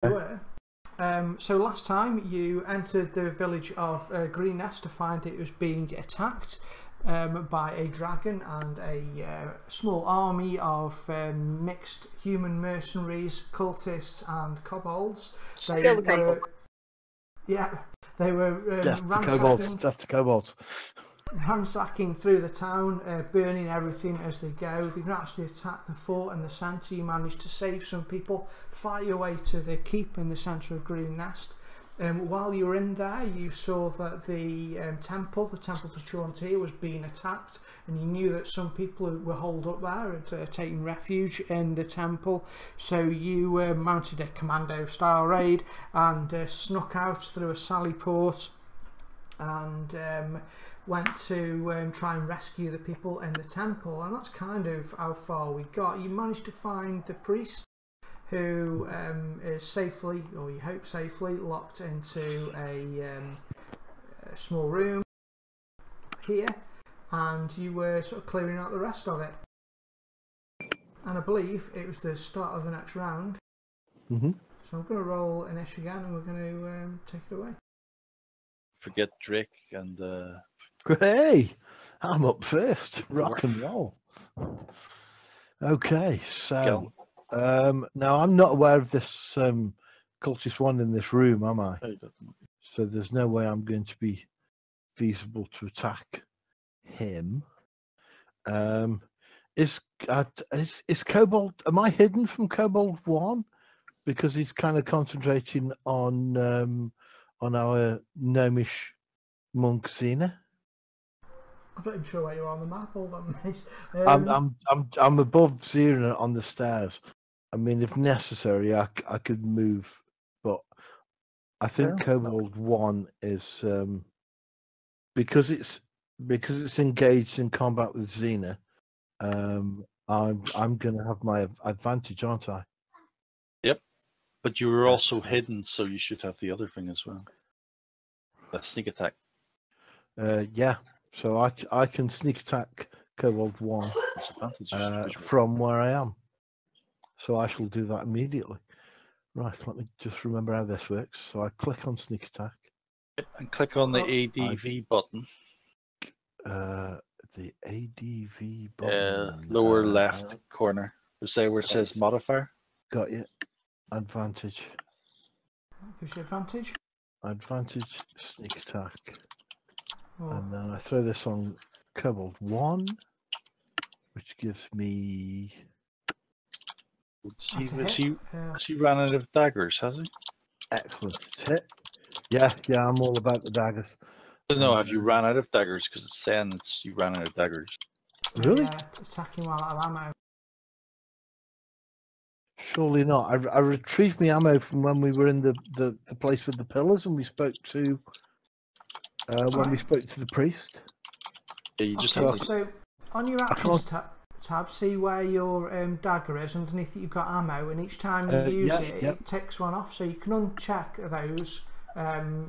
You were. So last time you entered the village of Green Nest to find it was being attacked by a dragon and a small army of mixed human mercenaries, cultists and kobolds. They were ransacking through the town, burning everything as they go. They've actually attacked the fort in the centre. You managed to save some people, fight your way to the keep in the centre of Green Nest. While you were in there, you saw that the temple to Chauntea was being attacked, and you knew that some people who were holed up there had taken refuge in the temple. So you mounted a commando-style raid and snuck out through a sally port and went to try and rescue the people in the temple, and that's kind of how far we got. You managed to find the priest, who is safely, or you hope safely, locked into a small room here, and you were sort of clearing out the rest of it. And I believe it was the start of the next round. Mm-hmm. So I'm going to roll Inish again, and we're going to take it away. Forget Drake and... Hey! I'm up first. Rock and roll. Okay, so... now, I'm not aware of this cultist one in this room, am I? So there's no way I'm going to be feasible to attack him. Is Kobold... Am I hidden from Kobold 1? Because he's kind of concentrating on our gnomish monk Xena. I'm not even sure where you are on the map. Hold on, mate. I'm above Xena on the stairs. I mean, if necessary, I could move, but I think Kobold 1 is because it's engaged in combat with Xena. I'm going to have my advantage, aren't I? Yep, but you were also hidden, so you should have the other thing as well. The sneak attack. Yeah, so I can sneak attack Kobold 1 from where I am. So I shall do that immediately. Right, let me just remember how this works. So I click on sneak attack. Yep, and click on the ADV button. The ADV button. Lower left corner. Say where it says modifier. Got you. Advantage. Gives you advantage. Advantage, sneak attack. Oh. And then I throw this on Kobold 1, which gives me... He ran out of daggers, has he? Excellent hit. Yeah, I'm all about the daggers. No, have you ran out of daggers? Because it's saying you ran out of daggers. Really? Yeah, attacking while out of ammo. Surely not. I retrieved my ammo from when we were in the place with the pillars, and we spoke to we spoke to the priest. Yeah, you just So on your actions tab, see where your dagger is. Underneath it, you've got ammo, and each time you use it, it ticks one off. So you can uncheck those.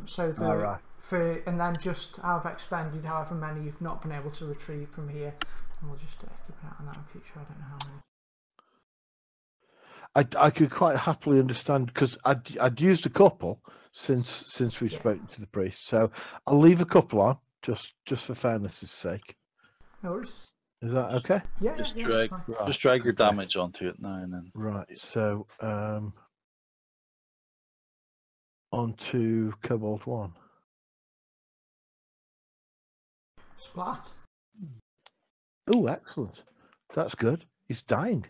So that and then just have expended however many you've not been able to retrieve from here. And we'll just keep an eye on that in future. I don't know how many. I could quite happily understand, because I'd used a couple since we spoken to the priest, so I'll leave a couple on just for fairness' sake. No worries. Is that okay? Yeah. Just drag your damage onto it now and then. Right. So onto Kobold 1. Splat. Oh, excellent. That's good. He's dying.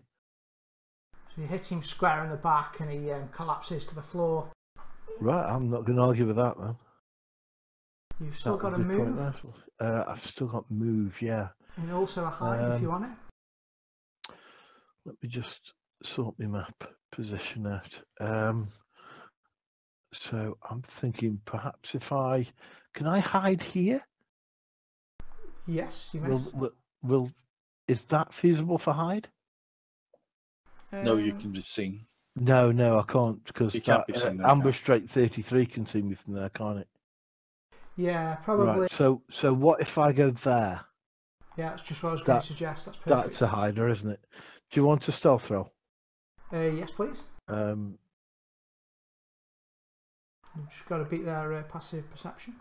So you hit him square in the back, and he collapses to the floor. Right, I'm not going to argue with that, then. You've still got to move. Nice. I've still got move, yeah. And also a hide if you want it. Let me just sort my map position out. So I'm thinking perhaps if can I hide here? Yes, you may. Is that feasible for hide? No, you can be seen. No, I can't, because ambush straight 33 can see me from there, can't it? Yeah, probably. Right, so what if I go there? Yeah, that's just what I was going to suggest. That's perfect. That's a hider, isn't it? Do you want a stealth roll? Yes, please. You've just got to beat their passive perception.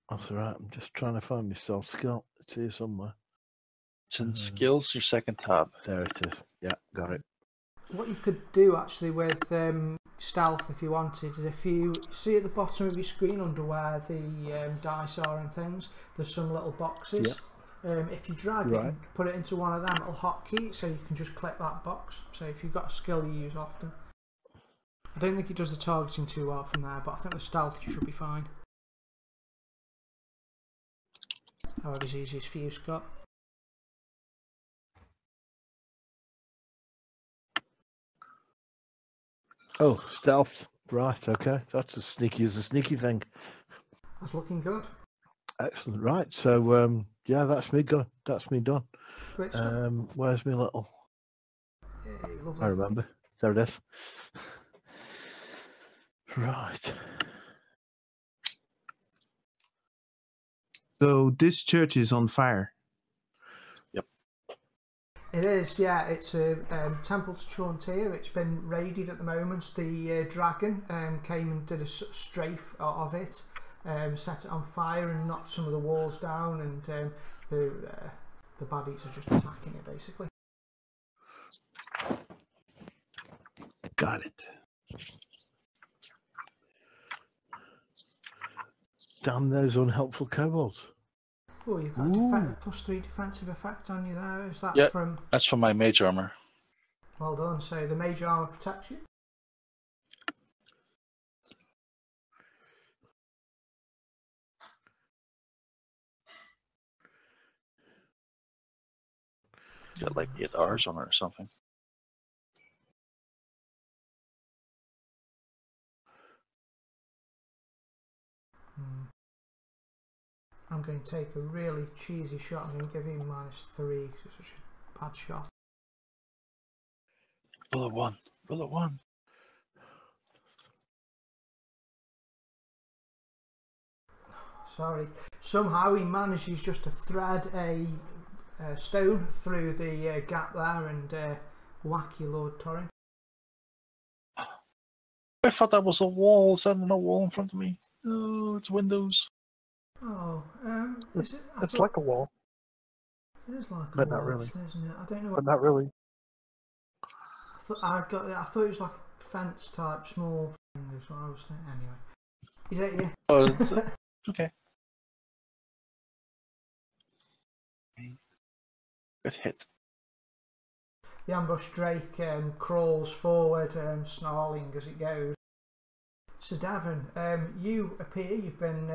That's all right. I'm just trying to find my stealth skill. It's here somewhere. It's in skills, your second tab. There it is. Yeah, got it. What you could do actually with stealth, if you wanted, is if you see at the bottom of your screen under where the dice are and things, there's some little boxes. If you drag it and put it into one of them, it'll hotkey, so you can just click that box. So if you've got a skill you use often. I don't think it does the targeting too well from there, but I think the stealth you should be fine. However's easiest for you, Scott. Oh, stealth. Right, okay. That's as sneaky as a sneaky thing. That's looking good. Excellent. Right, so yeah, that's me done. That's me done. Great stuff. Where's my little? Yay, lovely. I remember. There it is. Right. So this church is on fire. Yep. It is, yeah. It's a temple to Chaunteer. It's been raided at the moment. The dragon came and did a strafe of it, set it on fire and knocked some of the walls down, and the baddies are just attacking it basically. Got it. Damn those unhelpful kobolds. Oh, you've got a +3 defensive effect on you there. Is that from? That's from my mage armor. Well done. So the mage armor protects you. Got like 8 hours on it or something. I'm going to take a really cheesy shot. I'm going to give him -3 because it's such a bad shot. Bullet 1. Bullet 1. Sorry. Somehow he manages just to thread a stone through the gap there and whack you, Lord Torrin. I thought that was a wall. Is that not a wall in front of me? Oh, it's windows. Oh, It's like a wall, it is like but a not wall, really. isn't it? I don't know. But not really. I thought it was like a fence type small thing. Is what I was thinking. Anyway, is that you? Oh, it's okay. Good hit. The ambush drake crawls forward, snarling as it goes. So Davin, you appear, you've been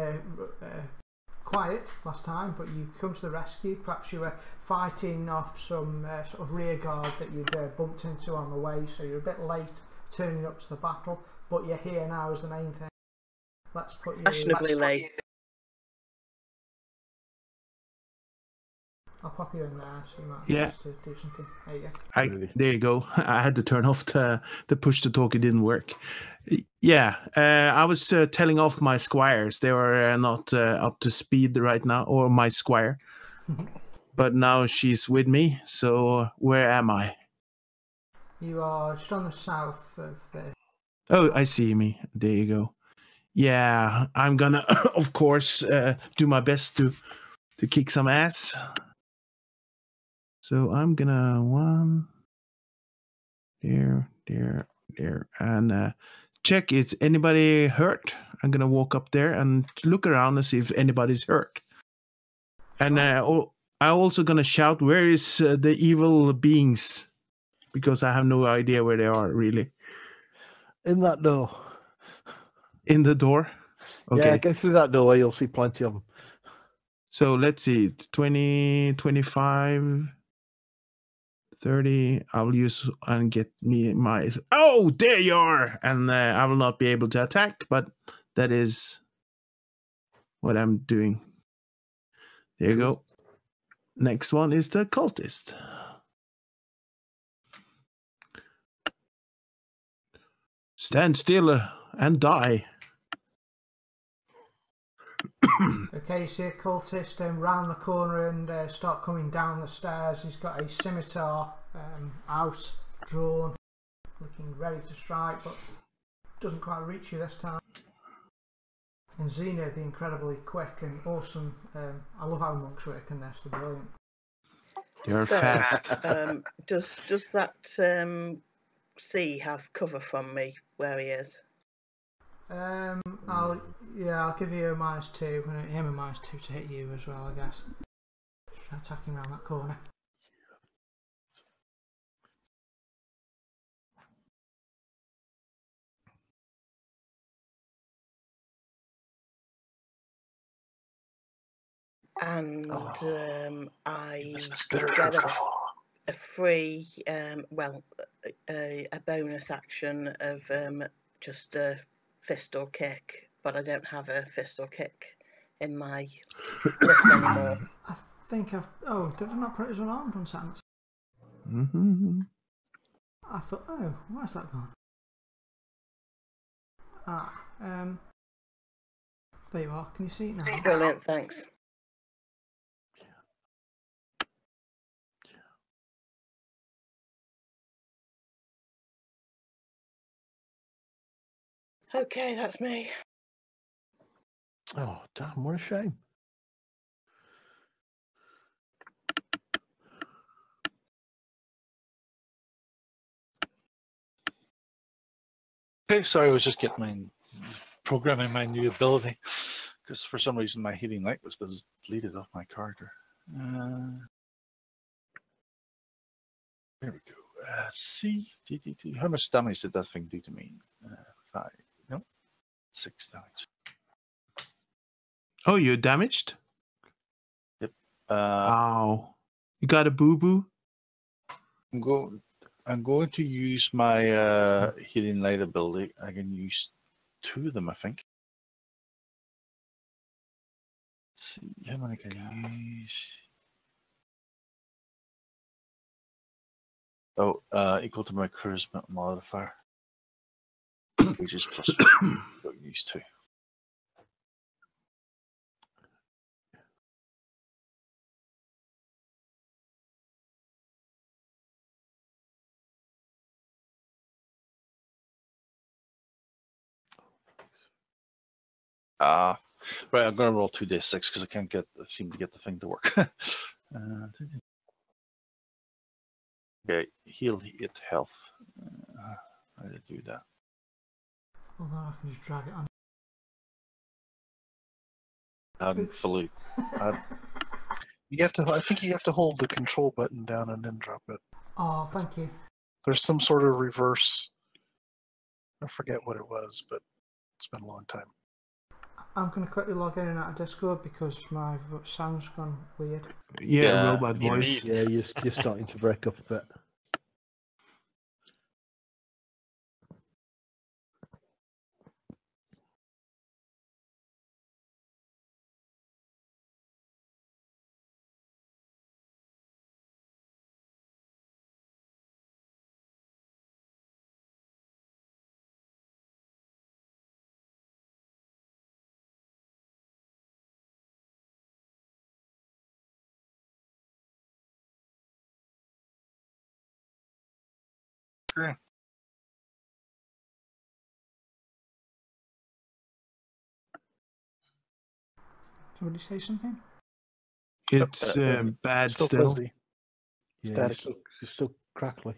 quiet last time, but you come to the rescue. Perhaps you were fighting off some sort of rear guard that you'd bumped into on the way, so you're a bit late turning up to the battle, but you're here now is the main thing. Let's put you... Fashionably late. I'll pop you in there so you might Yeah. to do something. There you go. There you go. I had to turn off the push to talk. It didn't work. Yeah, I was telling off my squires. They were not up to speed right now, or my squire. But now she's with me. So where am I? You are just on the south of the... Oh, I see me. There you go. Yeah, I'm gonna, of course, do my best to kick some ass. So I'm gonna there, and check is anybody hurt. I'm gonna walk up there and look around and see if anybody's hurt. And I also gonna shout, "Where is the evil beings?" Because I have no idea where they are really. In that door. In the door. Okay. Yeah, go through that doorway. You'll see plenty of them. So let's see. It's 20, 25. 30. I will use and get me my... Oh, there you are! And I will not be able to attack, but that is what I'm doing. There you go. Next one is the cultist. Stand still and die. Okay, so your cultist round the corner and start coming down the stairs. He's got a scimitar out, drawn, looking ready to strike, but doesn't quite reach you this time. And Xena, the incredibly quick and awesome. I love how monks work in this. They're brilliant. You're fast. Does that C have cover from me where he is? I'll give you a -2 and him a -2 to hit you as well, I guess. Attacking around that corner. And I Bitter get truffle. a free, a bonus action of just a fist or kick, but I don't have a fist or kick in my list anymore. I think I've. Oh, did I not put it as unarmed on sentence? Mm-hmm. I thought, oh, where's that gone? There you are. Can you see it now? Brilliant, thanks. Okay, that's me. Oh, damn, what a shame. Okay, sorry, I was just programming my new ability because for some reason my healing light was deleted off my character. There we go. C. How much damage did that thing do to me? 5. No, 6 damage. Oh, you're damaged? Yep. Ow. You got a boo-boo? I'm going to use my healing light ability. I can use 2 of them, I think. Let's see how many can I use. Oh, equal to my charisma modifier, which is plus 2. So use 2. Right, I'm going to roll 2d6 because I can't seem to get the thing to work. Okay, heal 8 health. How do I do that? Well, then I can just drag it on. Blue. You have to. I think you have to hold the control button down and then drop it. Oh, thank you. There's some sort of reverse. I forget what it was, but it's been a long time. I'm going to quickly log in and out of Discord because my sound's gone weird. Yeah, robot voice. Yeah, you're starting to break up a bit. Okay. Somebody say something? It's bad Still still. fuzzy. Yeah, Staticky. you're still crackly.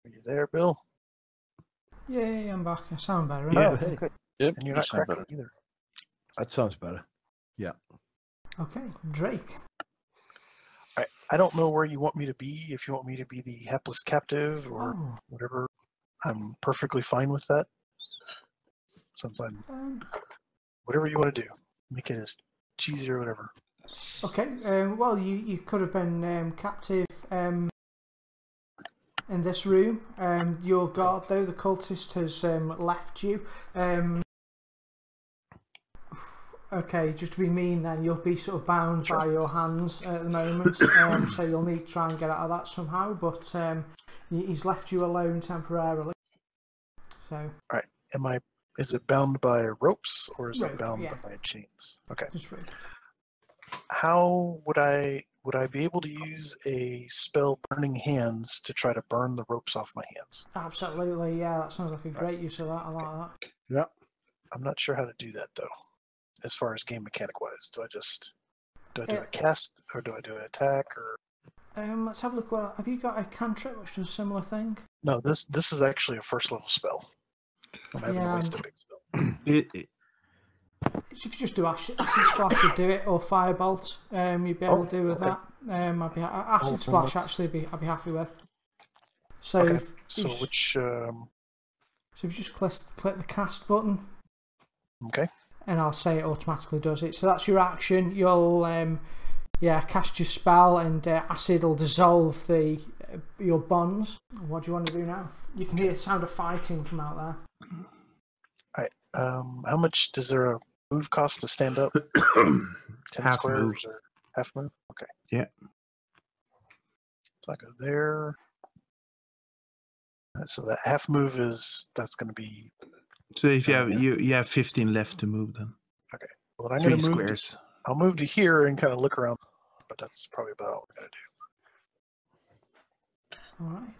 Are you there, Bill? Yeah, I'm back. I sound better. Yeah, Right? hey. good. Yep. And you're you not sound cracking better. either. That sounds better. Okay, Drake. I don't know where you want me to be. If you want me to be the hapless captive or Oh, whatever, I'm perfectly fine with that. Since I'm whatever you want to do, make it as cheesy or whatever. okay. Well, you could have been captive in this room. Your guard, though, the cultist has left you. Okay, just to be mean, then you'll be sort of bound by your hands at the moment. So you'll need to try and get out of that somehow. But he's left you alone temporarily. So. Am I? Is it bound by ropes or is Rope, it bound yeah. by chains? Okay. Just rope. How would I be able to use a spell, Burning Hands, to try to burn the ropes off my hands? Absolutely, yeah. That sounds like a great use of that. I like that. Yeah. I'm not sure how to do that though. As far as game mechanic wise, do I do a cast or do I do an attack or? Let's have a look. Have you got a cantrip which does a similar thing? No, this is actually a first level spell. I'm having to waste a big spell. If you just do acid splash, you'd do it, or firebolt. You'd be able to do with okay. that. I'd be acid splash. Actually, I'd be happy with. So, Okay. if So you which? so if you just click the cast button, Okay. and I'll say it automatically does it. So that's your action. You'll cast your spell, and acid will dissolve your bonds. What do you want to do now? You can hear the sound of fighting from out there. How much does there a move cost to stand up? 10 Half squares move. or half move? Okay. Yeah. So I go there. So that half move that's going to be. So if you have you have 15 left to move, then Well, I'm 3 going to move. squares. I'll move to here and kind of look around, but that's probably about all we're going to do. All right.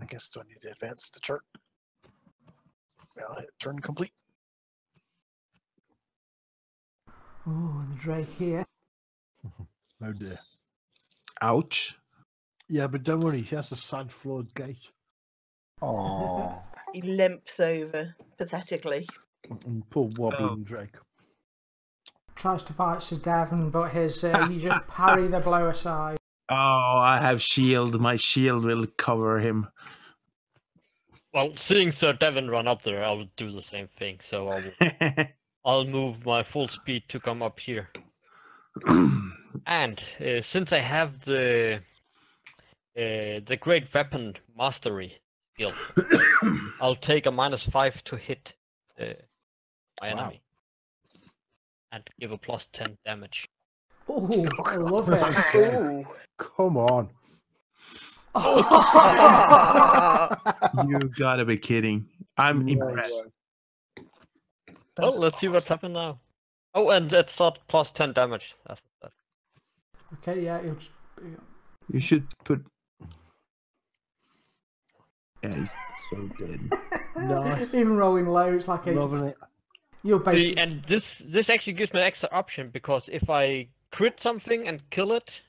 I guess do I need to advance the chart? I'll hit turn complete. Oh, and the Drake here. Oh dear. Ouch. Yeah, but don't worry, he has a side floored gate. Oh. He limps over pathetically. And poor wobbling Drake. Tries to bite Sir Devon, but you just parry the blow aside. Oh, I have shield. My shield will cover him. Well, seeing Sir Devon run up there, I will do the same thing. So I'll move my full speed to come up here. And since I have the Great Weapon Mastery skill, I'll take a -5 to hit my enemy. And give a +10 damage. Oh, I love it. Ooh. Come on. You gotta be kidding. I'm Nice. impressed. That Well, is let's see what's awesome. happened now. Oh, and that's not +10 damage. That's that. Okay, yeah. You should put. Yeah, he's so dead. Nice. Even rolling low, it's like Loving it. you're basically. And this actually gives me an extra option, because if I crit something and kill it,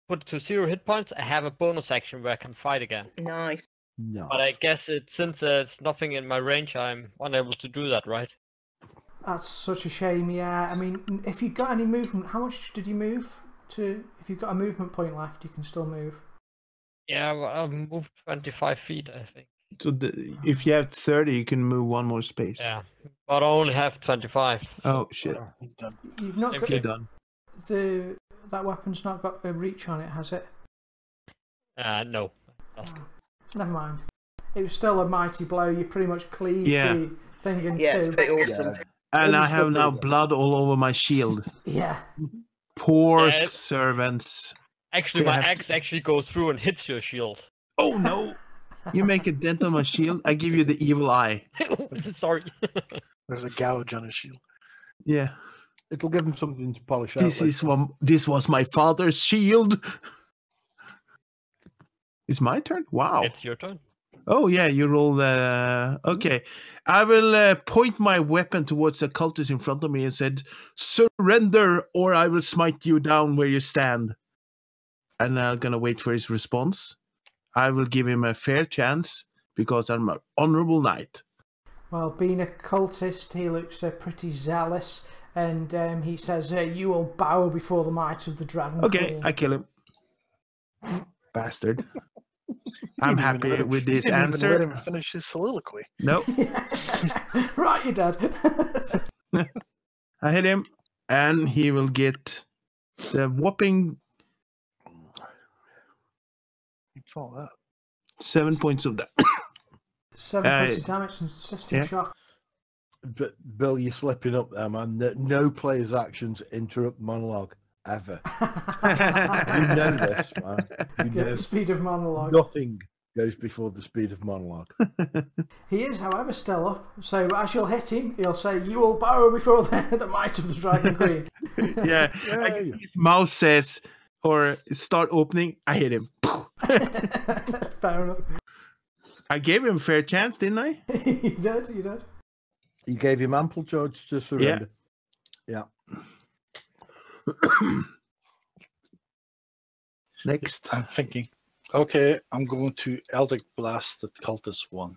put it to 0 hit points, I have a bonus action where I can fight again. Nice. No. But I guess since there's nothing in my range, I'm unable to do that, right? That's such a shame. Yeah, I mean, if you got any movement, how much did you move to? If you've got a movement point left, you can still move. Yeah, well, I'll move 25 feet, I think. So if you have 30, you can move 1 more space. Yeah, but I only have 25. Oh shit! He's done. You've not got You're done. that weapon's not got a reach on it, has it? No. Never mind. It was still a mighty blow. You pretty much cleaved Yeah. the thing in Yeah, it's two. pretty awesome. And I Almost have now got blood all over my shield. Yeah. Poor Yeah, servants. Actually, Okay, I my have axe actually goes through and hits your shield. Oh no! You make a dent on my shield, I give you the evil eye. Sorry. There's a gouge on his shield. Yeah. It'll give him something to polish out. This was my father's shield. It's my turn? Wow. It's your turn. Oh yeah, you roll. Okay, I will point my weapon towards the cultist in front of me and said, "Surrender, or I will smite you down where you stand." And I'm gonna wait for his response. I will give him a fair chance because I'm an honorable knight. Well, being a cultist, he looks pretty zealous, and he says, "You will bow before the might of the dragon." Okay, Queen." I kill him. Bastard. I'm You didn't even happy let him- with you this didn't even let answer. him finish his soliloquy. Nope. Right, you're dead. I hit him, and he will get the whopping It's all that. 7 points of that. 7 points of damage and system yeah. shock. But Bill, you're slipping up there, man. No player's actions interrupt monologue ever. You know this, man. You Get know the speed of monologue. nothing goes before the speed of monologue. He is, however, still up. So as you'll hit him, he'll say, "You will bow before the might of the Dragon Queen." Yeah. I guess his mouth says, or start opening, I hit him. Fair enough. I gave him a fair chance, didn't I? You did, you did. You gave him ample charge to surrender. Yeah. Next. I'm thinking, okay, I'm going to Eldritch Blast the Cultist one.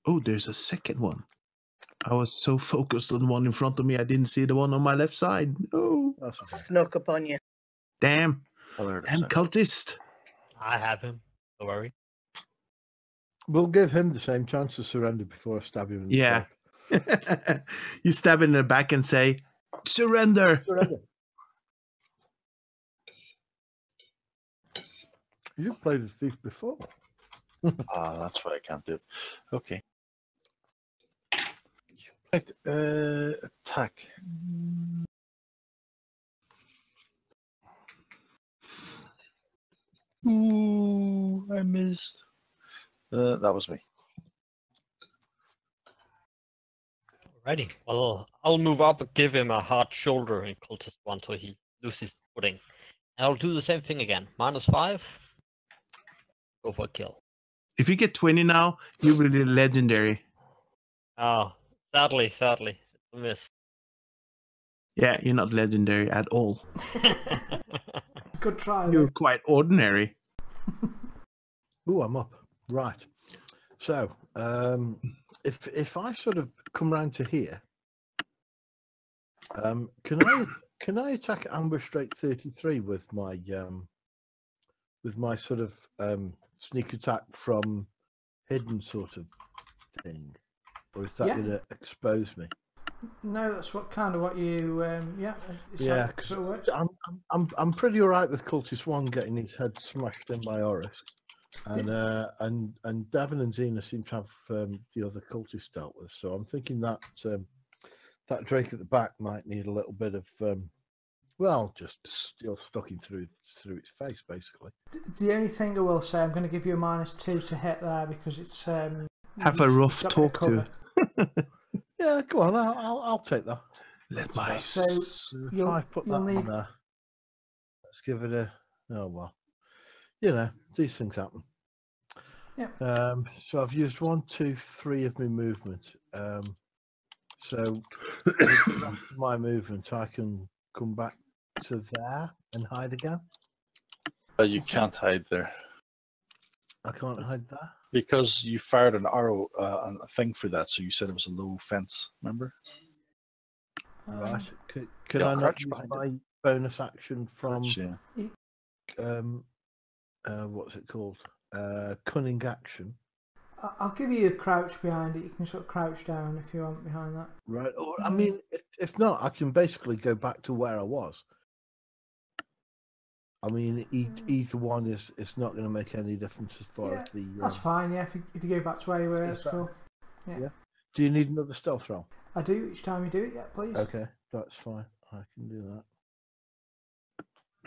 Oh, there's a second one. I was so focused on the one in front of me, I didn't see the one on my left side. No. That's okay. Snuck up on you. Damn. Oh, there it is. Damn cultist. I have him. Don't worry. We'll give him the same chance to surrender before I stab him in the Yeah. back. You stab him in the back and say, surrender. Surrender. You've played with thief before. Ah, that's what I can't do. Okay. Right, attack. Ooh, I missed. That was me. Alrighty. Well, I'll move up and give him a hard shoulder in cultist one so he loses footing. And I'll do the same thing again. -5. Go for a kill. If you get 20 now, you will be legendary. Oh, sadly, it's a miss. Yeah, you're not legendary at all. Good try. You're mate. quite ordinary. Ooh, I'm up. Right. So, if I sort of come round to here, can I attack ambush straight 33 with my sort of sneak attack from hidden sort of thing, or is that Yeah. going to expose me? No, that's what you yeah. It's Yeah, how it sort of works. I'm pretty alright with Cultist 1 getting his head smashed in by Oris. And Davin and Xena seem to have the other cultists dealt with, so I'm thinking that that Drake at the back might need a little bit of just still stucking through its face, basically. The only thing I will say, I'm going to give you a -2 to hit there because it's Have a rough got talk cover. to. Yeah, go on, I'll take that. Let my So If you'll, I put that you'll need on there, let's give it a. Oh well, you know these things happen. Yeah. So I've used 1, 2, 3 of my movement. So with the rest of my movement, I can come back to there and hide again. You can't hide there I can't hide there. because you fired an arrow on a thing for that. So you said it was a low fence. Remember? Right. Can Yeah, I not crouch use behind my bonus action from Yeah. what's it called? Cunning action. I'll give you a crouch behind it. You can sort of crouch down if you want behind that. Right. Or I mean, if not, I can basically go back to where I was. I mean, either one is not going to make any difference as far as the. That's fine. Yeah, if you go back to where you were, that's cool. Yeah. Do you need another stealth roll? I do each time you do it. Yeah, please. Okay, that's fine. I can do that.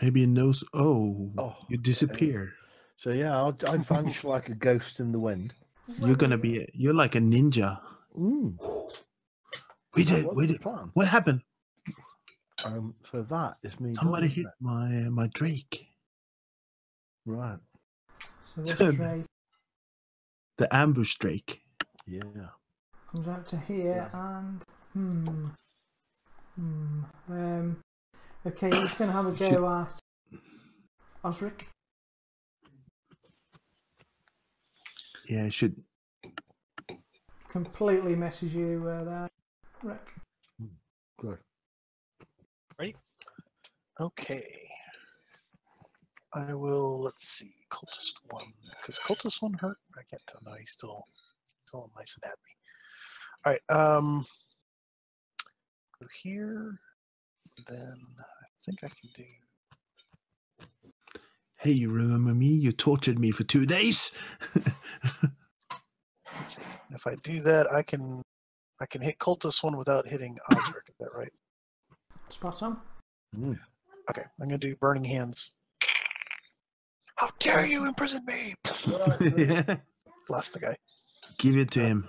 maybe a nose. Oh, you disappear. So yeah, I vanish like a ghost in the wind. You're gonna be. You're like a ninja. Mm. We That did. was We the did. plan. What happened? So that is me. Somebody done, hit isn't my Drake. it? Right. So this Drake The ambush Drake. Yeah. comes out to here and okay, he's going to have a go at Osric. Yeah, it should. Completely misses you there, Rick. Good. Okay. I will, let's see, Cultist 1. Because Cultist 1 hurt? I can't tell. No, he's still nice and happy. Alright, go here. Then I think I can do. Hey, you remember me? You tortured me for 2 days. Let's see. If I do that, I can hit Cultist 1 without hitting Osric. Is that right? Spot on. Mm. Okay, I'm gonna do Burning Hands. How dare you imprison me! Blast the guy. Give it to him.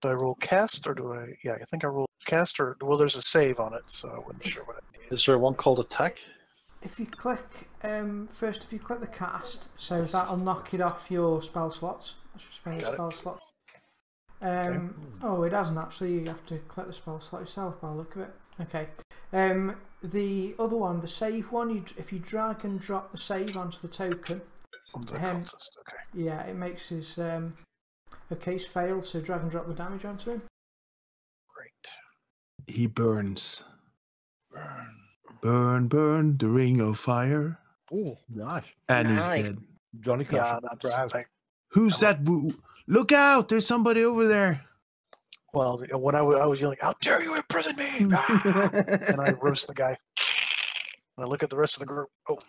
Do I roll cast or do I? Yeah, I think I roll cast or well, there's a save on it, so I wasn't sure what I needed. Is there one called attack? If you click first, if you click the cast, so that'll knock it off your spell slots. Let's just spend a Got it. spell slot. Okay. Oh, it hasn't actually. You have to click the spell slot yourself by the look of it. Okay. The other one, the save one, if you drag and drop the save onto the token, Onto the cultist. Okay. yeah, it makes his case fail. So drag and drop the damage onto him. Great. He burns. Burn. Burn, burn, the ring of fire. Oh, nice. And Nice. he's dead. Johnny Cash. Yeah, not just like. Who's that? Look out! There's somebody over there. Well, when I was yelling, "How dare you imprison me!" And I roast the guy. And I look at the rest of the group. Oh.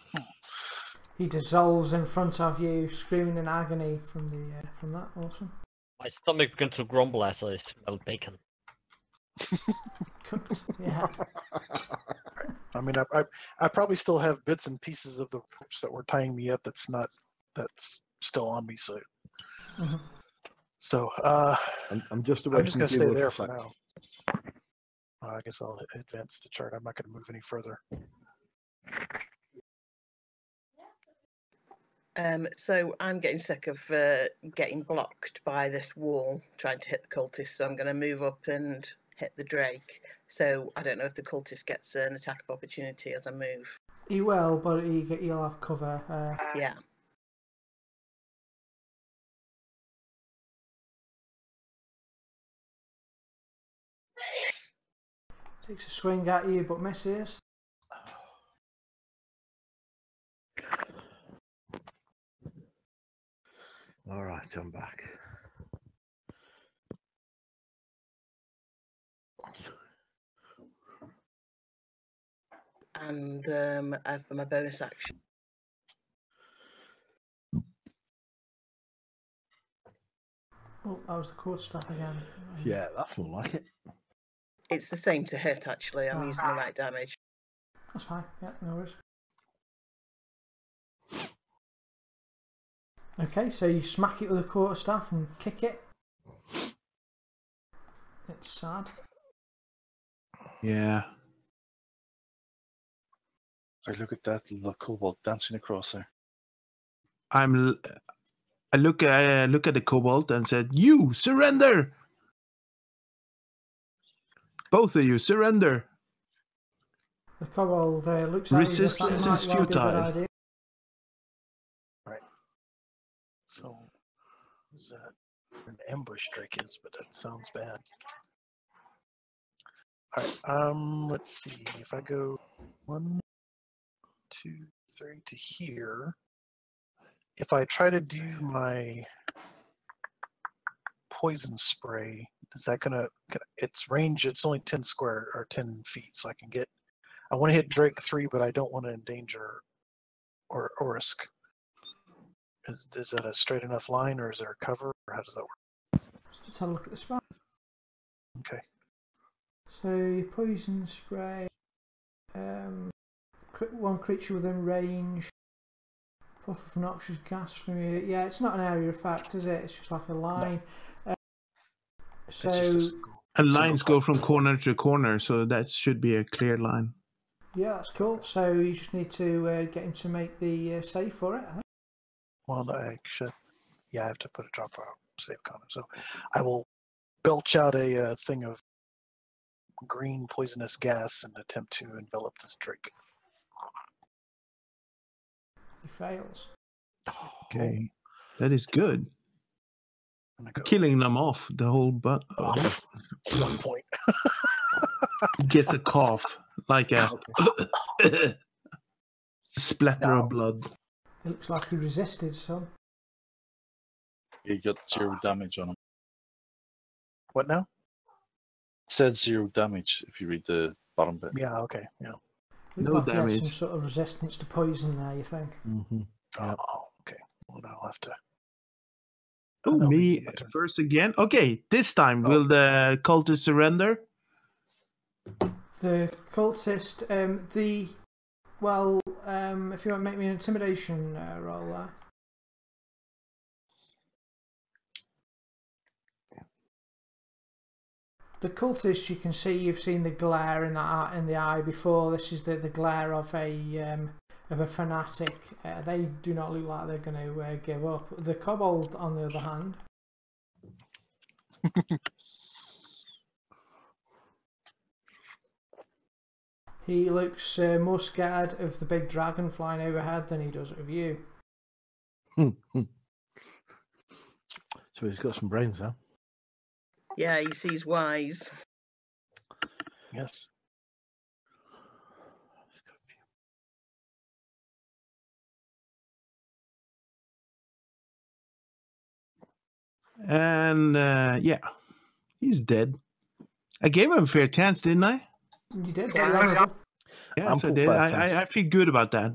He dissolves in front of you, screaming in agony from that. Awesome. My stomach begins to grumble as I smell bacon. Cooked. Yeah. I mean, I probably still have bits and pieces of the ropes that were tying me up. That's still on me. So. Mm-hmm. So, I'm just I'm just going to stay there for effect. now. I guess I'll advance the chart. I'm not going to move any further. So I'm getting sick of getting blocked by this wall trying to hit the cultist, so I'm going to move up and hit the Drake. So I don't know if the cultist gets an attack of opportunity as I move. He will, but you'll have cover. Yeah. Takes a swing at you, but misses. All right, I'm back. And for my bonus action, Oh, that was the quarterstaff again. Yeah, that's more like it. it's the same to hit actually. I'm Ah. using the right damage. That's fine. Yeah, no worries. Okay, so you smack it with a quarterstaff and kick it. It's sad. Yeah. I look at that little kobold dancing across there. I look at the kobold and said, "You surrender! Both of you surrender!" The kobold looks at you. Resistance is futile. Right. So, is that an ambush Drake is? But that sounds bad. All right. Let's see. If I go 1, 2, 3 to here, if I try to do my poison spray, is that gonna? Its range. It's only 10 square or 10 feet, so I can get. I want to hit Drake 3, but I don't want to endanger Orisk. Is that a straight enough line, or is there a cover, or how does that work? Let's have a look at the spell. Okay. So your poison spray. One creature within range. Puff of noxious gas from you. Yeah, it's not an area effect, is it? It's just like a line. No. So It's just a single, And lines single go from corner to corner, so that should be a clear line. yeah, that's cool. So you just need to get him to make the save for it. Well, I should. Yeah, I have to put a drop file save comment. So I will belch out a thing of green poisonous gas and attempt to envelop this Drake. He fails. Okay. That is good. I'm gonna go Killing them off the whole butt. 1 point. Gets a cough, like a splatter No. of blood. It looks like he resisted some. You got 0 damage on him. What now? It said 0 damage if you read the bottom bit. Yeah. Okay. Yeah. Looks No like he has some damage. sort of resistance to poison there, you think? Mm-hmm. Yep. Oh, okay. Well, now I'll have to. Oh, that'll be me my turn. first again. Okay, this time Oh. will the cultist surrender? The cultist, if you want to make me an intimidation roll there. The cultist, you can see, you've seen the glare in the eye before. This is the glare of a fanatic. They do not look like they're going to give up. The kobold, on the other hand, he looks more scared of the big dragon flying overhead than he does of you. So he's got some brains now. Yeah, he sees wise. Yes. And yeah, he's dead. I gave him a fair chance, didn't I? You did. Yes, I Ample did. fair I feel good about that.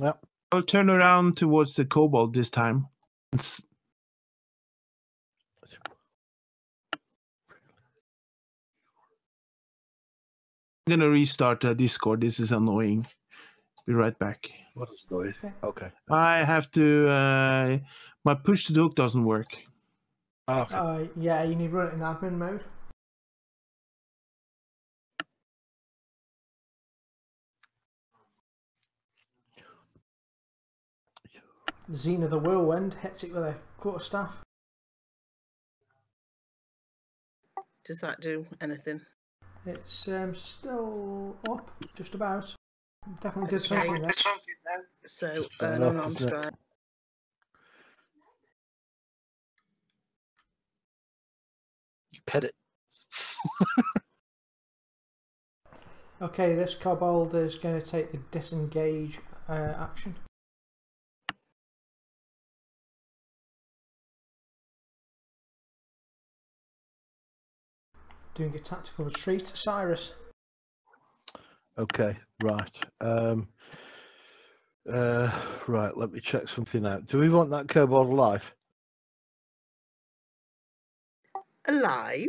Yep. I'll turn around towards the kobold this time. I'm gonna restart Discord. This is annoying. Be right back. What is noise? Okay. I have to. My push to talk doesn't work. Okay. Yeah, you need to run it in admin mode. Xena the Whirlwind hits it with a quarterstaff. Does that do anything? It's still up, just about. Definitely did something there. So, Just got an off, unarmed isn't it? strike. You pet it. Okay, this kobold is going to take the disengage action. Doing a tactical retreat. Cyrus. Okay. Right. Right. Let me check something out. Do we want that kobold alive? Alive?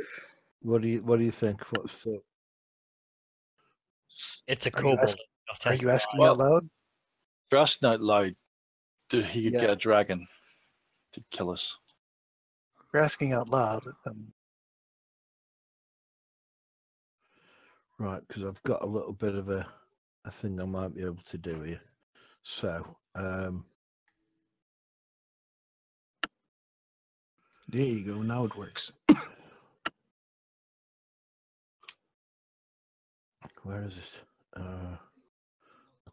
What do you think? What's the... It's a Are you kobold. Are you asking Well- out loud? If you're asking out loud, he could Yeah. get a dragon to kill us. If you're asking out loud, Right, because I've got a little bit of a thing I might be able to do here. So, There you go. Now it works. where is it? I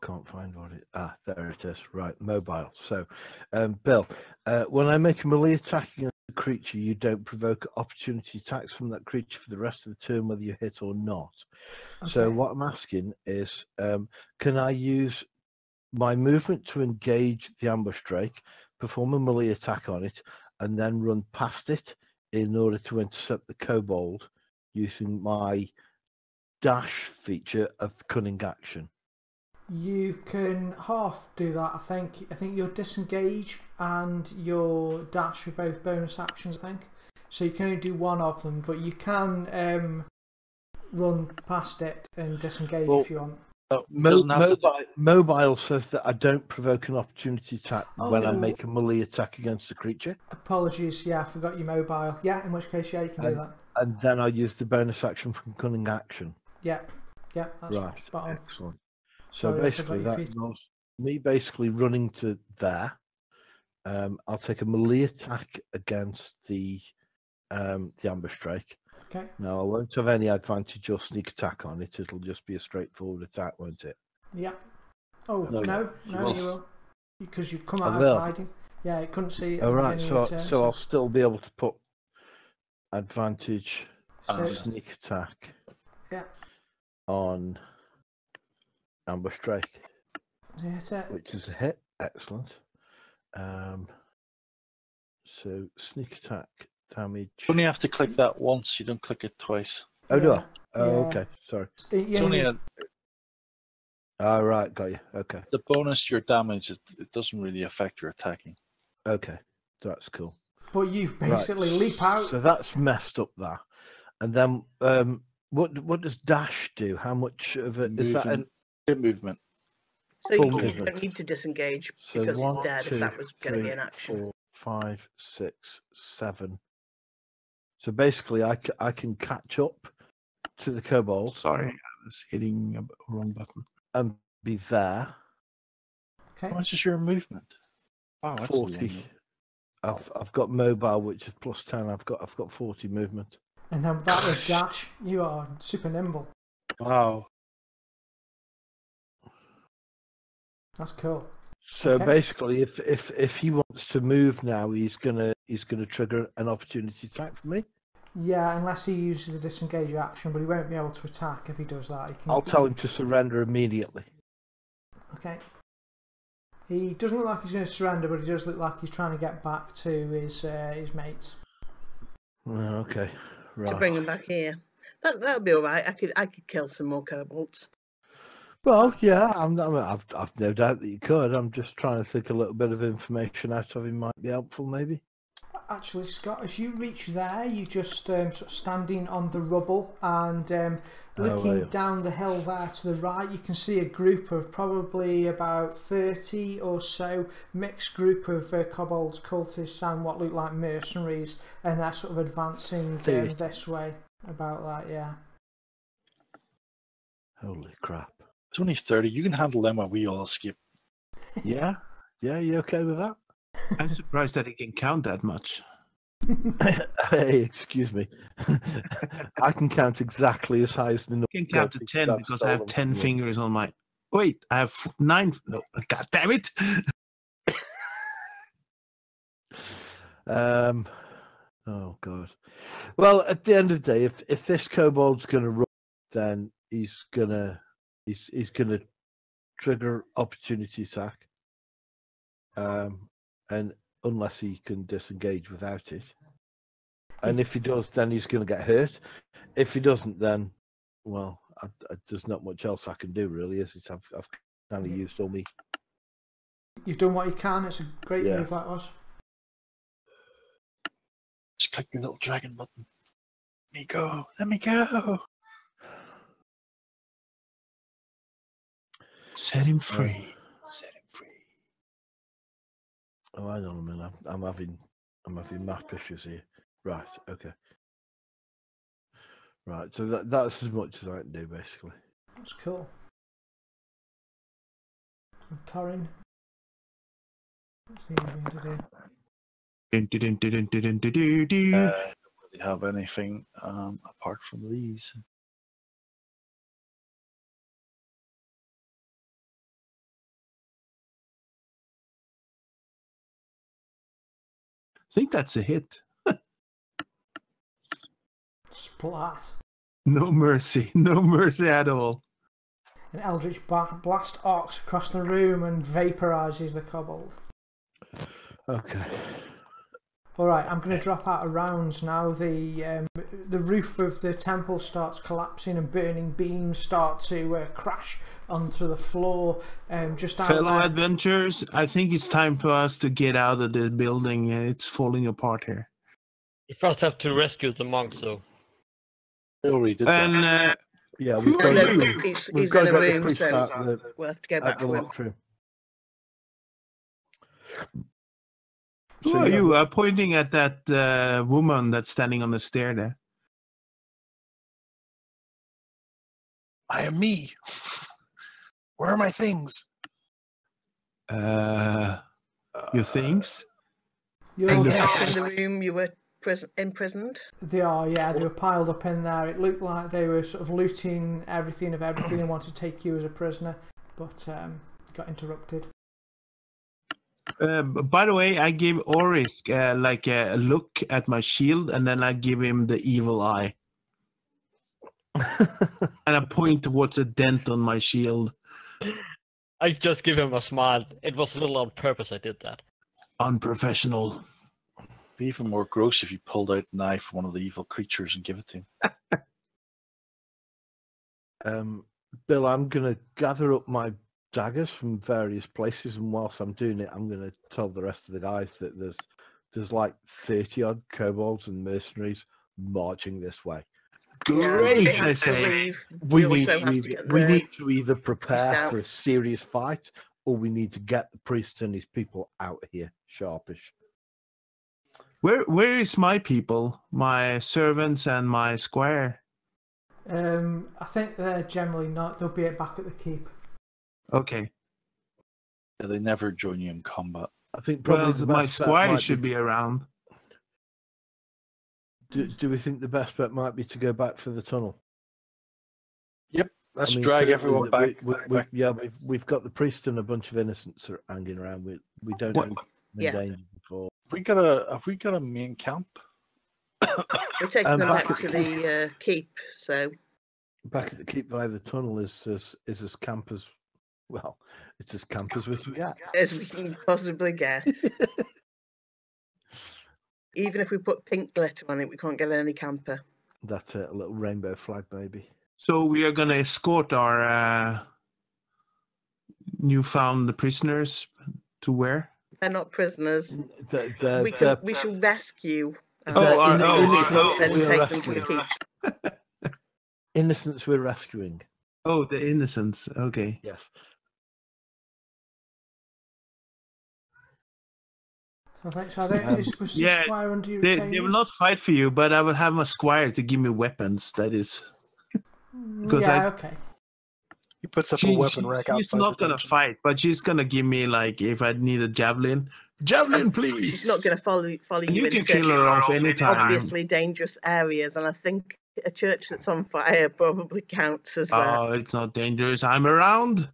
can't find what it. There it is. Right, mobile. So, Bill, when I make a melee attack against a creature, you don't provoke opportunity attacks from that creature for the rest of the turn, whether you hit or not. So, Okay. what I'm asking is, can I use my movement to engage the ambush drake, perform a melee attack on it, and then run past it in order to intercept the kobold using my dash feature of cunning action? You can half do that, I think. I think your disengage and your dash are both bonus actions, I think. So you can only do one of them, but you can run past it and disengage Well, if you want. Doesn't have to- Mobile says that I don't provoke an opportunity attack when I Oh. make a melee attack against a creature, Apologies, yeah, I forgot your mobile. Yeah, in which case, yeah, you can do that. and then I use the bonus action from cunning action. Yeah, that's Right, spot on. excellent. So Sorry, I basically, forgot your that feet. involves me basically running to there. I'll take a melee attack against the ambush drake. Okay. Now I won't have any advantage or sneak attack on it. It'll just be a straightforward attack, won't it? Yeah. Oh, No, no, you will. you will. Because you come I out will. of hiding. Yeah, it couldn't see it. All right, any so return, I'll still be able to put advantage So- sneak attack Yeah. on ambush strike, Yeah, that's it. which is a hit. Excellent. So sneak attack damage. You only have to click that once. You don't click it twice. Oh, do I? Yeah, Oh, yeah. okay. Sorry. It's only All right, got you. Okay. the bonus to your damage. It doesn't really affect your attacking. Okay, that's cool. But you basically leap out. So that's messed up that. And then what does dash do? How much of it is that? Movement. So Full you movement. don't need to disengage So because it's 1, dead 2, if that was going to be 3, an action. 4, 5, 6, 7. So basically, I can catch up to the kobold Sorry, I was hitting a wrong button. and be there. Okay. How much is your movement? Oh, that's 40. I've got mobile, which is +10. I've got 40 movement. And then that with dash, you are super nimble. Wow. That's cool. So Okay. basically, if he wants to move now, he's gonna trigger an opportunity attack for me. Yeah, unless he uses the disengage action, but he won't be able to attack if he does that. He can... I'll tell him to surrender immediately. Okay. He doesn't look like he's going to surrender, but he does look like he's trying to get back to his mates. Okay, right. To bring them back here. That'll be all right. I could kill some more kobolds. Well, yeah, I've no doubt that you could. I'm just trying to think a little bit of information out of him might be helpful, maybe. Actually, Scott, as you reach there, you just sort of standing on the rubble and looking down the hill there to the right, you can see a group of probably about 30 or so mixed group of kobolds, cultists and what look like mercenaries, and they're sort of advancing this way. About that, yeah. Holy crap. It's only 30. You can handle them while we all escape. Yeah? Yeah, you okay with that? I'm surprised that he can count that much. Hey, excuse me. I can count exactly as high as the number. I can count to 10 because I have 10 fingers on my... Wait, I have 9... No, God damn it! Oh, God. Well, at the end of the day, if this kobold's going to run, then he's gonna trigger opportunity attack. And unless he can disengage without it, and if he does, then he's going to get hurt. If he doesn't, then well, there's not much else I can do, really, is it? I've kind of used all me. You've done what you can. It's a great move that was. Just click your little dragon button. Let me go. Let me go. Set him free. Set him free. Oh, hang on a minute. I'm having map issues here. Right. Okay. Right. So that's as much as I can do, basically. That's cool. Torin. What's he going to do? Don't really have anything apart from these. I think that's a hit. Splat. No mercy. No mercy at all. An eldritch blast arcs across the room and vaporizes the kobold. Okay. All right, I'm going to drop out of rounds now. The roof of the temple starts collapsing and burning beams start to crash onto the floor. Just out Fellow there. adventurers, I think it's time for us to get out of the building. It's falling apart here. We first have to rescue the monk, so. They already did that. And Yeah, we've No, got no, to he's in a get the room, priest so out we'll have to go at back the for him. locked room. who So, are yeah, you pointing at that woman that's standing on the stair there? I am me. Where are my things? Your things? You're In just- the room you were imprisoned. They are, yeah, they were piled up in there. It looked like they were sort of looting everything and wanted to take you as a prisoner, but got interrupted. By the way, I gave Orisk like a look at my shield, and then I give him the evil eye, and I point towards a dent on my shield. I just give him a smile. It was a little on purpose I did that. Unprofessional. It'd be even more gross if you pulled out a knife from one of the evil creatures and give it to him. Bill, I'm going to gather up my daggers from various places, and whilst I'm doing it, I'm going to tell the rest of the guys that there's like 30 odd kobolds and mercenaries marching this way. Great, I say. We need to either prepare for a serious fight, or we need to get the priest and his people out here sharpish. Where is my people, my servants and my squire? I think they're generally not. They'll be back at the keep. Okay. Yeah, they never join you in combat. I think probably my squire should be around. Do we think the best bet might be to go back for the tunnel? Yep, let's drag everyone back. We've got the priest and a bunch of innocents are hanging around. We don't know in danger before. Have we got a main camp? We're taking them back to the keep, so back at the keep via the tunnel is as camp as well. It's as camp as we can get. As we can possibly get. Even if we put pink glitter on it, we can't get any camper. That little rainbow flag, maybe. So we are going to escort our newfound prisoners to where? They're not prisoners. We shall rescue. Then take them to the keep. Innocents we're rescuing. Oh, the innocents. Okay. Yes. So was the squire under your they will not fight for you, but I will have my squire to give me weapons. That is. Okay. He puts up a weapon rack outside. She's not going to fight, but she's going to give me, like, if I need a javelin. Javelin, please! She's not going to follow you you into can kill her off anytime. Obviously dangerous areas, and I think a church that's on fire probably counts as well. Oh, it's not dangerous. I'm around.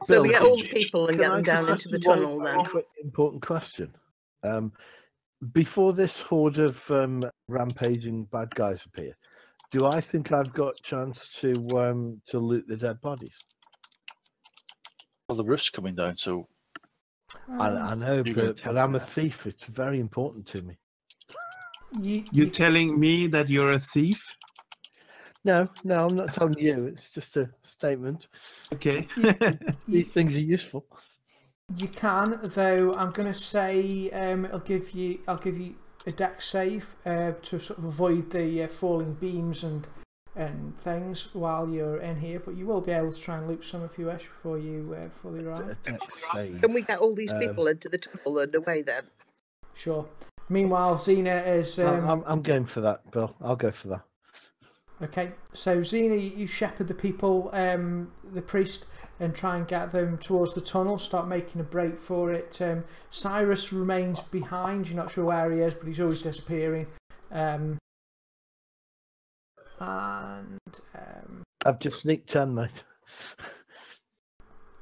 So we get all the people and get them down into the tunnel then. Important question. Before this horde of rampaging bad guys appear, do I think I've got a chance to loot the dead bodies? Well, the roof's coming down, so... I know, but I'm a thief. It's very important to me. You're telling me that you're a thief? No, I'm not telling you. It's just a statement. Okay. These things are useful. You can, though. I'm going to say I'll give you a dex save to sort of avoid the falling beams and things while you're in here. But you will be able to try and loot some if you wish before you arrive. Can we get all these people into the tunnel and away then? Sure. Meanwhile, Xena is. I'm going for that, Bill. I'll go for that. Okay, so Xena, you shepherd the people, the priest, and try and get them towards the tunnel, start making a break for it. Cyrus remains behind, you're not sure where he is, but he's always disappearing. I've just sneaked 10, mate.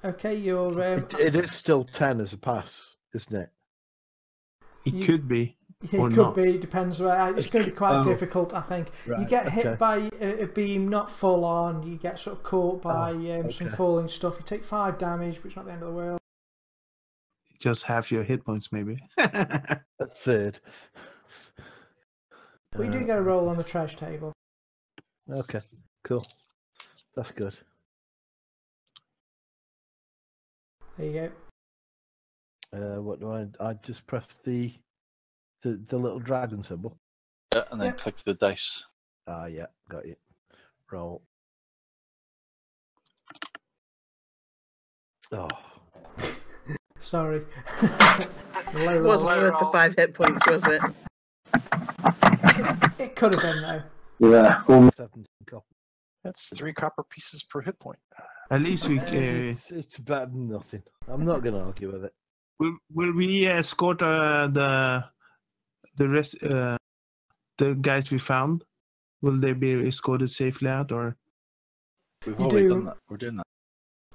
Okay, you're... It is still 10 as a pass, isn't it? It could be. It could be, it depends. It's going to be quite difficult, I think. Right, you get hit by a beam, not full on. You get sort of caught by some falling stuff. You take 5 damage, but it's not the end of the world. Just half your hit points, maybe. A third. But you do get a roll on the trash table. Okay, cool. That's good. There you go. What do I just press the little dragon symbol. Yeah, and then click the dice. Yeah, got you. Roll. Oh. Sorry. It wasn't worth the 5 hit points, was it? It could have been, though. Yeah. That's 3 copper pieces per hit point. At least we it's better than nothing. I'm not going to argue with it. Will we escort the rest, the guys we found? Will they be escorted safely out, or? We've already done that. We're doing that.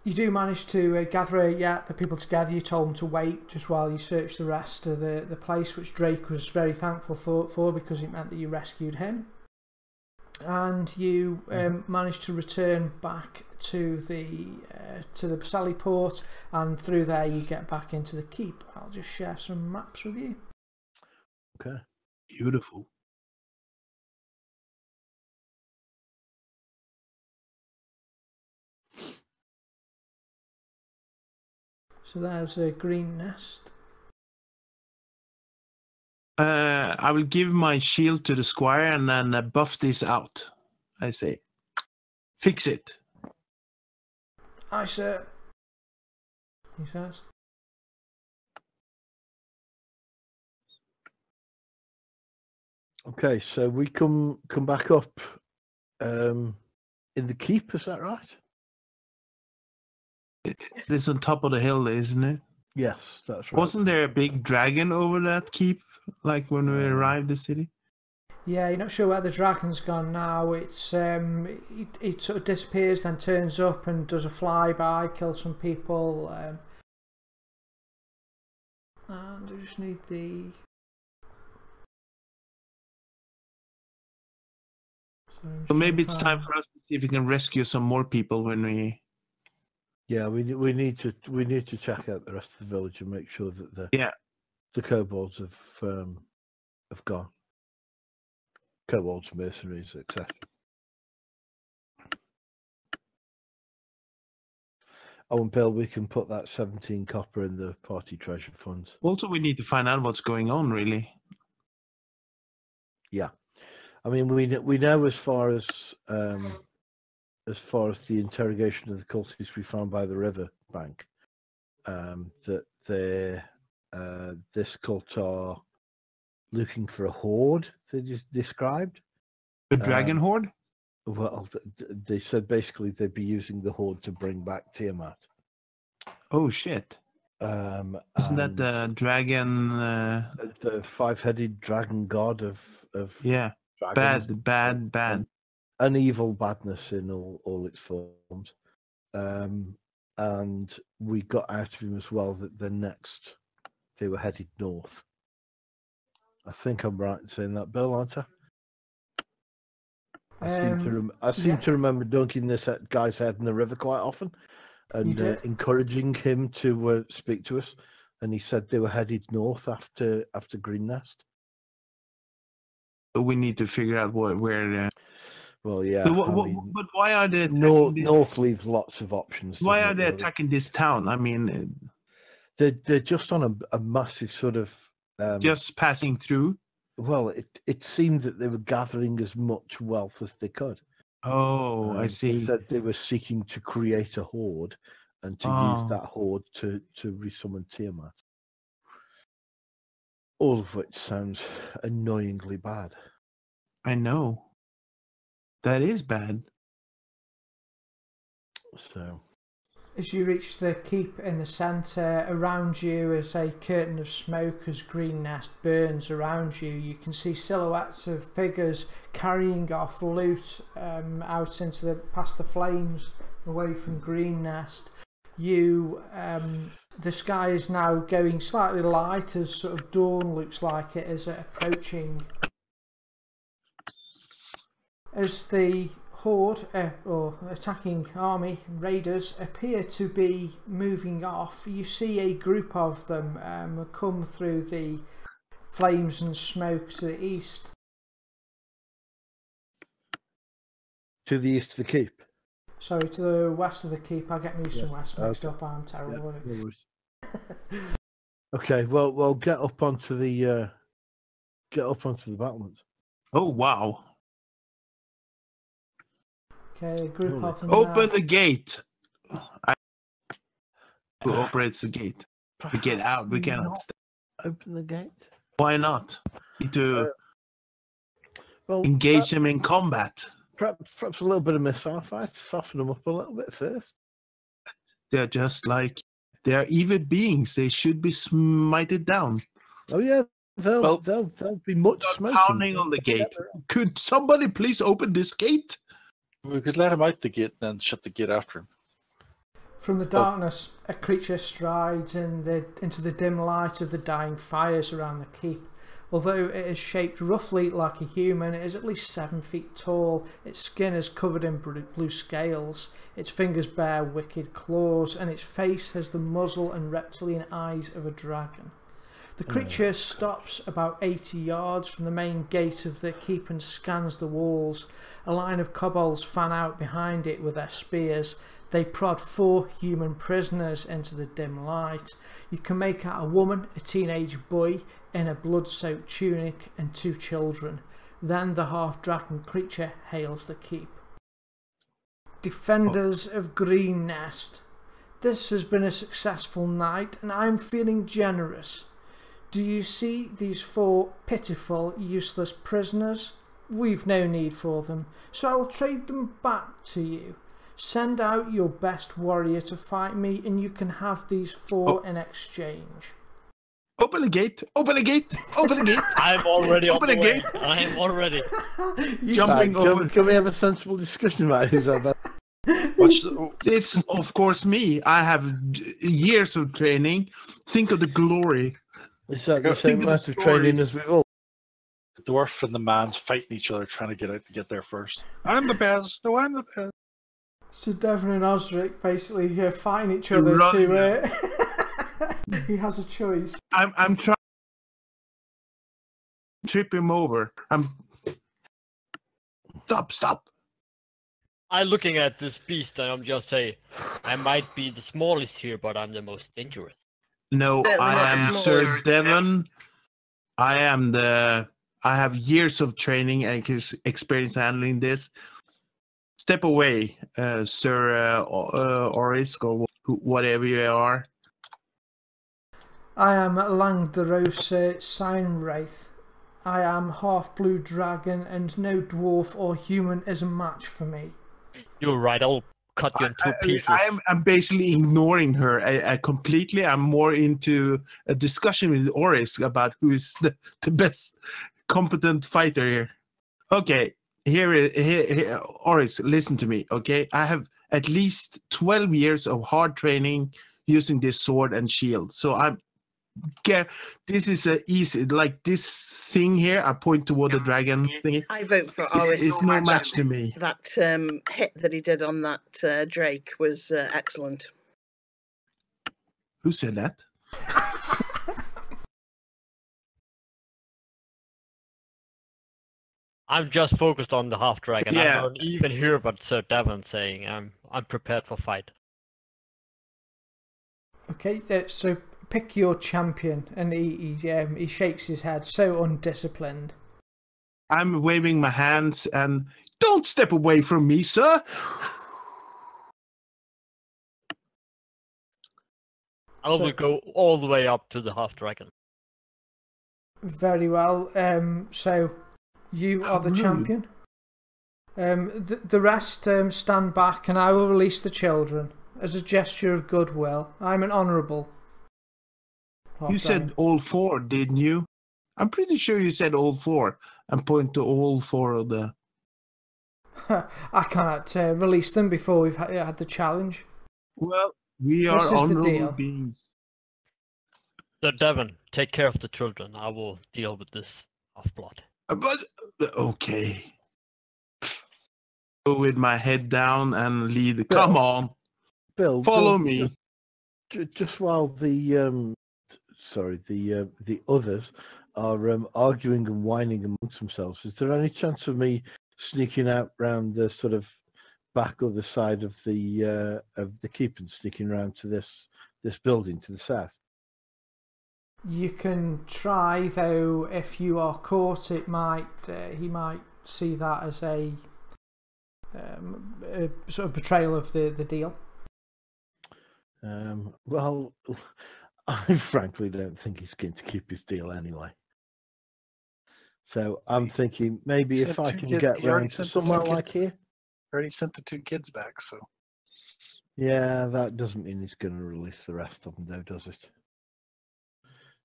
You do manage to gather the people together. You told them to wait just while you searched the rest of the place, which Drake was very thankful for because it meant that you rescued him. And you managed to return back to the Sally port, and through there you get back into the keep. I'll just share some maps with you. Okay. Beautiful. So there's a green nest. I will give my shield to the squire and then buff this out. I say, fix it. Aye, sir. He says. Okay, so we come back up in the keep. Is that right? It's on top of the hill, isn't it? Yes, that's right. Wasn't there a big dragon over that keep, like when we arrived the city? Yeah, you're not sure where the dragon's gone now. It's it sort of disappears, then turns up and does a flyby, kills some people. And I just need the. So maybe it's time for us to see if we can rescue some more people when we. Yeah, we need to check out the rest of the village and make sure that the kobolds have gone. Kobolds, mercenaries, etc. Oh, and Bill, we can put that 17 copper in the party treasure funds. Also, we need to find out what's going on, really. Yeah, I mean, we know as far as the interrogation of the cultists we found by the river bank, that this cult are looking for a hoard. They just described a dragon horde. Well, they said basically they'd be using the hoard to bring back Tiamat. Oh shit! Isn't that the dragon? The five-headed dragon god of yeah, dragons. bad. An evil badness in all its forms. And we got out of him as well that they were headed north. I think I'm right in saying that, Bill, aren't I? I seem to remember dunking this guy's head in the river quite often and encouraging him to speak to us. And he said they were headed north after Green Nest. We need to figure out where. Well, yeah. So but why are they north leaves lots of options? Why are they attacking this town? I mean, they're just on a massive sort of just passing through. Well, it seemed that they were gathering as much wealth as they could. Oh, I see. They said they were seeking to create a hoard and to use that hoard to resummon Tiamat. All of which sounds annoyingly bad. I know. That is bad. So, as you reach the keep in the centre, around you is a curtain of smoke as Green Nest burns around you. You can see silhouettes of figures carrying off loot out into past the flames, away from Green Nest. The sky is now going slightly light as sort of dawn looks like it is approaching. As the horde or attacking army raiders appear to be moving off, you see a group of them come through the flames and smoke to the east. To the east of the keep? Sorry, to the west of the keep. I get me east and west mixed up. I'm terrible. Yeah, okay, well, get up onto the battlements. Oh wow! Okay, a group of them. Open the gate. Who operates the gate? We get out. We cannot stay. Open the gate. Why not? Need to engage them in combat. Perhaps a little bit of missile fight, soften them up a little bit first. They're just like they're evil beings. They should be smited down. Oh yeah, they'll be much smoking. Pounding on the gate. Could somebody please open this gate? We could let him out the gate and then shut the gate after him. From the darkness, a creature strides into the dim light of the dying fires around the keep. Although it is shaped roughly like a human, it is at least 7 feet tall. Its skin is covered in blue scales. Its fingers bear wicked claws, and its face has the muzzle and reptilian eyes of a dragon. The creature stops about 80 yards from the main gate of the keep and scans the walls. A line of kobolds fan out behind it with their spears. They prod 4 human prisoners into the dim light. You can make out a woman, a teenage boy in a blood-soaked tunic, and 2 children. Then the half-dragon creature hails the keep. Defenders of Green Nest, this has been a successful night and I'm feeling generous. Do you see these 4 pitiful, useless prisoners? We've no need for them, so I'll trade them back to you. Send out your best warrior to fight me and you can have these 4 in exchange. Open the gate! Open the gate! Open the gate! I'm already on Open the the way. gate. I'm already. Jumping over. Can we have a sensible discussion about who's about? It's of course me. I have years of training. Think of the glory. Is that the Think same of amount the of training stories. as we've all? The dwarf and the man's fighting each other, trying to get out to get there first. I'm the best. No, I'm the best. So Devon and Osric basically fighting each You other run to... he has a choice. I'm trying to trip him over. Stop. I'm looking at this beast and I'm just saying, I might be the smallest here, but I'm the most dangerous. No, Certainly I not am small. Sir Devon. I have years of training and experience handling this. Step away, Sir Orisk, or whatever you are. I am Langdarosa Signwraith. I am half-blue dragon and no dwarf or human is a match for me. You're right, I'll cut you in 2 pieces. I'm basically ignoring her I completely. I'm more into a discussion with Orisk about who's the best competent fighter here. Okay, here, Orisk, listen to me, okay? I have at least 12 years of hard training using this sword and shield. So this is a easy, like this thing here, I point toward the dragon thingy. I vote for Oris. It's no match to me. That hit that he did on that Drake was excellent. Who said that? I'm just focused on the half dragon. Yeah. I don't even hear what Sir Devon saying. I'm prepared for fight. Okay, so pick your champion, and he shakes his head, so undisciplined. I'm waving my hands and don't step away from me, sir. I will go all the way up to the half dragon. Very well. So you are the champion. The rest stand back, and I will release the children as a gesture of goodwill. I'm an honourable. You said all 4, didn't you? I'm pretty sure you said all 4 and point to all 4 of the... I cannot release them before we've had the challenge. Well, we are This is the honorable deal. beings. Sir Devon, take care of the children. I will deal with this half-blood. But, okay. Go with my head down and lead. Come on, Bill, follow me. Just while the others are arguing and whining amongst themselves, is there any chance of me sneaking out round the sort of back other side of the keep and sneaking round to this building to the south? You can try, though. If you are caught, he might see that as a sort of betrayal of the deal. Well, I frankly don't think he's going to keep his deal anyway. So I'm thinking maybe He if sent I 2 can kids- get he already round to sent the 2 somewhere kids. like here. Already sent the 2 kids back, so Yeah, that doesn't mean he's going to release the rest of them, though, does it?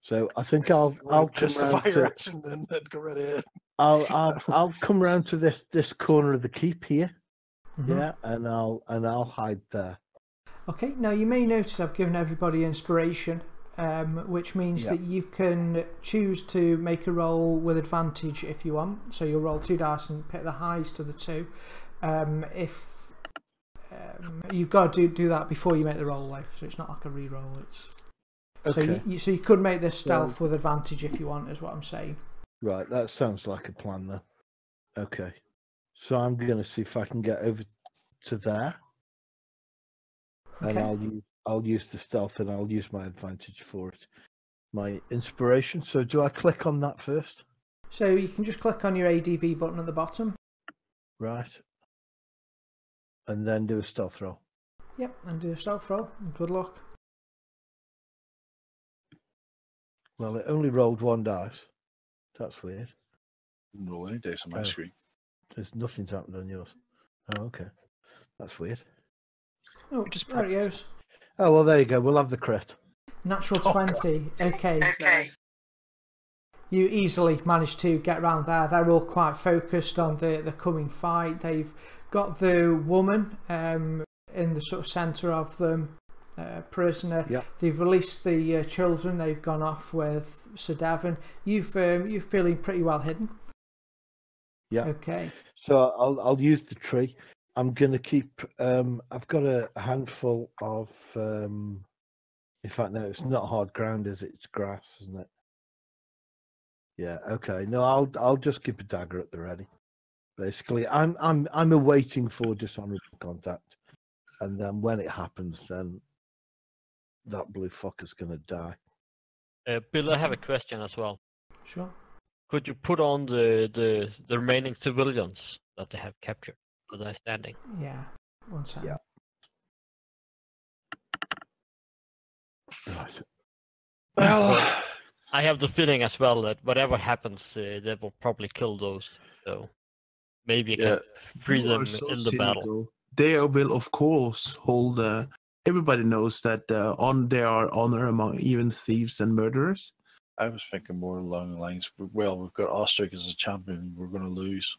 So I think I'll come justify round your to, action. Then go right ahead. I'll come round to this corner of the keep here. Mhm. Yeah, and I'll hide there. Okay, now you may notice I've given everybody inspiration, which means that you can choose to make a roll with advantage if you want. So you'll roll 2 dice and pick the highest of the 2. If you've got to do that before you make the roll, though, so it's not like a re-roll. It's Okay. So you could make this stealth with advantage if you want, is what I'm saying. Right, that sounds like a plan then. Okay. So I'm going to see if I can get over to there. Okay. And I'll use the stealth and I'll use my advantage for it. My inspiration. So do I click on that first? So you can just click on your ADV button at the bottom. Right. And then do a stealth roll. Yep, and do a stealth roll. Good luck. Well, it only rolled 1 dice. That's weird. Roll any dice on my screen. There's nothing's happened on yours. Oh, okay. That's weird. Oh, Just there it goes. Oh, well, there you go. We'll have the crit. Natural 20. Okay. Nice. You easily managed to get around there. They're all quite focused on the coming fight. They've got the woman in the sort of centre of them, prisoner. Yep. They've released the children. They've gone off with Sir Devon. You're feeling pretty well hidden. Yeah. Okay. So I'll use the tree. I'm gonna keep. I've got a handful of. In fact, no, it's not hard ground, is it? It's grass, isn't it? Yeah. Okay. No, I'll just keep a dagger at the ready. Basically, I'm awaiting for dishonorable contact, and then when it happens, then that blue fucker's gonna die. Bill, I have a question as well. Sure. Could you put on the remaining civilians that they have captured? So they're standing. Yeah. 1 second. Yeah. Right. Well, I have the feeling as well that whatever happens, they will probably kill those. So maybe you can free You them are so in the battle. cynical. They will, of course, hold. Everybody knows that there are honor among even thieves and murderers. I was thinking more along the lines. Well, we've got Ostrich as a champion. We're going to lose.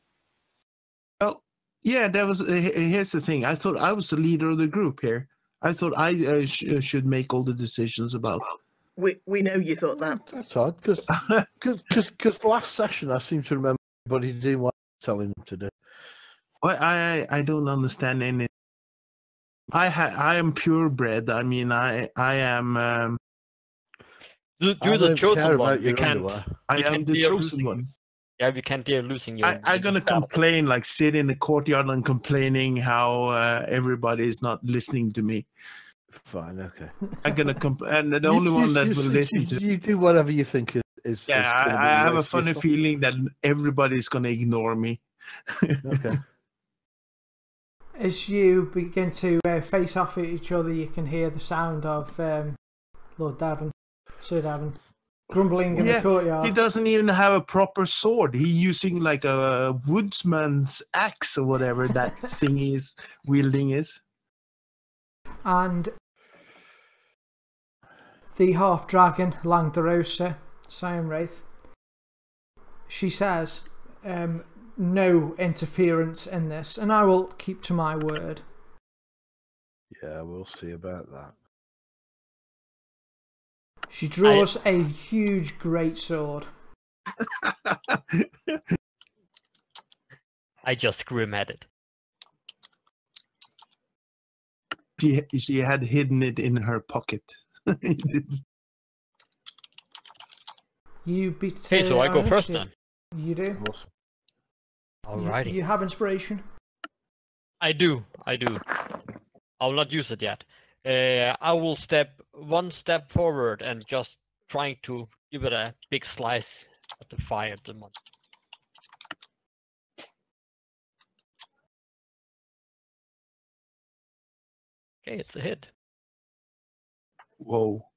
Well, yeah, that was. Here's the thing. I thought I was the leader of the group here. I thought I should make all the decisions about. We know you thought that. That's odd, because last session I seem to remember everybody doing what I was telling them to do. I don't understand any. I am purebred. I mean, I am. You're I the don't care chosen about one. You your can't. underwear. I You am can't the dare chosen losing. one. Yeah, we can't dare losing your. I'm gonna complain, like sit in the courtyard and complaining how everybody is not listening to me. Fine, okay. I'm gonna and the only one that will listen to. You do whatever you think is Yeah, gonna be I have a most funny useful. feeling that everybody's gonna ignore me. Okay. As you begin to face off at each other, you can hear the sound of Lord Davin, Sir Davin, grumbling in the courtyard. He doesn't even have a proper sword. He's using like a woodsman's axe or whatever that thing is wielding is. And the half-dragon, Langdarosa, Sion Wraith, she says, no interference in this, and I will keep to my word. Yeah, we'll see about that. She draws a huge greatsword. I just grim at it. She had hidden it in her pocket. You beat. Okay, so I go Irish, first you- then. You do. Awesome. Alrighty. You have inspiration. I do. I'll not use it yet. I will step 1 step forward and just trying to give it a big slice at the fire at the moment. Okay, it's a hit. Whoa.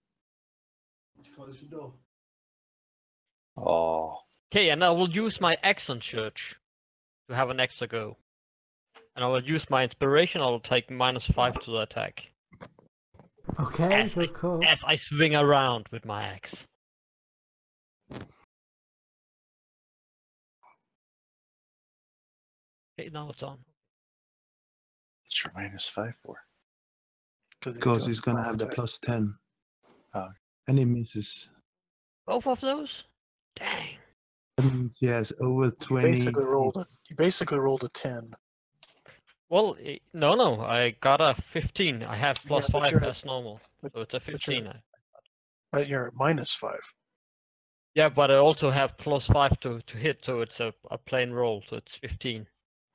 Close the door. Oh, Okay, and I will use my action search to have an extra go. And I will use my inspiration. I will take -5 to the attack. Okay, As of course. As I swing around with my axe. Okay, now it's on. it's your -5 for. because he's gonna have the plus 10. Ah. And he misses. Both of those? Dang. Yes, over You 20. basically rolled a 10. Well, no, I got a 15. I have plus Yeah, but 5 you're- as normal, but- so it's a 15. You're at -5. Yeah, but I also have plus 5 to hit, so it's a plain roll, so it's 15.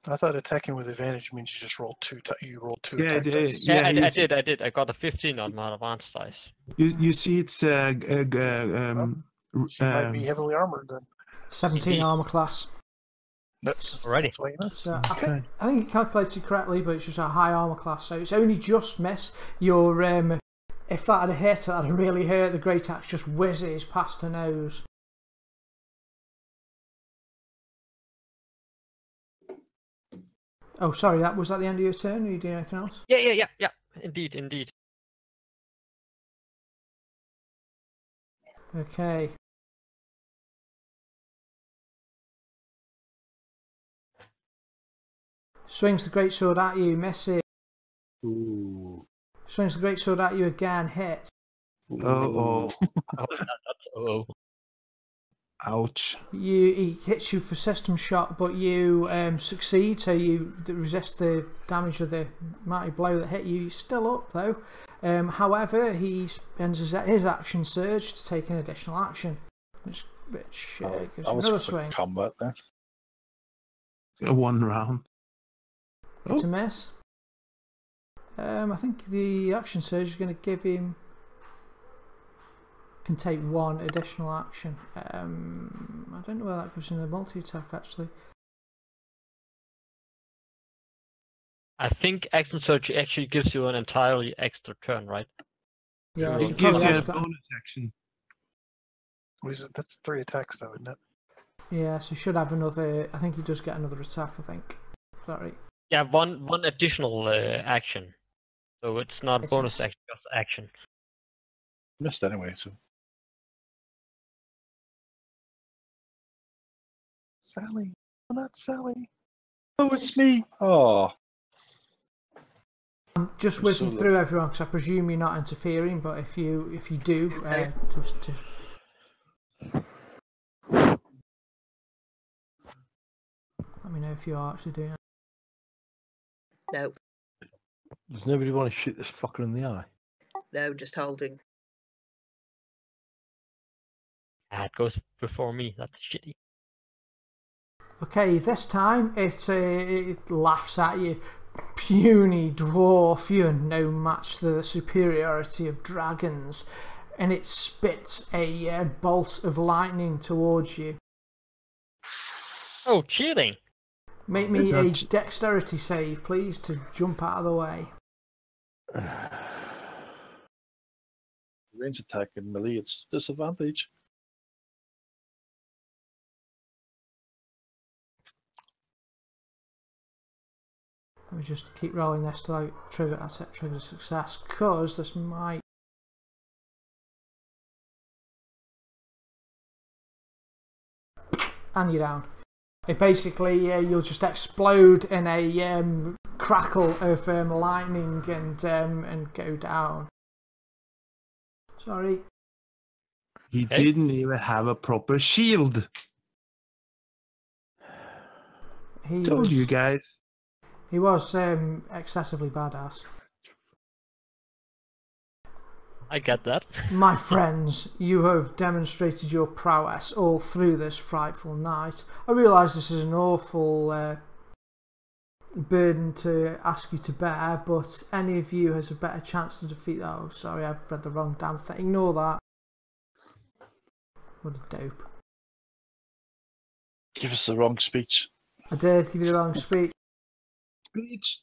I thought attacking with advantage means you just rolled two. You rolled 2 Yeah, attack dice. Yeah, I you see- did. I got a 15 on my advanced dice. You see, it's So you might be heavily armored then. 17 Indeed. armor class. Alrighty. That's why you missed. So I think it calculated correctly, but it's just a high armor class, so it's only just miss. Your if that had hit, that'd have really hurt. The great axe just whizzes past her nose. Oh, sorry, was that the end of your turn? Are you doing anything else? Yeah. Indeed. Okay. Swings the greatsword at you, misses. Ooh. Swings the greatsword at you again, hits. oh. Oh. Ouch. He hits you for system shot, but you succeed, so you resist the damage of the mighty blow that hit you. You're still up though. However, he spends his action surge to take an additional action, which gives you another swing. Combat then. 1 round. It's a miss. I think the action surge is going to give him. Can take 1 additional action. I don't know where that goes in the multi-attack actually. I think action surge actually gives you an entirely extra turn, right? Yeah, It gives you a bonus action. That's 3 attacks though, isn't it? Yeah, so he should have another. I think he does get another attack. I think. Sorry. Yeah, one additional action. So it's not It's bonus just- action, just action. Missed anyway, so. Sally. Oh, not Sally. Oh, it's me. Oh. I'm just I'm whizzing so through everyone because I presume you're not interfering. But if you do, just let me know if you are actually doing it. No, Does nobody want to shoot this fucker in the eye? no, just holding. It goes before me. That's shitty. Okay, this time it laughs at you. Puny dwarf, you're no match to the superiority of dragons, and it spits a bolt of lightning towards you. Oh, cheating! Make me It's a not- dexterity save, please, to jump out of the way. Range attack and melee, it's disadvantage. Let me just keep rolling this till I trigger success, because this might. And you're down. It basically, you'll just explode in a crackle of lightning and go down. Sorry. He Hey. didn't even have a proper shield. He Told was, you guys. He was excessively badass. I get that. My friends, you have demonstrated your prowess all through this frightful night. I realise this is an awful burden to ask you to bear, but any of you has a better chance to defeat. Oh, sorry, I've read the wrong damn thing. Ignore that. What a dope. Give us the wrong speech. I did give you the wrong speech.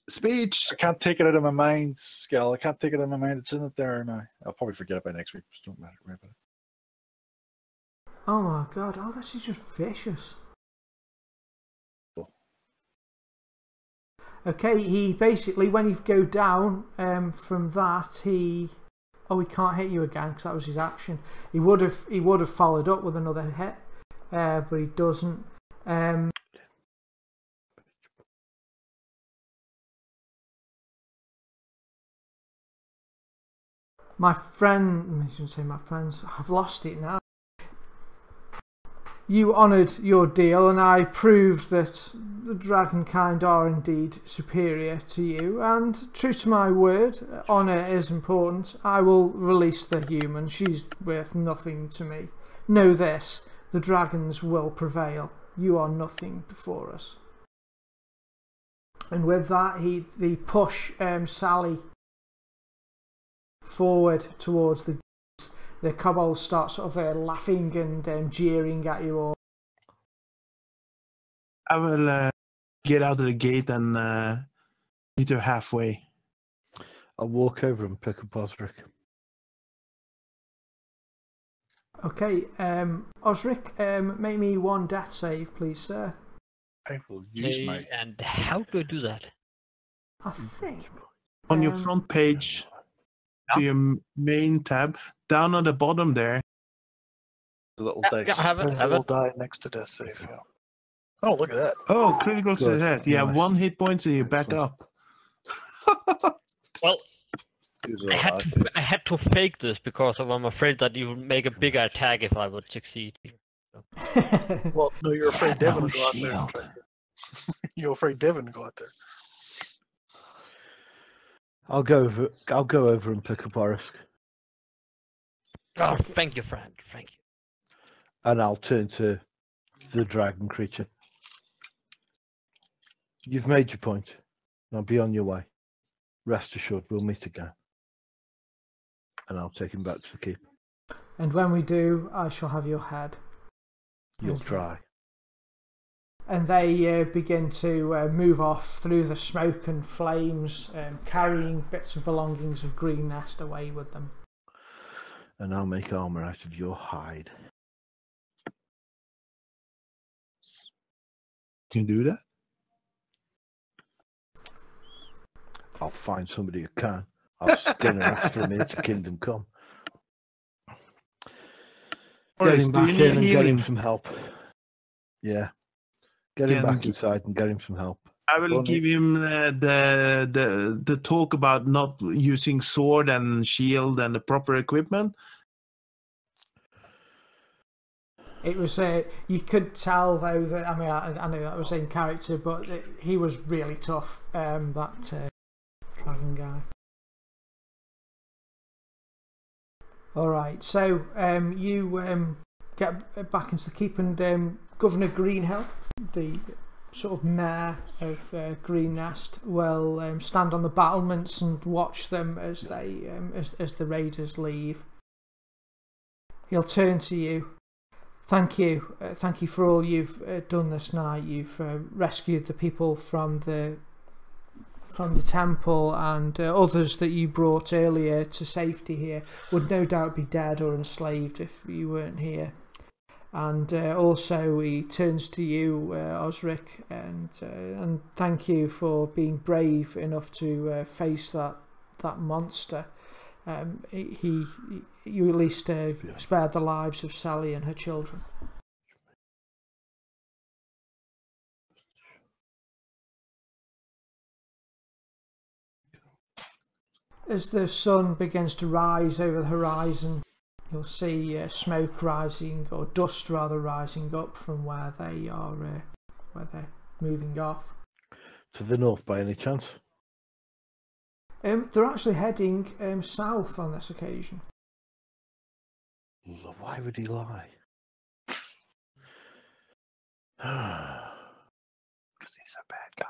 Speech. I can't take it out of my mind, Skell. I can't take it out of my mind. It's in it there now. I'll probably forget it by next week. Just don't matter. Worry about it. Oh my god, oh, this is just vicious. Cool. Okay, he basically, when you go down from that, he can't hit you again because that was his action. He would have followed up with another hit, but he doesn't. My friend, I shouldn't say my friends, I've lost it now. You honoured your deal, and I proved that the dragonkind are indeed superior to you. And true to my word, honour is important. I will release the human. She's worth nothing to me. Know this, the dragons will prevail. You are nothing before us. And with that, they push Sally forward towards the kobolds start sort of laughing and jeering at you all. I will get out of the gate and meet her halfway. I'll walk over and pick up Osric. Okay, Osric, make me one death save, please, sir. I will use my. And how do I do that? I think On your front page, to your main tab, down on the bottom there. The little Yeah, dice. yeah, I have it. There's a Have little it. die next to death save. Yeah. Oh, look at that. Oh, critical Good. success. Yeah, Nice. 1 hit point, so you're back Excellent. up. Well, Use I a- had to fake this because I'm afraid that you would make a bigger attack if I would succeed. Well, no, you're afraid Devin Oh, will go out there. And try to... You're afraid Devin will go out there. I'll go over and pick up Orisk, Oh, thank you, friend. Thank you. and I'll turn to the dragon creature. You've made your point. Now be on your way. Rest assured, we'll meet again. And I'll take him back to the keep. And when we do, I shall have your head. You'll Okay. try. And they begin to move off through the smoke and flames, carrying bits of belongings of Green Nest away with them. And I'll make armor out of your hide. Can you do that? I'll find somebody who can. I'll skin her ass from here to Kingdom Come. Get Boris, him do back you in need and get him healing? some help. Yeah. Get him Can- back inside and get him some help. I will Well, give him the talk about not using sword and shield and the proper equipment. It was you could tell though that I know that was in character, but he was really tough. That dragon guy. All right, so you get back into the keep, and Governor Greenhill, the sort of mayor of Green Nest, will stand on the battlements and watch them as they as the raiders leave. He'll turn to you. Thank you for all you've done this night. You've rescued the people from the temple, and others that you brought earlier to safety here would no doubt be dead or enslaved if you weren't here. And also he turns to you, Osric, and thank you for being brave enough to face that monster. You at least spared the lives of Sally and her children. As the sun begins to rise over the horizon, you'll see smoke rising, or dust rather, rising up from where they are, where they're moving off. To the north by any chance? They're actually heading south on this occasion. Why would he lie? Because he's a bad guy.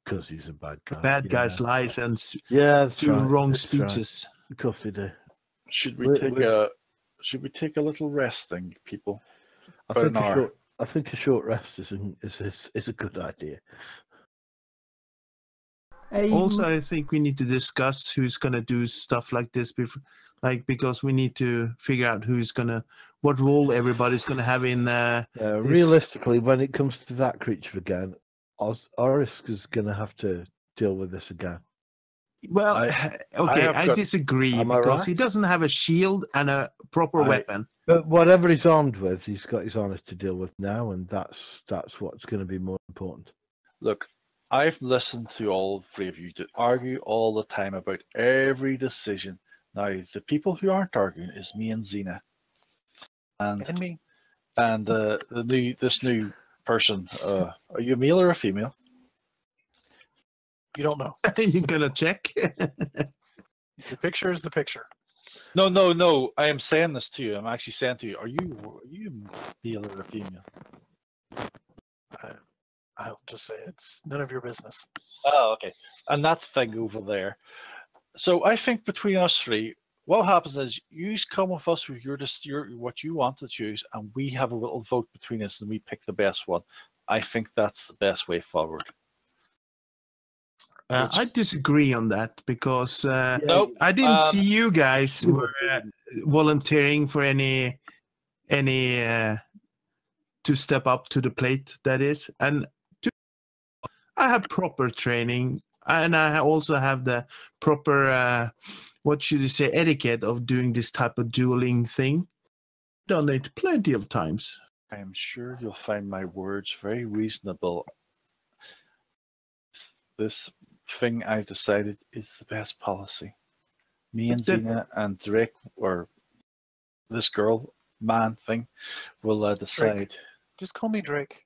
Because he's a bad guy. Bad guys lies and Yeah, that's do right. wrong That's right. speeches. Of course they do. Should we We're- take a little rest, then, people? I About think an hour. a short rest is a good idea. Also, I think we need to discuss who's gonna do stuff like this before, because we need to figure out what role everybody's gonna have in. Realistically, when it comes to that creature again, Orisk is going to have to deal with this again. Well, okay, have I got- disagree Am I because he right? doesn't have a shield and a proper weapon. But whatever he's armed with, he's got his honor to deal with now, and that's what's going to be more important. Look, I've listened to all three of you to argue all the time about every decision Now, the people who aren't arguing is me and Xena. And me. And this new person, are you a male or a female? You don't know. You're gonna check. The picture is the picture. No. I am saying this to you. I'm actually saying to you, are you a male or a female? I'll just say it's none of your business. Oh, okay. And that thing over there. So I think between us three, what happens is you come with us with your what you want to choose, and we have a little vote between us, and we pick the best one. I think that's the best way forward. I disagree on that because Nope. I didn't see you guys were volunteering for any to step up to the plate. That is, and I have proper training, and I also have the proper what should you say etiquette of doing this type of dueling thing. Done it plenty of times. I am sure you'll find my words very reasonable. This thing I've decided is the best policy. Me and Xena and Drake, or this girl, man thing, will decide. Drake. Just call me Drake.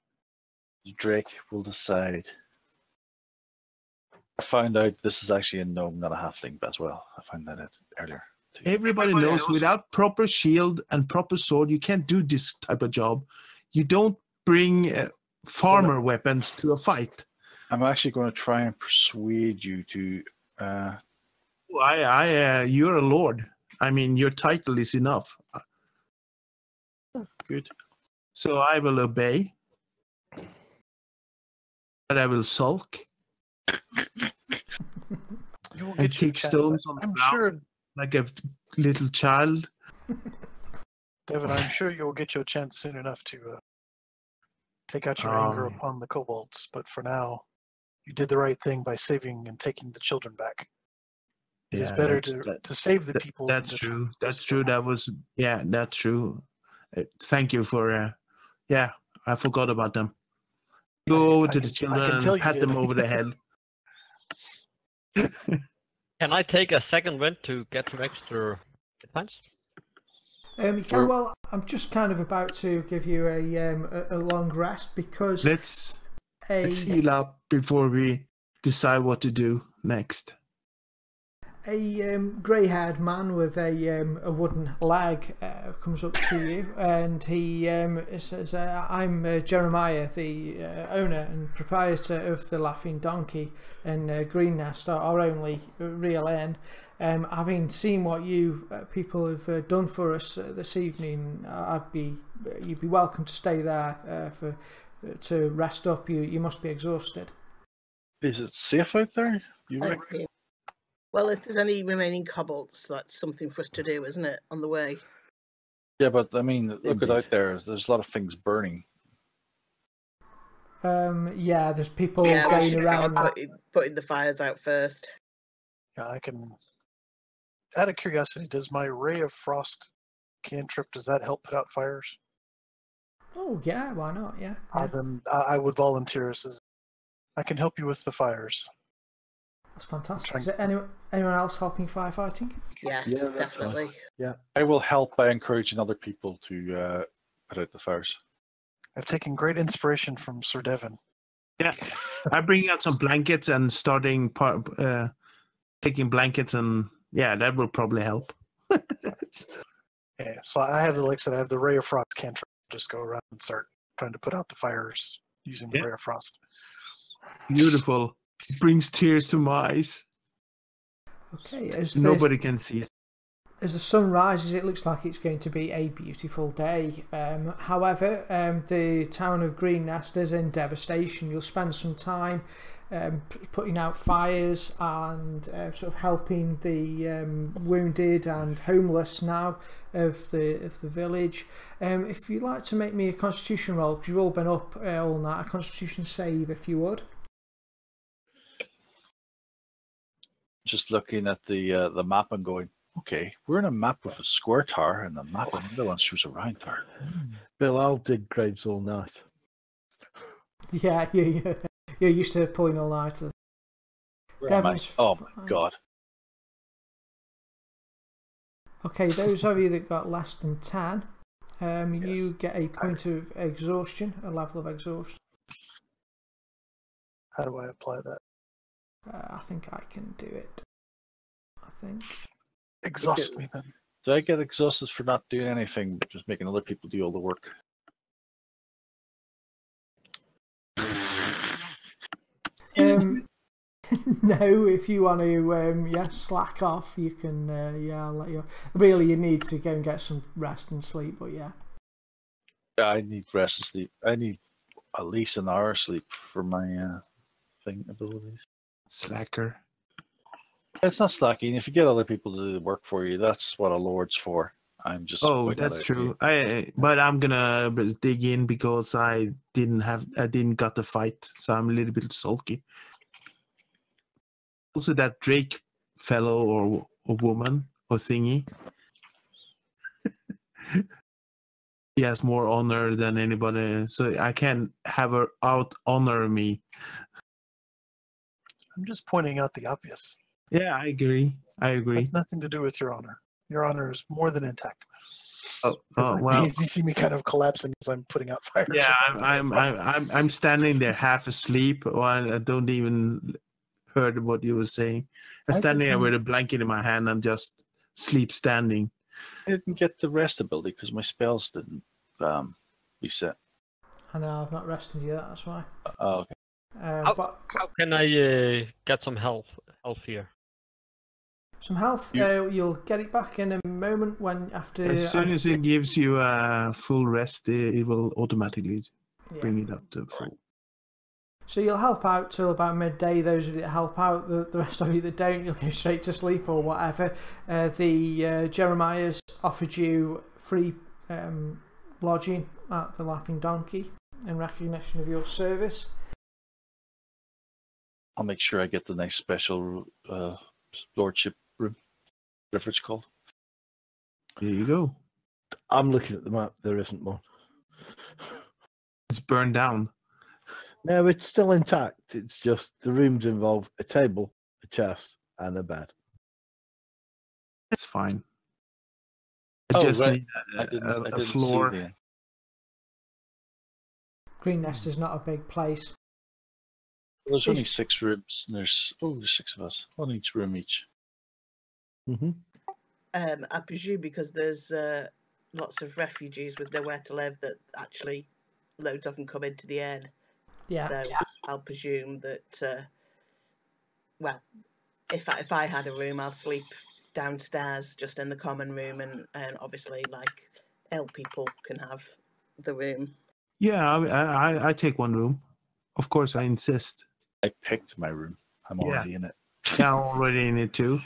Drake will decide. I found out this is actually a gnome, not a halfling as well. I found that out earlier. Too. Everybody knows without proper shield and proper sword, you can't do this type of job. You don't bring farmer weapons to a fight. I'm actually going to try and persuade you to. You're a lord. I mean, your title is enough. Good. So I will obey, but I will sulk and kick stones on the ground like a little child. Devin, I'm sure you'll get your chance soon enough to take out your anger upon the kobolds. But for now, you did the right thing by saving and taking the children back. It is better to save the people. That's true. That's true. That's true. Thank you for. I forgot about them. Go over to the children and pat them over the head. Can I take a second wind to get some extra hit points? You can. Well, I'm just kind of about to give you a long rest because let's heal up before we decide what to do next. A grey-haired man with a wooden leg comes up to you, and he says, "I'm Jeremiah, the owner and proprietor of the Laughing Donkey and Green Nest, our only real inn. Having seen what you people have done for us this evening, you'd be welcome to stay there to rest up. You must be exhausted." Is it safe out there? You reckon? Well, if there's any remaining kobolds, that's something for us to do, isn't it, on the way? Yeah, but I mean, look at out there. There's a lot of things burning. There's people going around. Putting the fires out first. Yeah, I can. Out of curiosity, does my Ray of Frost cantrip, does that help put out fires? Oh, yeah, why not? Yeah. Then I would volunteer as I can help you with the fires. That's fantastic. Is there anyone else helping firefighting? Yes, definitely. Fine. Yeah, I will help by encouraging other people to put out the fires. I've taken great inspiration from Sir Devin. Yeah, I'm bringing out some blankets and starting taking blankets, and that will probably help. Yeah, so I have I have the Ray of Frost cantrip. Just go around and start trying to put out the fires using the Ray of Frost. Beautiful. It brings tears to my eyes. Okay, nobody can see it. As the sun rises, it looks like it's going to be a beautiful day. However, the town of Green Nest is in devastation. You'll spend some time putting out fires and sort of helping the wounded and homeless now of the village. If you'd like to make me a constitution roll, because you've all been up all night, a constitution save if you would. Just looking at the map and going, okay, we're in a map with a square tower, and the map on the other one shows a round tower. Bill, I'll dig graves all night. Yeah, you're used to pulling all nighters. Oh my god. Okay, those of you that got less than 10, you Yes. get a point of exhaustion, a level of exhaustion. How do I apply that? I think I can do it. I think. Exhaust me then. Do I get exhausted for not doing anything, just making other people do all the work? No, if you want to, slack off, you can. I'll let you. Really, you need to go and get some rest and sleep. But yeah. I need rest and sleep. I need at least an hour sleep for my thing abilities. Slacker. It's not slacking. If you get other people to do the work for you, that's what a lord's for. I'm just. Oh, pointing that that's out to true. you. But I'm gonna dig in because I didn't got the fight, so I'm a little bit sulky. Also, that Drake fellow or woman or thingy, he has more honor than anybody, so I can't have her out honor me. I'm just pointing out the obvious. Yeah, I agree. Has nothing to do with your honor. Your honor is more than intact. Oh, well. You see me kind of collapsing as I'm putting out fires. Yeah, I'm standing there half asleep, while I don't even heard what you were saying. I'm standing there with a blanket in my hand. I'm just sleep standing. I didn't get the rest ability because my spells didn't reset. I know I've not rested yet. That's why. Oh, okay. How can I get some help here? Some health. You'll get it back in a moment when after. As soon as it gives you a full rest, it will automatically bring it up to full. So you'll help out till about midday. Those of you that help out, the rest of you that don't, you'll go straight to sleep or whatever. The Jeremiah's offered you free lodging at the Laughing Donkey in recognition of your service. I'll make sure I get the nice special lordship room, whatever it's called. There you go. I'm looking at the map. There isn't one. It's burned down. No, it's still intact. It's just the rooms involve a table, a chest, and a bed. It's fine. I just right. need I didn't a see floor. the- Green Nest is not a big place. There's only 6 rooms, and there's 6 of us, one each room each. Mm-hmm. I presume because there's lots of refugees with nowhere to live that actually loads of them come into the inn. Yeah. So I'll presume that, well, if I had a room, I'll sleep downstairs just in the common room, and obviously, like, ill people can have the room. Yeah, I take one room. Of course, I insist. I picked my room. I'm already in it. Yeah, I'm already in it too.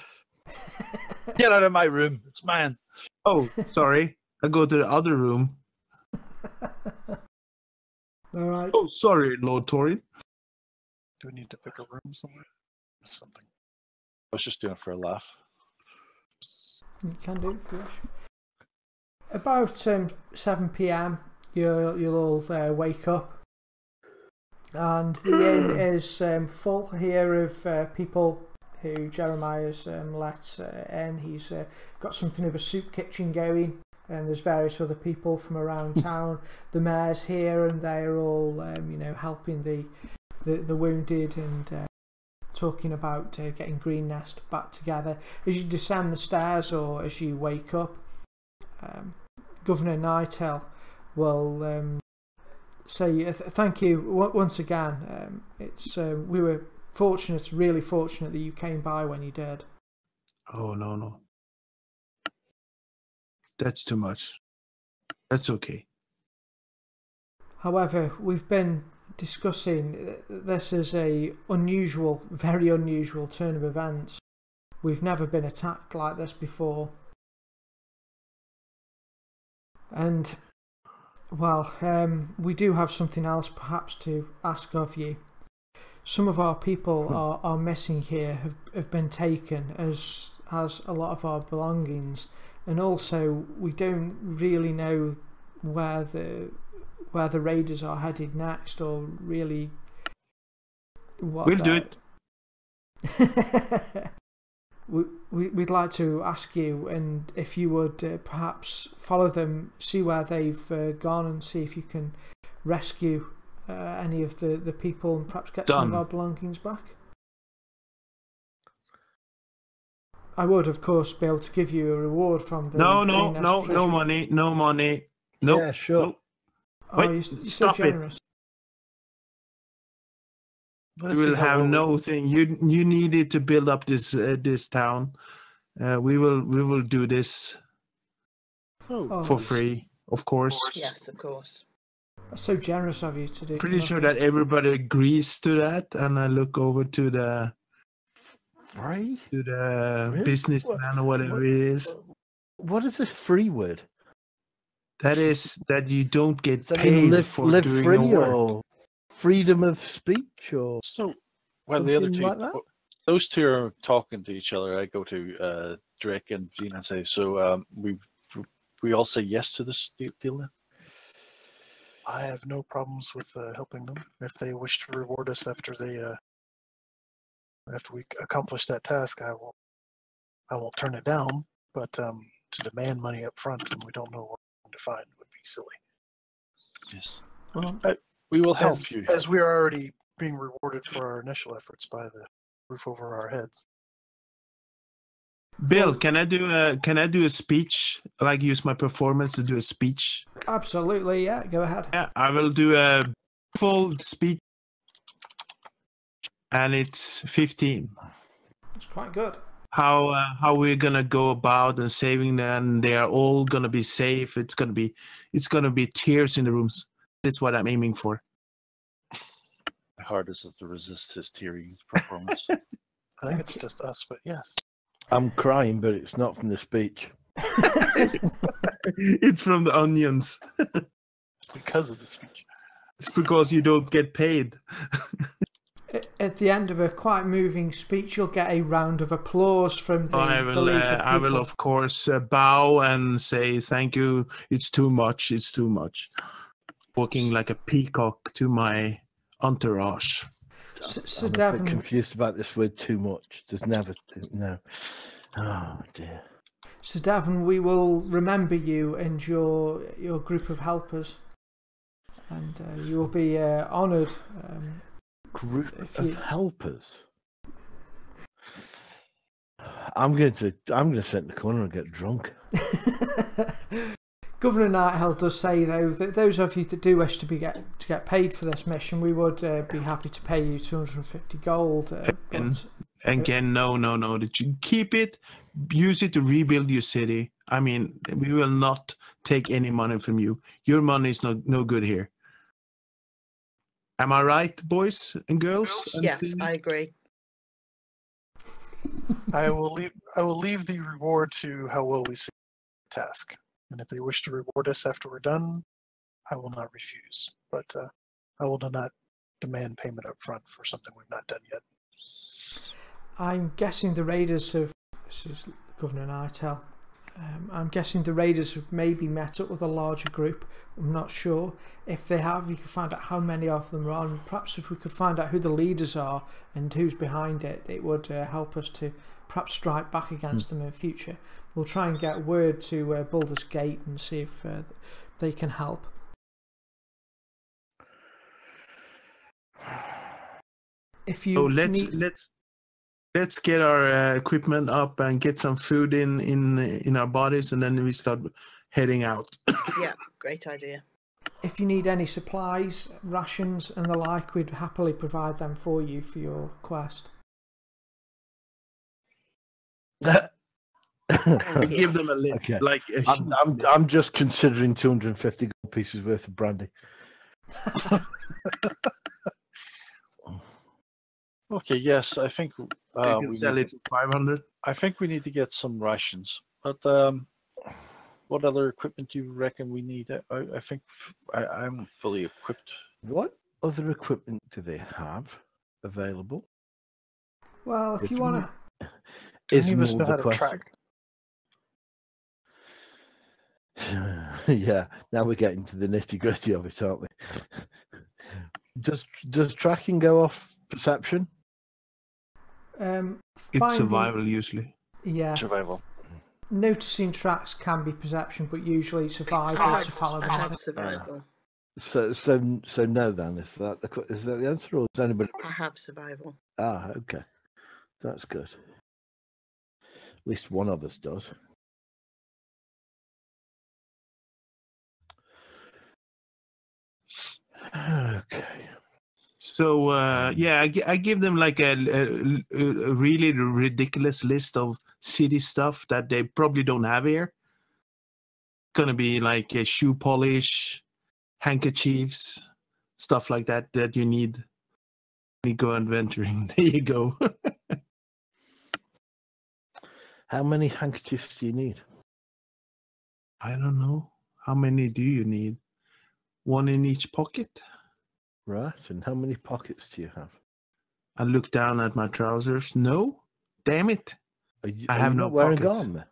Get out of my room. It's mine. Oh, sorry. I go to the other room. All right. Oh, sorry, Lord Torin. Do we need to pick a room somewhere? Something. I was just doing it for a laugh. You can do if you wish. About 7 p.m. You'll all wake up, and the inn is full here of people who Jeremiah's let in. He's got something of a soup kitchen going, and there's various other people from around town. The mayor's here, and they're all helping the wounded and talking about getting Green Nest back together. As you descend the stairs or as you wake up, Governor Nighthill will say thank you once again. We were really fortunate that you came by when you did. Oh, no. That's too much. That's okay. However, we've been discussing this as a very unusual turn of events. We've never been attacked like this before. And, well, we do have something else perhaps to ask of you. Some of our people are missing here, have been taken, as has a lot of our belongings. And also, we don't really know where the raiders are headed next, or really what. We'll do it. we'd like to ask you, and if you would perhaps follow them, see where they've gone, and see if you can rescue any of the people and perhaps get some of our belongings back. I would, of course, be able to give you a reward from the No Green Nest money. Nope. Yeah, sure. Nope. Oh, Wait, you're so stop it. generous. Let's You see will how have well no thing. You needed to build up this town. We will do this Oh, for free, of course. Yes, of course. that's so generous of you to do. for Pretty sure nothing. that everybody agrees to that. And I look over to the Free? Really? businessman or whatever it is. What is this free word? That is that you don't get Does that mean paid for live doing free your work. or freedom of speech or So, when the other something two, like that? those two are talking to each other, I go to Drake and Gina and say, so we all say yes to this deal then? I have no problems with helping them if they wish to reward us after we accomplish that task. I won't turn it down, but to demand money up front when we don't know what we're going to find would be silly. Yes. Well, We will help As, you. as we are already being rewarded for our initial efforts by the roof over our heads. Bill, can I do a speech? Like use my performance to do a speech? absolutely, yeah. Go ahead. Yeah, I will do a full speech, and it's 15. It's quite good. How we're gonna go about and saving them? They are all gonna be safe. It's gonna be tears in the rooms. That's what I'm aiming for. My heart is to resist his teary performance. I think it's just us, but yes. I'm crying, but it's not from the speech. It's from the onions. It's because of the speech. It's because you don't get paid. At the end of a quite moving speech, you'll get a round of applause from the I the League of will People. of course bow and say thank you. It's too much. It's too much. Walking like a peacock to my entourage. So I'm a Devon, bit confused about this word too much. There's never no. Oh dear. So Devon, we will remember you and your group of helpers, and you will be honoured. Group If of you- helpers. I'm going to sit in the corner and get drunk. Governor Nighthell does say though that those of you that do wish to get paid for this mission, we would be happy to pay you 250 gold. But Again, no. That you keep it, use it to rebuild your city. I mean, we will not take any money from you. Your money is no good here. Am I right, boys and girls? Yes, I agree. I will leave the reward to how well we see the task. And if they wish to reward us after we're done, I will not refuse. But I will not demand payment up front for something we've not done yet. I'm guessing the raiders have. This is Governor Nighthell. I'm guessing the raiders have maybe met up with a larger group. I'm not sure. If they have, you can find out how many of them are on. Perhaps if we could find out who the leaders are and who's behind it, it would help us to perhaps strike back against them in the future. We'll try and get word to Baldur's Gate and see if they can help. If you let's get our equipment up and get some food in our bodies, and then we start heading out. Yeah, great idea. If you need any supplies, rations and the like, we'd happily provide them for you for your quest. Give them a list. Okay. Like I'm just considering 250 gold pieces worth of brandy. Okay, yes, I think you can sell it for 500. I think we need to get some rations. But what other equipment do you reckon we need? I think I'm fully equipped. What other equipment do they have available? Well, if you want to... Do any of us know how to track? Yeah, now we're getting to the nitty gritty of it, aren't we? Does tracking go off perception? It's survival usually. Yeah. Survival. Noticing tracks can be perception, but usually survival to follow I them. have survival. So no then, is that the answer, or is anybody? I have survival. Ah, okay. That's good. At least one of us does. Okay. So yeah, I give them like a really ridiculous list of city stuff that they probably don't have here. Gonna be like a shoe polish, handkerchiefs, stuff like that you need when you go adventuring. There you go. How many handkerchiefs do you need? I don't know. How many do you need? One in each pocket? Right, and how many pockets do you have? I look down at my trousers. No? Damn it. I have no not wearing pockets. armor?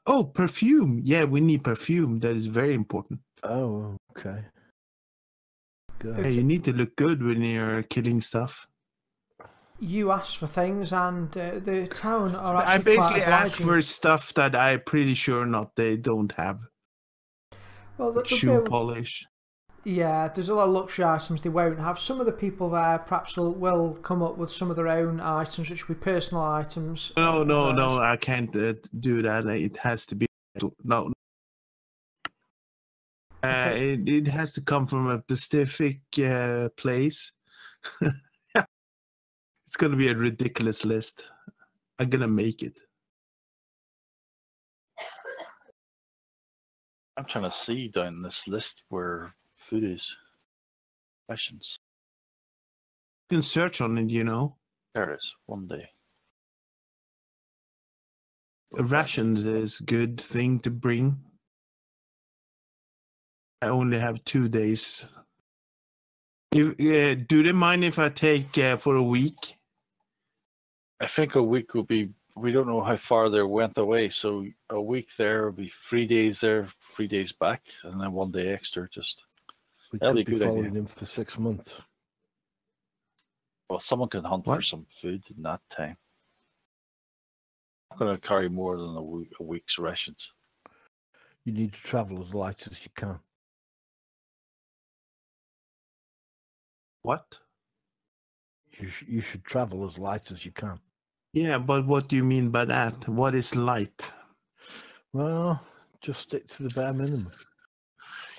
Oh, perfume. Yeah, we need perfume. That is very important. Oh, okay. Good. Hey, you need to look good when you're killing stuff. You ask for things, and the town are I actually quite basically ask obliging. for stuff that I'm pretty sure they don't have. Well, Like shoe polish. Yeah, there's a lot of luxury items they won't have. Some of the people there perhaps will come up with some of their own items, which will be personal items. No, I can't do that. It has to be no. Okay. It has to come from a specific place. It's gonna be a ridiculous list. I'm gonna make it. I'm trying to see down this list where food is. Questions. You can search on it, you know. There it is. One day. Rations is a good thing to bring. I only have 2 days. Do they mind if I take for a week? I think a week will be. We don't know how far they went away, so a week there will be 3 days there, 3 days back, and then 1 day extra. Just We that'll could be be a good following idea. him for 6 months. Well, someone can hunt for What? some food in that time. I'm going to carry more than a week's rations. You need to travel as light as you can. What? You should travel as light as you can. Yeah, but what do you mean by that? What is light? Well, just stick to the bare minimum.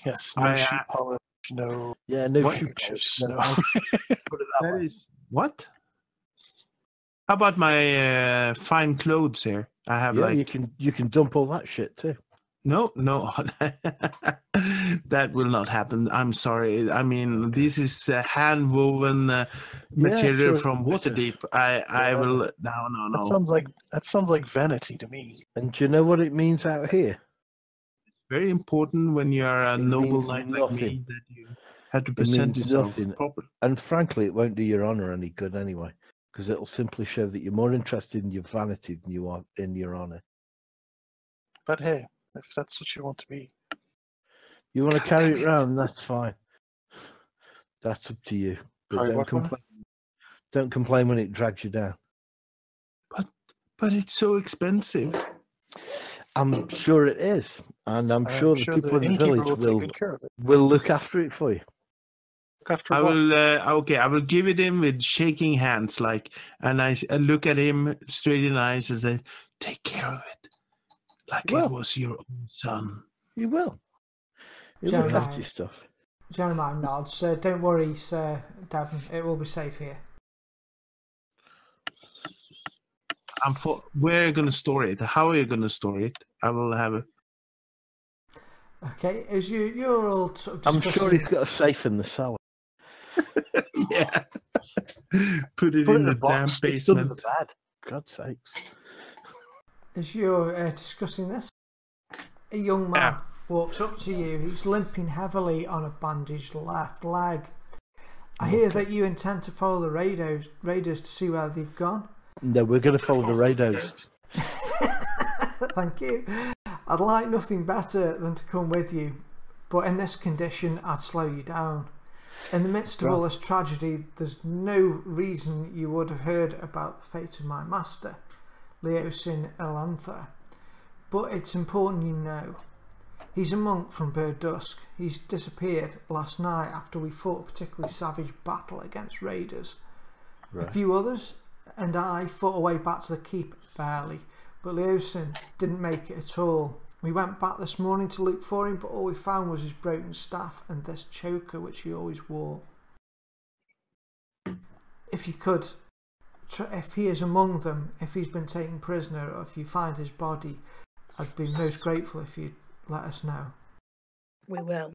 Yes, no I- shoe polish, no Yeah, no What? shoe handkerchiefs, polish, no no. ice. Put it that That way. is what? How about my fine clothes here? I have Yeah, like you can dump all that shit too. no, that will not happen. I'm sorry. I mean, this is hand woven material sure, from Waterdeep. I will no. That sounds like vanity to me. And do you know what it means out here? Very important when you are a It noble means knight like me nothing. that you have to It present means yourself nothing. properly. And frankly, it won't do your honour any good anyway, because it'll simply show that you're more interested in your vanity than you are in your honour. But hey, if that's what you want to be. You want to God carry damn it it. around, that's fine. That's up to you. But Carry don't what around? complain. Don't complain when it drags you down. But it's so expensive. I'm sure it is, and I'm sure the people in the innkeeper village will take good care of it. will look after it for you. Look after I what? will okay, I will give it him with shaking hands, like, and I look at him straight in the eyes and say, "Take care of it, like Well. it was your own son." You will. You will Jeremiah. have your stuff. Jeremiah nods. Don't worry, Sir Devon. It will be safe here. Where are you gonna store it? How are you gonna store it? I will have it. Okay, as you're all sort of I'm discussing, sure he's got a safe in the cellar. Yeah. Put it Put in it the in a damn box. It's under the basement. bed. God's sakes. as you're discussing this, a young man walks up to you. He's limping heavily on a bandaged left leg. I hear that you intend to follow the raiders to see where they've gone. No, we're going to follow the rados. Thank you. I'd like nothing better than to come with you, but in this condition, I'd slow you down. In the midst of Well- all this tragedy, there's no reason you would have heard about the fate of my master, Leosin Elanther. But it's important you know. He's a monk from Bird Dusk. He's disappeared last night after we fought a particularly savage battle against raiders. Right. A few others and I fought our way back to the keep barely, but Leosin didn't make it at all. We went back this morning to look for him, but all we found was his broken staff and this choker which he always wore. If you could, if he is among them, if he's been taken prisoner, or if you find his body, I'd be most grateful if you'd let us know. We will.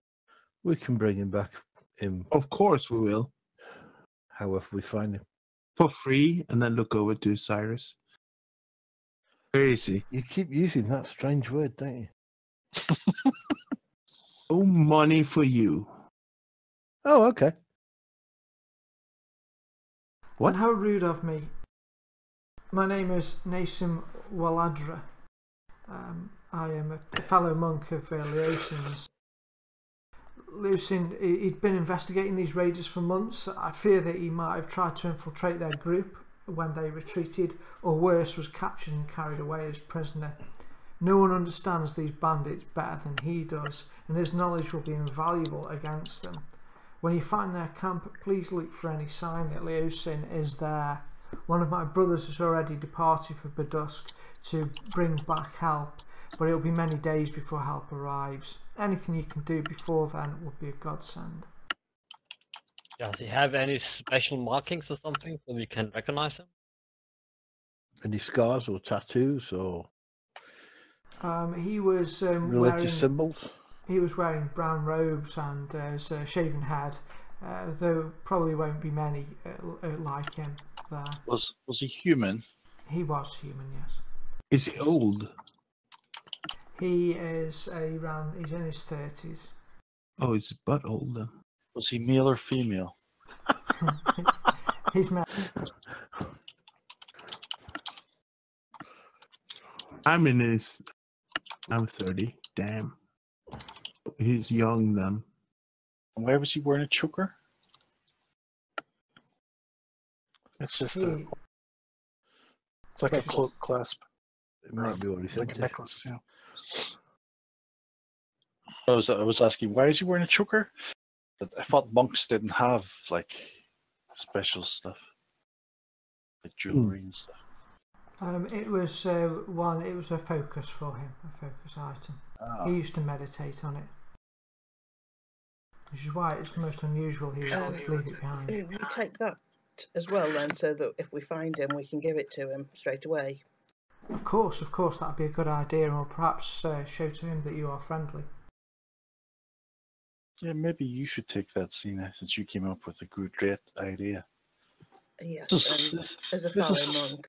We can bring him back in Of course we will. however we find him. For free, and then look over to Cyrus. Where is he? You keep using that strange word, don't you? Oh, money for you. Oh, okay. What? And how rude of me. My name is Nasim Waladra. I am a fellow monk of Leosin's. Leosin, he'd been investigating these raiders for months. I fear that he might have tried to infiltrate their group when they retreated, or worse, was captured and carried away as prisoner. No one understands these bandits better than he does, and his knowledge will be invaluable against them. When you find their camp, please look for any sign that Leosin is there. One of my brothers has already departed for Badusk to bring back help, but it'll be many days before help arrives. Anything you can do before then would be a godsend. Does he have any special markings or something so we can recognize him? Any scars or tattoos or He was religious symbols? He was wearing brown robes and has a shaven head, though probably won't be many like him there. Was he human? He was human, yes. Is he old? He is he's in his 30s. Oh, he's but old then. Was he male or female? He's male. I'm 30. Damn. He's young then. And why was he wearing a choker? It's just He- it's like a cloak clasp, It might be what he like said. a necklace. Yeah. I was asking, why is he wearing a choker? I thought monks didn't have like special stuff, like jewelry and stuff. It was it was a focus for him, a focus item. Ah, He used to meditate on it, which is why it's most unusual he would leave it behind. We take that as well then, so that if we find him, we can give it to him straight away. Of course, that'd be a good idea, or perhaps show to him that you are friendly. yeah, maybe you should take that, Sina, since you came up with a great idea. Yes, This and is- as a this fellow is- monk.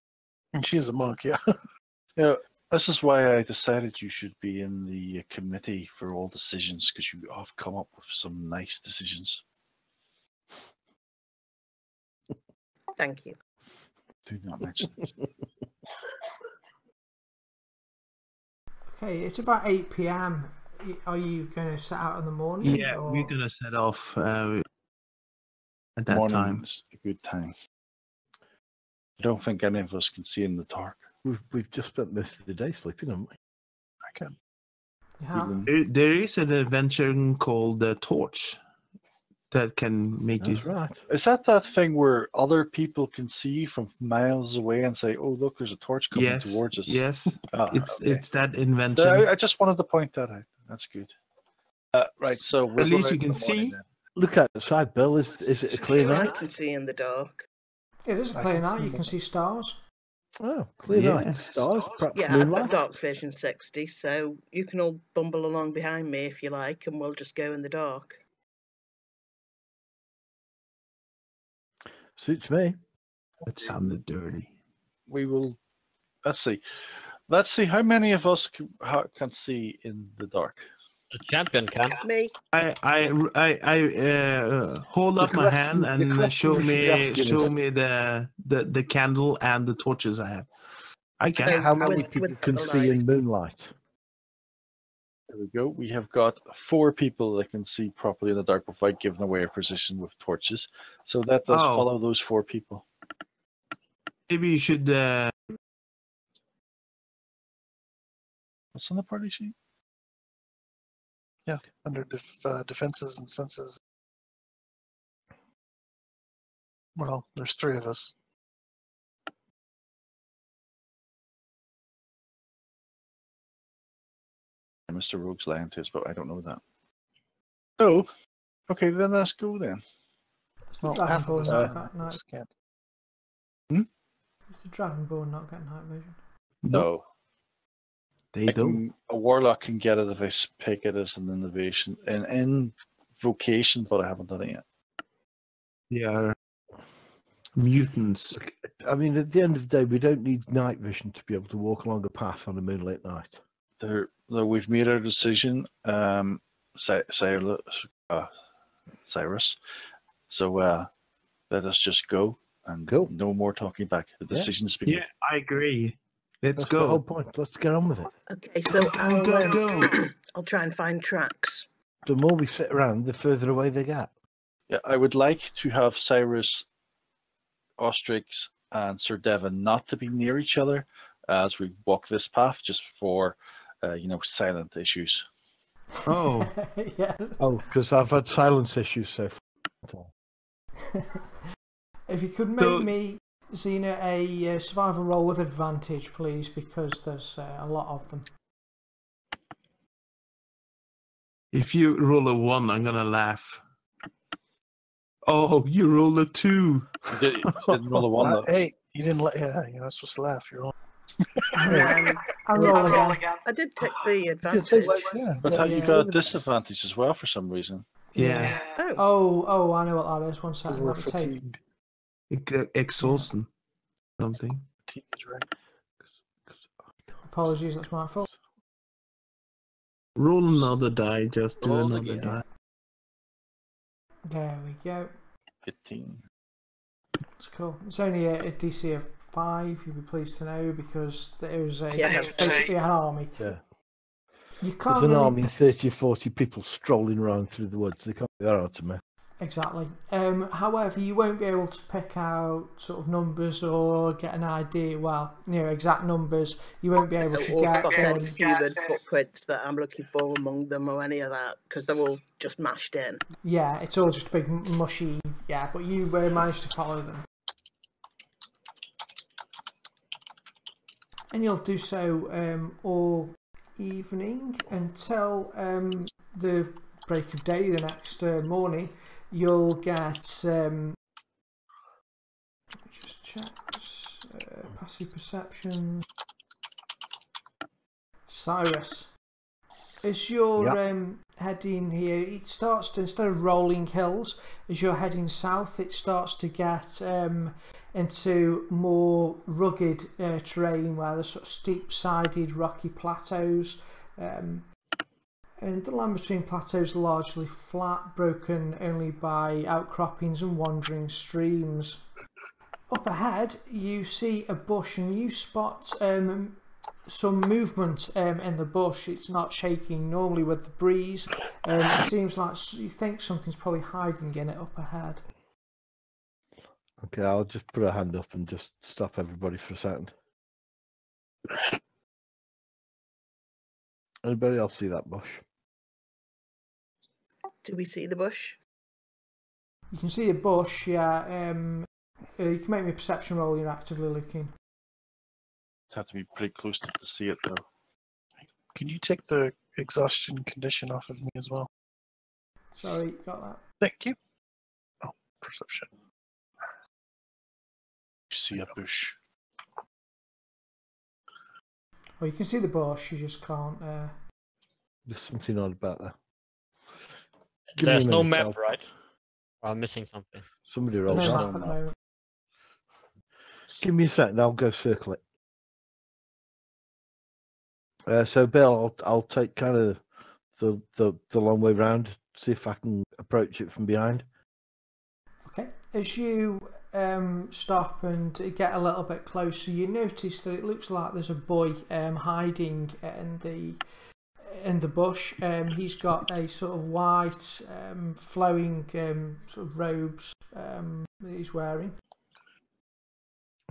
And she's a monk. Yeah. Yeah, this is why I decided you should be in the committee for all decisions, because you have come up with some nice decisions. Thank you. Do not mention it. Okay, it's about 8 p.m. Are you going to set out in the morning? Yeah, or... we're gonna set off at that Morning time. is a good time. I don't think any of us can see in the dark. We've just spent most of the day sleeping, haven't we? I can. You have? Even- There is an adventure called the Torch that can make you. That's right. Is that thing where other people can see from miles away and say, "Oh, look, there's a torch coming Yes, towards us"? yes, Ah, it's okay. it's that invention. I just wanted to point that out. That's good. Right, so we'll At go least out you in can the morning see. then. Look outside, Bill. Is it a clear I night? can see in the dark. It is a I clear can night, see you can that. see stars. Oh, clear Yeah. night. Stars, perhaps Yeah, I've got moonlight. dark vision 60, so you can all bumble along behind me if you like, and we'll just go in the dark. Suits me. That sounded dirty. We will. Let's see. Let's see how many of us can see in the dark. The champion can. Me? I hold up my question- hand the and question show we should be me asking the candle and the torches I have. I can. Oh, How many with people the can light. see in moonlight? There we go. We have got 4 people that can see properly in the dark without giving away a position with torches. So let us Oh. follow those 4 people. Maybe you should. What's on the party sheet? Under defenses and senses. Well, there's 3 of us. Mr. Rogue's lying to us, but I don't know that. So, okay, then let's go then. Is the Well, half of Dragonborn us not can, got night? just can't. Is the Dragonborn not getting night vision? No. They don't. A warlock can get it if I pick it as an innovation in vocation, but I haven't done it yet. They are mutants. I mean, at the end of the day, we don't need night vision to be able to walk along a path on a moonlit night. We've made our decision, Cyrus. So let us just go and Go. No more talking back. The Yeah. decision's been Yeah, made. I agree. Let's That's the whole go. point. Let's get on with it. Okay, so Go. I'll try and find tracks. The more we sit around, the further away they get. Yeah, I would like to have Cyrus, Ostrix, and Sir Devon not to be near each other as we walk this path, just for silent issues. Oh, Yeah. Oh, because I've had silence issues so far. If you could make So- me, Xena, a survival roll with advantage, please, because there's a lot of them. if you roll a 1, I'm gonna laugh. Oh, you roll a 2. You didn't roll a 1 though. Hey, you didn't let. Yeah, you're not supposed to laugh. You're on. And roll again. I did take the Yeah, advantage. But Yeah, you yeah. got a disadvantage as well for some reason. Yeah, Oh, Oh, I know what that is. One Because second. we're Let me take. fatigued. exhaustion. Something. Fatigued, right? Apologies, that's my fault. Roll another die. Just do Roll another again. die. There we go. 15. That's cool. It's only a DC of 5, you'll be pleased to know, because there was Yeah, it's basically an army. Yeah. You There's can't an really... army of 30 or 40 people strolling around through the woods. They can't be that hard to me. Exactly. However, you won't be able to pick out sort of numbers or get an idea, exact numbers. You won't be able to or get... spot any human footprints that I'm looking for among them or any of that, because they're all just mashed in. Yeah, it's all just a big mushy... Yeah, but you managed to follow them. And you'll do so all evening until the break of day the next morning. You'll get... let me just check this. Passive perception. Cyrus. As you're heading here, it starts to, instead of rolling hills, as you're heading south, it starts to get into more rugged terrain where there's sort of steep-sided rocky plateaus. And the land between plateaus are largely flat, broken only by outcroppings and wandering streams. Up ahead, you see a bush and you spot some movement in the bush. It's not shaking normally with the breeze. It seems like you think something's probably hiding in it up ahead. Okay, I'll just put a hand up and just stop everybody for a second. Anybody else see that bush? Do we see the bush? You can see a bush, yeah. You can make me a perception roll, you're actively looking. Have to be pretty close to see it though. Can you take the exhaustion condition off of me as well? Sorry, got that. Thank you. Oh, perception. See a bush. Oh, you can see the bush, you just can't... There's something odd about that. Give me There's a no minute, map, I'll- right? I'm missing something. Somebody no rolls map that. at the moment. Give me a second, I'll go circle it. So Bill, I'll take kind of the long way round, see if I can approach it from behind. Okay, as you stop and get a little bit closer, you notice that it looks like there's a boy hiding in the bush. He's got a sort of white, flowing sort of robes that he's wearing.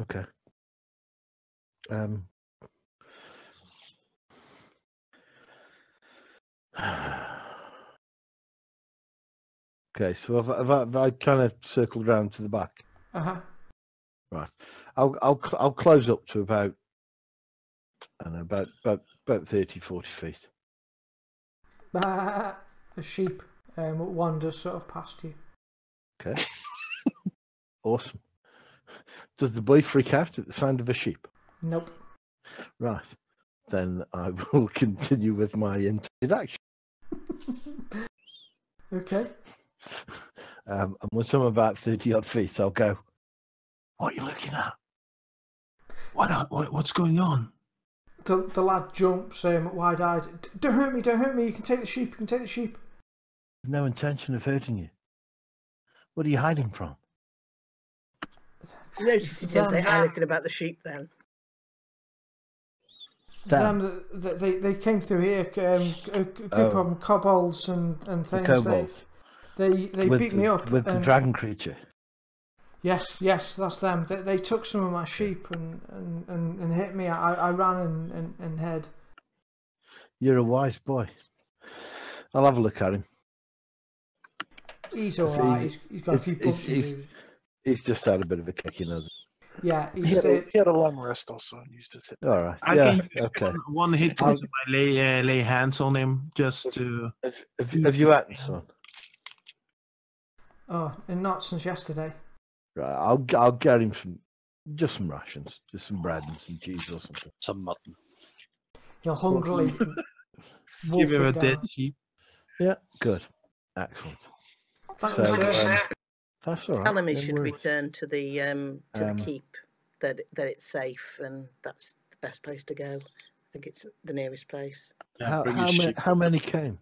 Okay. Okay, so have I kind of circled around to the back? Right. I'll close up to about, I don't know, about 30, 40 feet. A sheep wanders sort of past you. Okay. Awesome. Does the boy freak out at the sound of a sheep? Nope. Right. Then I will continue with my intended action. Okay. And once I'm about 30 odd feet, I'll go, what are you looking at? What's going on? The lad jumps wide-eyed. Don't hurt me, don't hurt me. You can take the sheep, you can take the sheep. No intention of hurting you. What are you hiding from? You notice he didn't say anything about the sheep then. They came through here, a group of them, kobolds and things. The kobolds. They beat me up. With the dragon creature. Yes, that's them. They took some of my sheep and hit me. I ran and hid. You're a wise boy. I'll have a look at him. He's alright. He's got a few bumps. He's just had a bit of a kick, you know. Yeah, he had a long rest also and used his hit. All right. I Yeah. can use Okay. one hit point if I lay hands on him just to. Have you eaten, son? Oh, and not since yesterday. Right. I'll get him some rations, just some bread and some cheese or something. Some mutton. He'll hungrily Give him a down. dead sheep. Yeah. Good. Excellent. Thank you, sir. That's all right. Tell him he no should worries. return to the keep, that it's safe and that's the best place to go. I think it's the nearest place. Yeah, bring your sheep. How many came?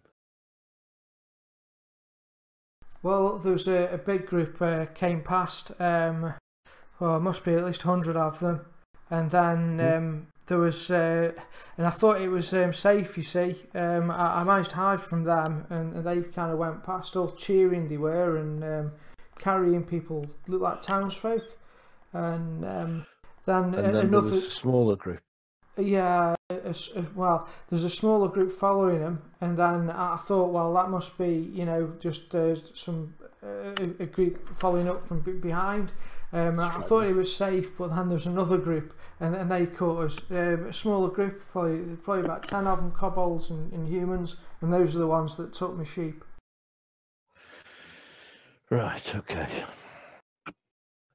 Well, there was a big group came past. Well, there must be at least 100 of them, and then there was, and I thought it was safe. You see, I managed to hide from them, and they kind of went past, all cheering they were, and carrying people, looked like townsfolk, and then another there was a smaller group. Yeah, well, there's a smaller group following him, and then I thought, well, that must be, just some a group following up from behind. I thought it was safe, but then there's another group, and they caught us. A smaller group, probably about 10 of them, kobolds and humans, and those are the ones that took my sheep. Right. Okay.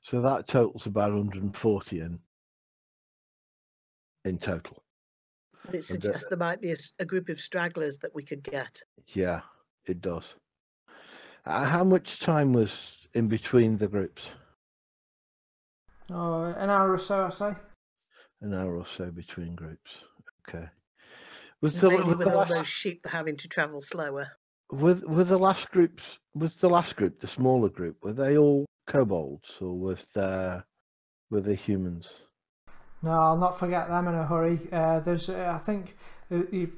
So that totals about 140 in total. And it suggests there might be a group of stragglers that we could get. Yeah, it does. How much time was in between the groups? Oh, an hour or so, I say. An hour or so between groups. Okay. Maybe with all those sheep having to travel slower. Were the last group, the smaller group, were they all kobolds or were they humans? No, I'll not forget them in a hurry. There's, I think,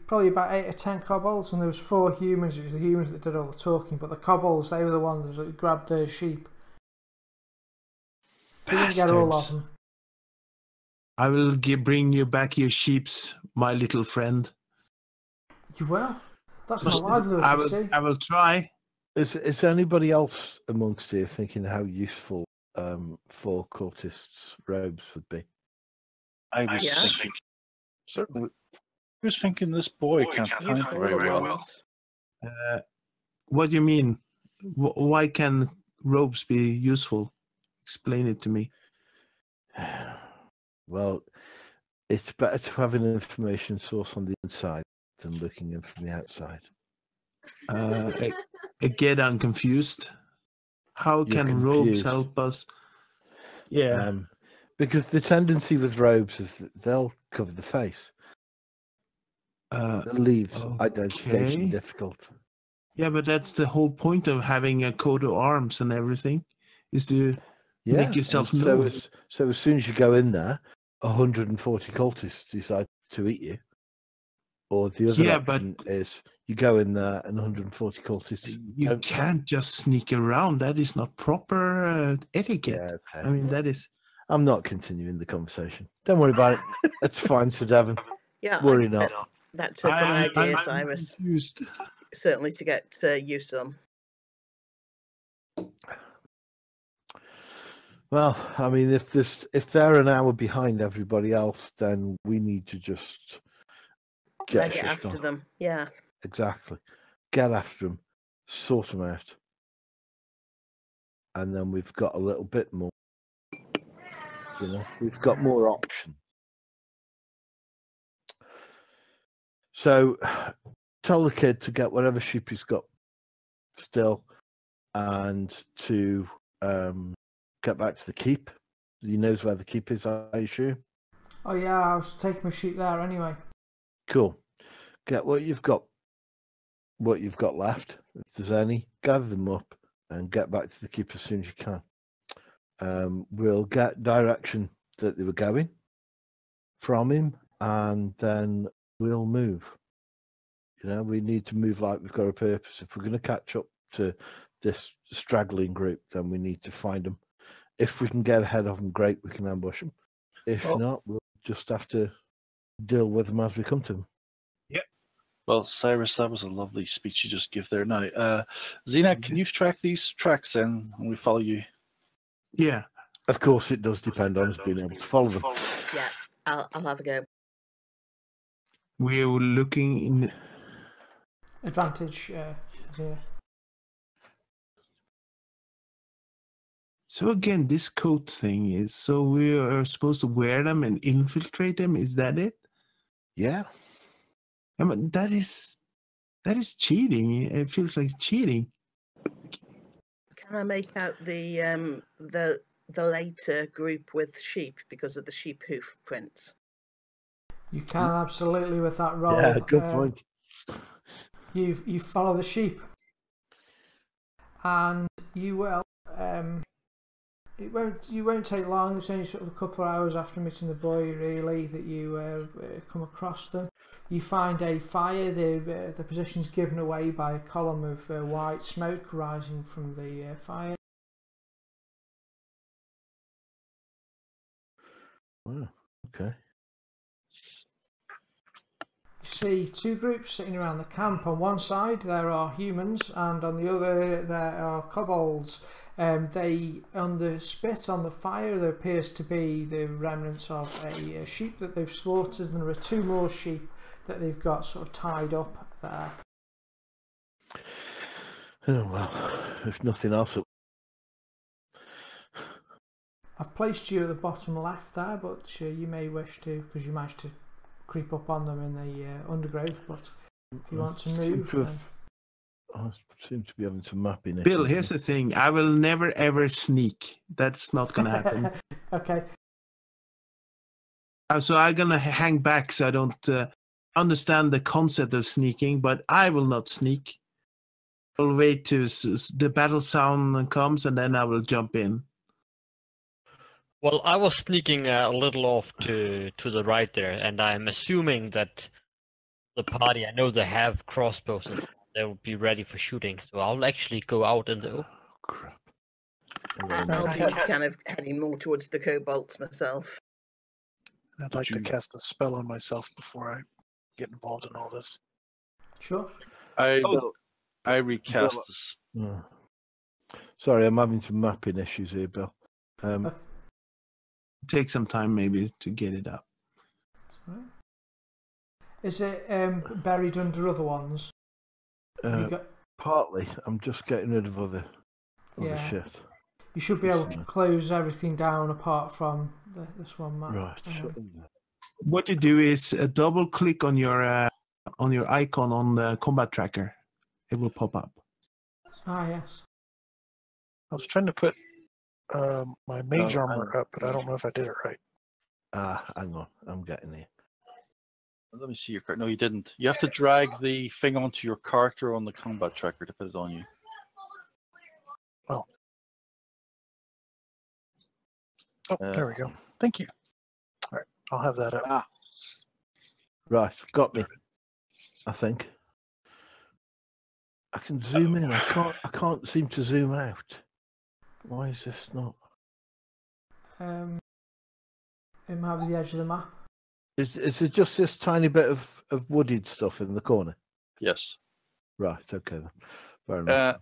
probably about 8 or 10 kobolds, and there was 4 humans. It was the humans that did all the talking, but the kobolds, they were the ones that grabbed their sheep. We didn't get all of them. I will bring you back your sheeps, my little friend. You will? That's not lively, you see. I will try. Is anybody else amongst you thinking how useful 4 cultists' robes would be? I was thinking. Certainly. I was thinking this boy can't climb very well. What do you mean? Why can robes be useful? Explain it to me. Well, it's better to have an information source on the inside than looking in from the outside. Again, I'm confused. How can robes help us? Yeah. Because the tendency with robes is that they'll cover the face. That leaves identification difficult. Yeah, but that's the whole point of having a coat of arms and everything, is to make yourself known. So as soon as you go in there, 140 cultists decide to eat you. Or the other Yeah, option but is you go in there and 140 cultists. you don't- can't just sneak around. That is not proper etiquette. Yeah, okay. I mean, that is. I'm not continuing the conversation. Don't worry about it. It's fine, Sir Devon. Yeah, Worry not. that's a good idea, Cyrus. Confused. Certainly to get you some. Well, I mean, if they're an hour behind everybody else, then we need to just Leg get it shift after on. them. Yeah. Exactly. Get after them, sort them out, and then we've got a little bit more. You know, we've got more options. So, tell the kid to get whatever sheep he's got still, and to get back to the keep. He knows where the keep is, I assume. Oh yeah, I was taking my sheep there anyway. Cool. Get what you've got left, if there's any, gather them up and get back to the keep as soon as you can. We'll get direction that they were going from him, and then we'll move. You know, we need to move like we've got a purpose. If we're going to catch up to this straggling group, then we need to find them. If we can get ahead of them, great, we can ambush them. If not, we'll just have to deal with them as we come to them. Well, Cyrus, that was a lovely speech you just give there. Now, Xena, can you track these tracks in and we follow you? Yeah. Of course, it does depend on us being able to follow them. Yeah, I'll have a go. We're looking in. Advantage. Yeah. So again, this coat thing is so we are supposed to wear them and infiltrate them. Is that it? Yeah. I mean, that is cheating. It feels like cheating. Can I make out the later group with sheep because of the sheep hoof prints? You can absolutely with that roll. Yeah, good point. You follow the sheep, and you will. You won't take long. It's only sort of a couple of hours after meeting the boy, really, that you come across them. You find a fire. The position's given away by a column of white smoke rising from the fire. Oh, okay. You see two groups sitting around the camp. On one side there are humans, and on the other there are kobolds. They, on the spit on the fire, there appears to be the remnants of a sheep that they've slaughtered, and there are two more sheep that they've got sort of tied up there. Oh, well, if nothing else. I've placed you at the bottom left there, but you may wish to, because you managed to creep up on them in the undergrowth, but if you want to move... I seem to be having some mapping issues. Bill, here's the thing. I will never ever sneak. That's not going to happen. Okay. So I'm going to hang back so I don't understand the concept of sneaking, but I will not sneak. I'll wait till the battle sound comes and then I will jump in. Well, I was sneaking a little off to the right there, and I'm assuming that the party, I know they have crossbows and they will be ready for shooting, so I'll actually go out in the open. Crap. I'll be kind of heading more towards the kobolds myself. I'd like to cast a spell on myself before I get involved in all this. Sure. I recast this. Oh. Sorry, I'm having some mapping issues here, Bill. Take some time maybe to get it up. Right. Is it buried under other ones? Partly. I'm just getting rid of other Yeah. shit. You should be able to close everything down apart from this one map. Right. What you do is double click on your icon on the combat tracker. It will pop up. Ah, yes. I was trying to put my mage armor up, but I don't know if I did it right. Hang on. I'm getting here. Let me see your card. No, you didn't. You have to drag the thing onto your character on the combat tracker to put it on you. Oh. Oh, there we go. Thank you. All right, I'll have that up. Right, got me. I think. I can zoom in. I can't seem to zoom out. Why is this not? It might be the edge of the map. Is it just this tiny bit of wooded stuff in the corner? Yes. Right. Okay. Then. Fair enough.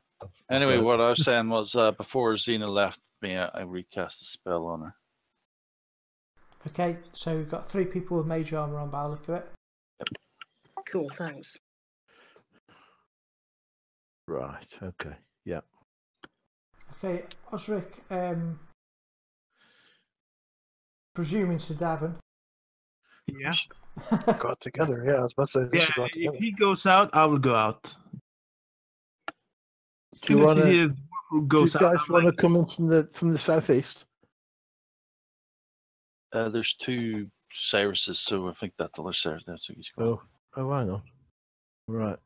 Anyway, Right. what I was saying was before Xena left me, I recast a spell on her. Okay, so we've got 3 people with mage armor on by the look of it. Cool, thanks. Right. Okay. Yeah. Okay, Osric, presuming to Davin. Yeah. Go out together. Yeah, I was about to say they Yeah, should go out if together. he goes out, I will go out. Do you As soon as want he to? Do you goes out, guys I'm want to like, come in from the southeast? There's 2 Cyruses, so I think that the other Cyrus that's who he's going. Oh, hang on. Right.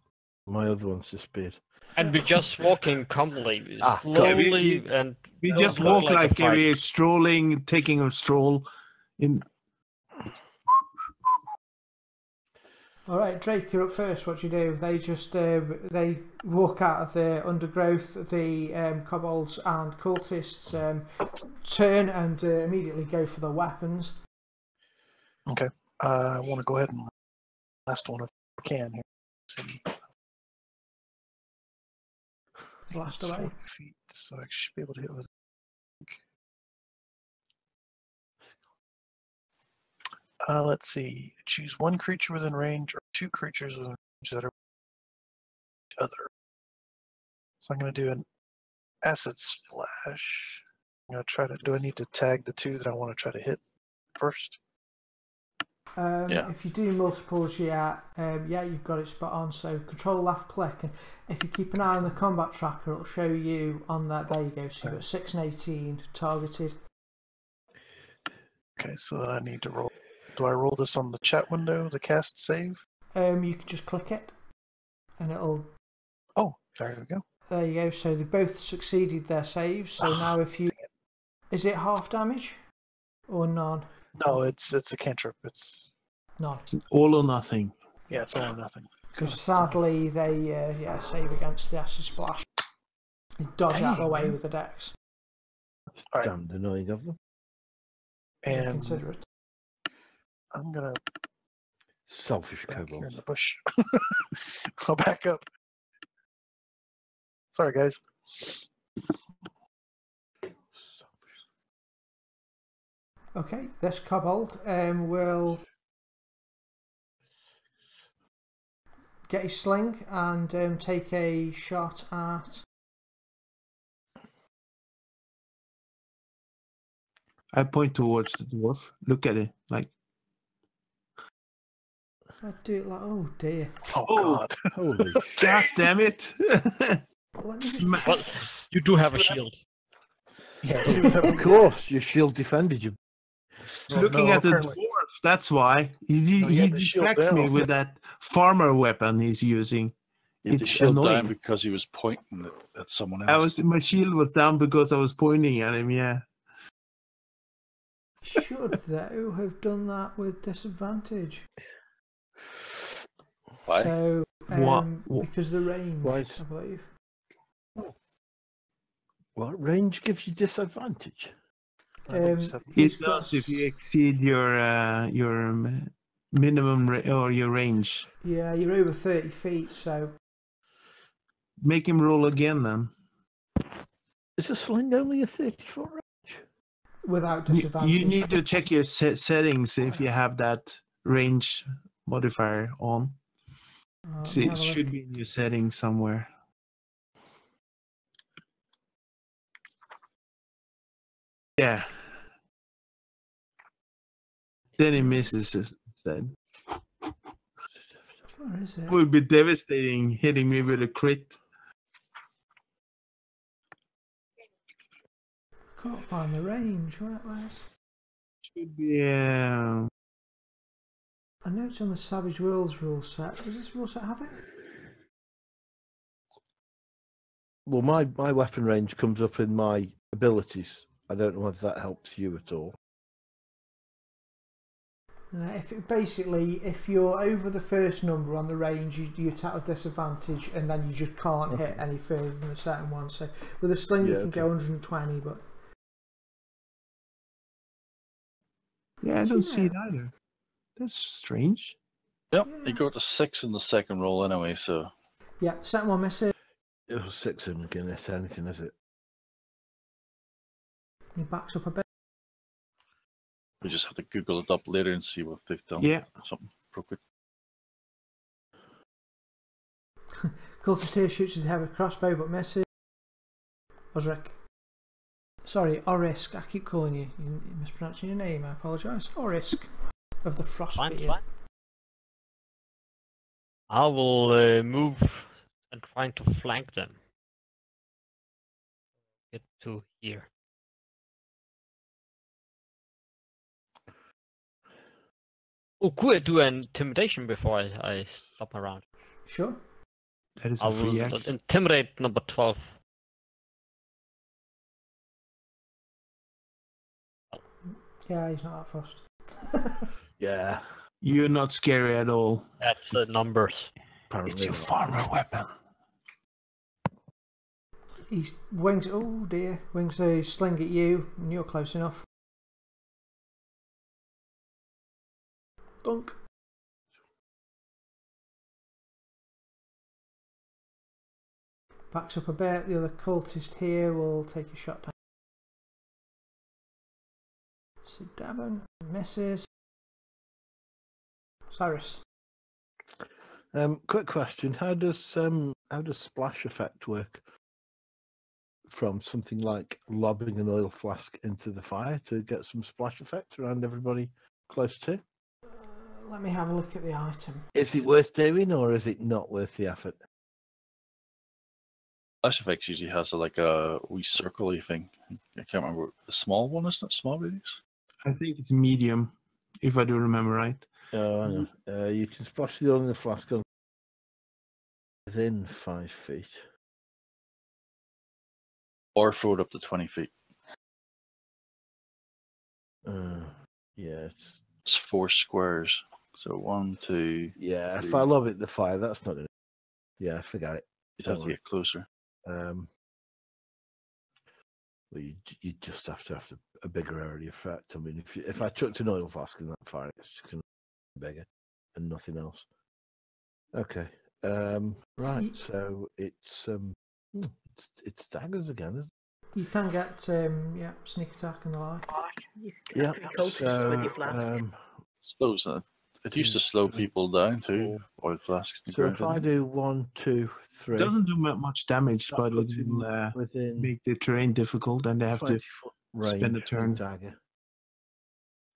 My other one's disappeared. And we're just walking calmly, Ah, slowly, and we don't just look walk like a like fight. we're strolling, taking a stroll. In All right, Drake, you're up first. What do you do? They just they walk out of the undergrowth. The kobolds and cultists turn and immediately go for the weapons. Okay. I want to go ahead and last one if I can here. See. Blast It's away. 40 feet, so I should be able to hit with. Let's see. Choose 1 creature within range or 2 creatures within range that are each other. So I'm going to do an acid splash. I'm going to try to. Do I need to tag the 2 that I want to try to hit first? Yeah. If you do multiples, yeah, you've got it spot on. So control left click, and if you keep an eye on the combat tracker, it'll show you on that. There you go. So you've got 6 and 18 targeted. Okay, so then I need to roll. Do I roll this on the chat window, the cast save? You can just click it, and it'll. Oh, there we go. There you go. So they both succeeded their saves. So now, if you, is it half damage or none? No, it's a cantrip. It's None. all or nothing. yeah, it's all or nothing. So sadly, they save against the acid splash. You dodge out of the Dang, way man. with the dex. All right. Damned annoying of them. So And consider it. I'm gonna Selfish back here in kobolds. the bush. I'll back up. Sorry, guys. Okay, this kobold will get his sling and take a shot at. I point towards the dwarf. Look at it. Like, I'd do it like, oh dear. Oh, Oh. God. Holy God damn it! Let me just Well, you do have a shield. Yeah. Of course, your shield defended you. Looking no, at the apparently- dwarf, that's why. He No, he had the shield distracts me down. with that farmer weapon he's using. You had to It's shield down annoying. because he was pointing at someone else. My shield was down because I was pointing at him, yeah. should though have done that with disadvantage. Why? So What- because of the range, Why? I believe. What range gives you disadvantage? I think just have- He's It got does if you exceed your minimum or your range. Yeah, you're over 30 feet, so Make him roll again then. Is a sling only a 30-foot range? without You- disadvantage. You need to check your settings if you have that range modifier on. Let See, me it have a should look. be in your settings somewhere. Yeah. Then he misses instead. Where is it? It would be devastating hitting me with a crit. Can't find the range. Where's? Should be. I know it's on the Savage Worlds rule set. Does this rule set have it? Well, my weapon range comes up in my abilities. I don't know whether that helps you at all. If you're over the first number on the range, you attack with disadvantage, and then you just can't hit any further than a certain one. So with a sling, you can go 120, but Yeah, I don't see it either. That's strange. Yep, you go to 6 in the second roll anyway, so. yeah, second one misses. It was 6 in again, if anything, is it? He backs up a bit. We just have to Google it up later and see what they've done. Yeah. Something broken. Cultist here shoots with a heavy crossbow, but misses. Osric. Sorry, Orisk. I keep calling you. You're mispronouncing your name. I apologise. Orisk of the Frostbeard. Fine. I will move and trying to flank them. Get to here. Oh, could I do an intimidation before I stop my round? Sure. That is I a free will action. intimidate number 12. Yeah, he's not that fussed. Yeah. You're not scary at all. That's the numbers. Apparently It's your not. farmer weapon. He wings. Oh dear, wings a sling at you, and you're close enough. Dunk. Backs up a bit. The other cultist here will take a shot down. So Davin misses. Cyrus. Quick question: How does splash effect work? From something like lobbing an oil flask into the fire to get some splash effect around everybody close to. Let me have a look at the item. Is it worth doing, or is it not worth the effort? Flash Effects usually has a wee circle-y thing. I can't remember. The small one, isn't it? Small radius? I think it's medium, if I do remember right. Oh, I know. You can splash the oil in the flask on within 5 feet. Or throw it up to 20 feet. Yeah, It's 4 squares. So 1, 2. yeah. If 3. I lob it in the fire, that's not gonna. Yeah, forget it. You'd have to get closer. Well, you just have to have a bigger area effect. I mean, if I chucked an oil flask in that fire, it's just gonna be bigger and nothing else. Okay. Right. So it's daggers again, isn't it? You can get sneak attack and the like. You can get cultists with your flask. Suppose it used to slow people down too. Oil flasks. So if I do 1, 2, 3, It doesn't do much damage, that but it puts him will within make the terrain difficult, and they have to 20-foot range spend a with turn. dagger.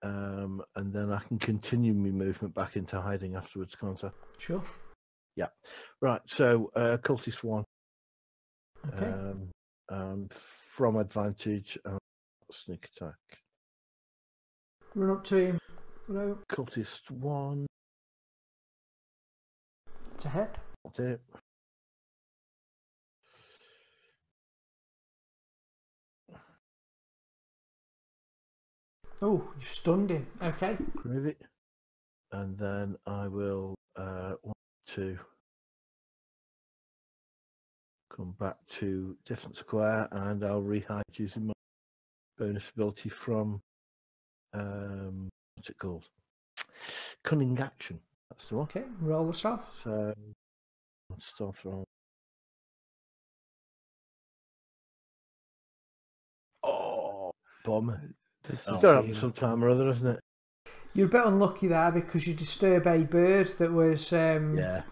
And then I can continue my movement back into hiding afterwards, can't I? Sure. Yeah. Right. So cultist 1. Okay. From advantage, sneak attack. Run up to him. Hello. Cultist 1. It's a hit. That's it. Oh, you stunned him. Okay. Groovy. And then I will want to come back to different square, and I'll rehide using my bonus ability from what's it called? Cunning action. That's the one. Okay. Roll the stuff. So stealth roll. Oh, bomb. That's It's a got to happen fail. sometime or other, isn't it? You're a bit unlucky there because you disturb a bird that was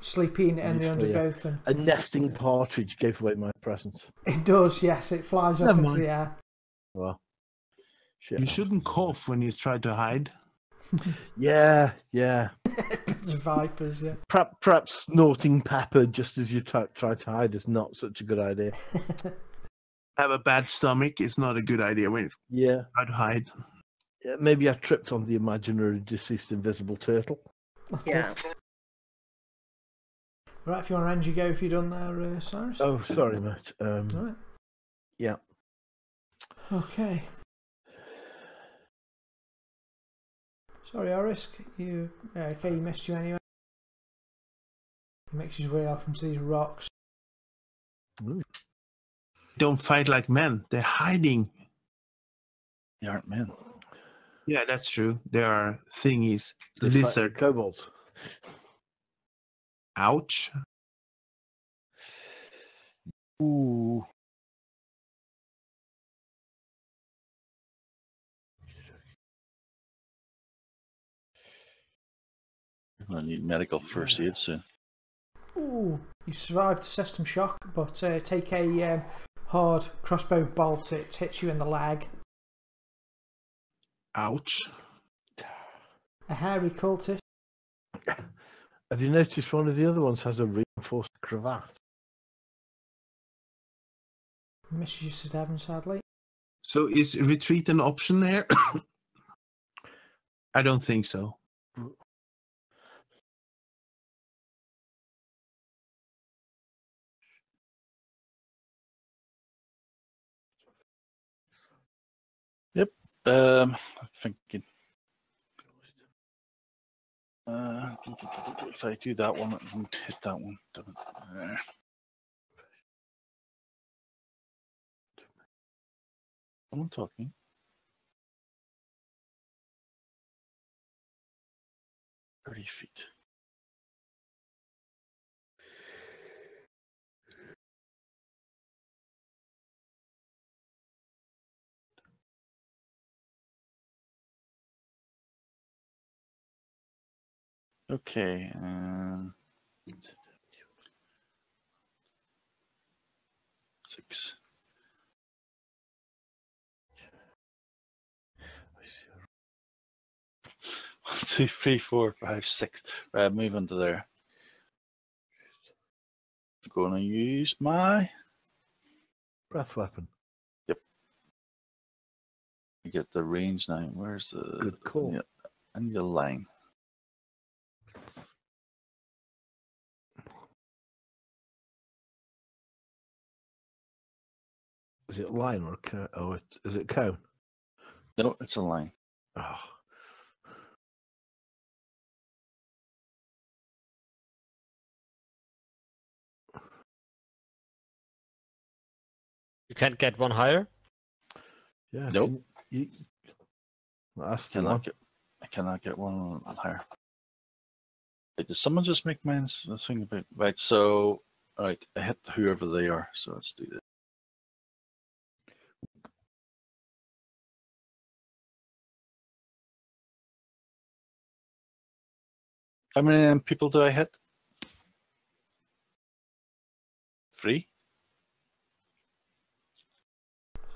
sleeping in the Obviously, yeah. undergrowth. And A nesting partridge gave away my presence. it does, yes. It flies up Never into mind. the air. Well, shit. You shouldn't cough when you try to hide. Yeah. It's vipers, yeah. Perhaps snorting pepper just as you try to hide is not such a good idea. Have a bad stomach. It's not a good idea when you Yeah. try to hide. Maybe I've tripped on the imaginary deceased invisible turtle. That's Yeah. it. Right, if you want to end your go, if you're done there, Cyrus. Oh, sorry, mate. Right. Yeah. Okay. Sorry, Orisk. You okay? He missed you anyway. He makes his way off into these rocks. Ooh. Don't fight like men. They're hiding. They aren't men. Yeah, that's true. There are thingies. They fight Lizard. kobolds. Ouch. Ooh. I'm gonna need medical first aid soon. Ooh, you survived the system shock, but take a hard crossbow bolt. It hits you in the leg. Ouch. A hairy cultist. Have you noticed one of the other ones has a reinforced cravat? Misses you to Devon, sadly. So is retreat an option there? I don't think so. I'm thinking. If I do that one, I won't hit that one. Someone talking. "30 feet. Okay, 6. 1, 2, 3, 4, 5, 6. Right, move into there. I'm gonna use my Breath weapon. get the range now. Where's the Good call. Yeah, I need a line. Is it line or a cone? Oh, is it cone? No, it's a line. Oh. You can't get one higher? Nope. Yeah. That's the one. I cannot get one on higher. Wait, did someone just make mine a thing about right? So alright, I hit whoever they are. So let's do this. How many people do I hit? 3?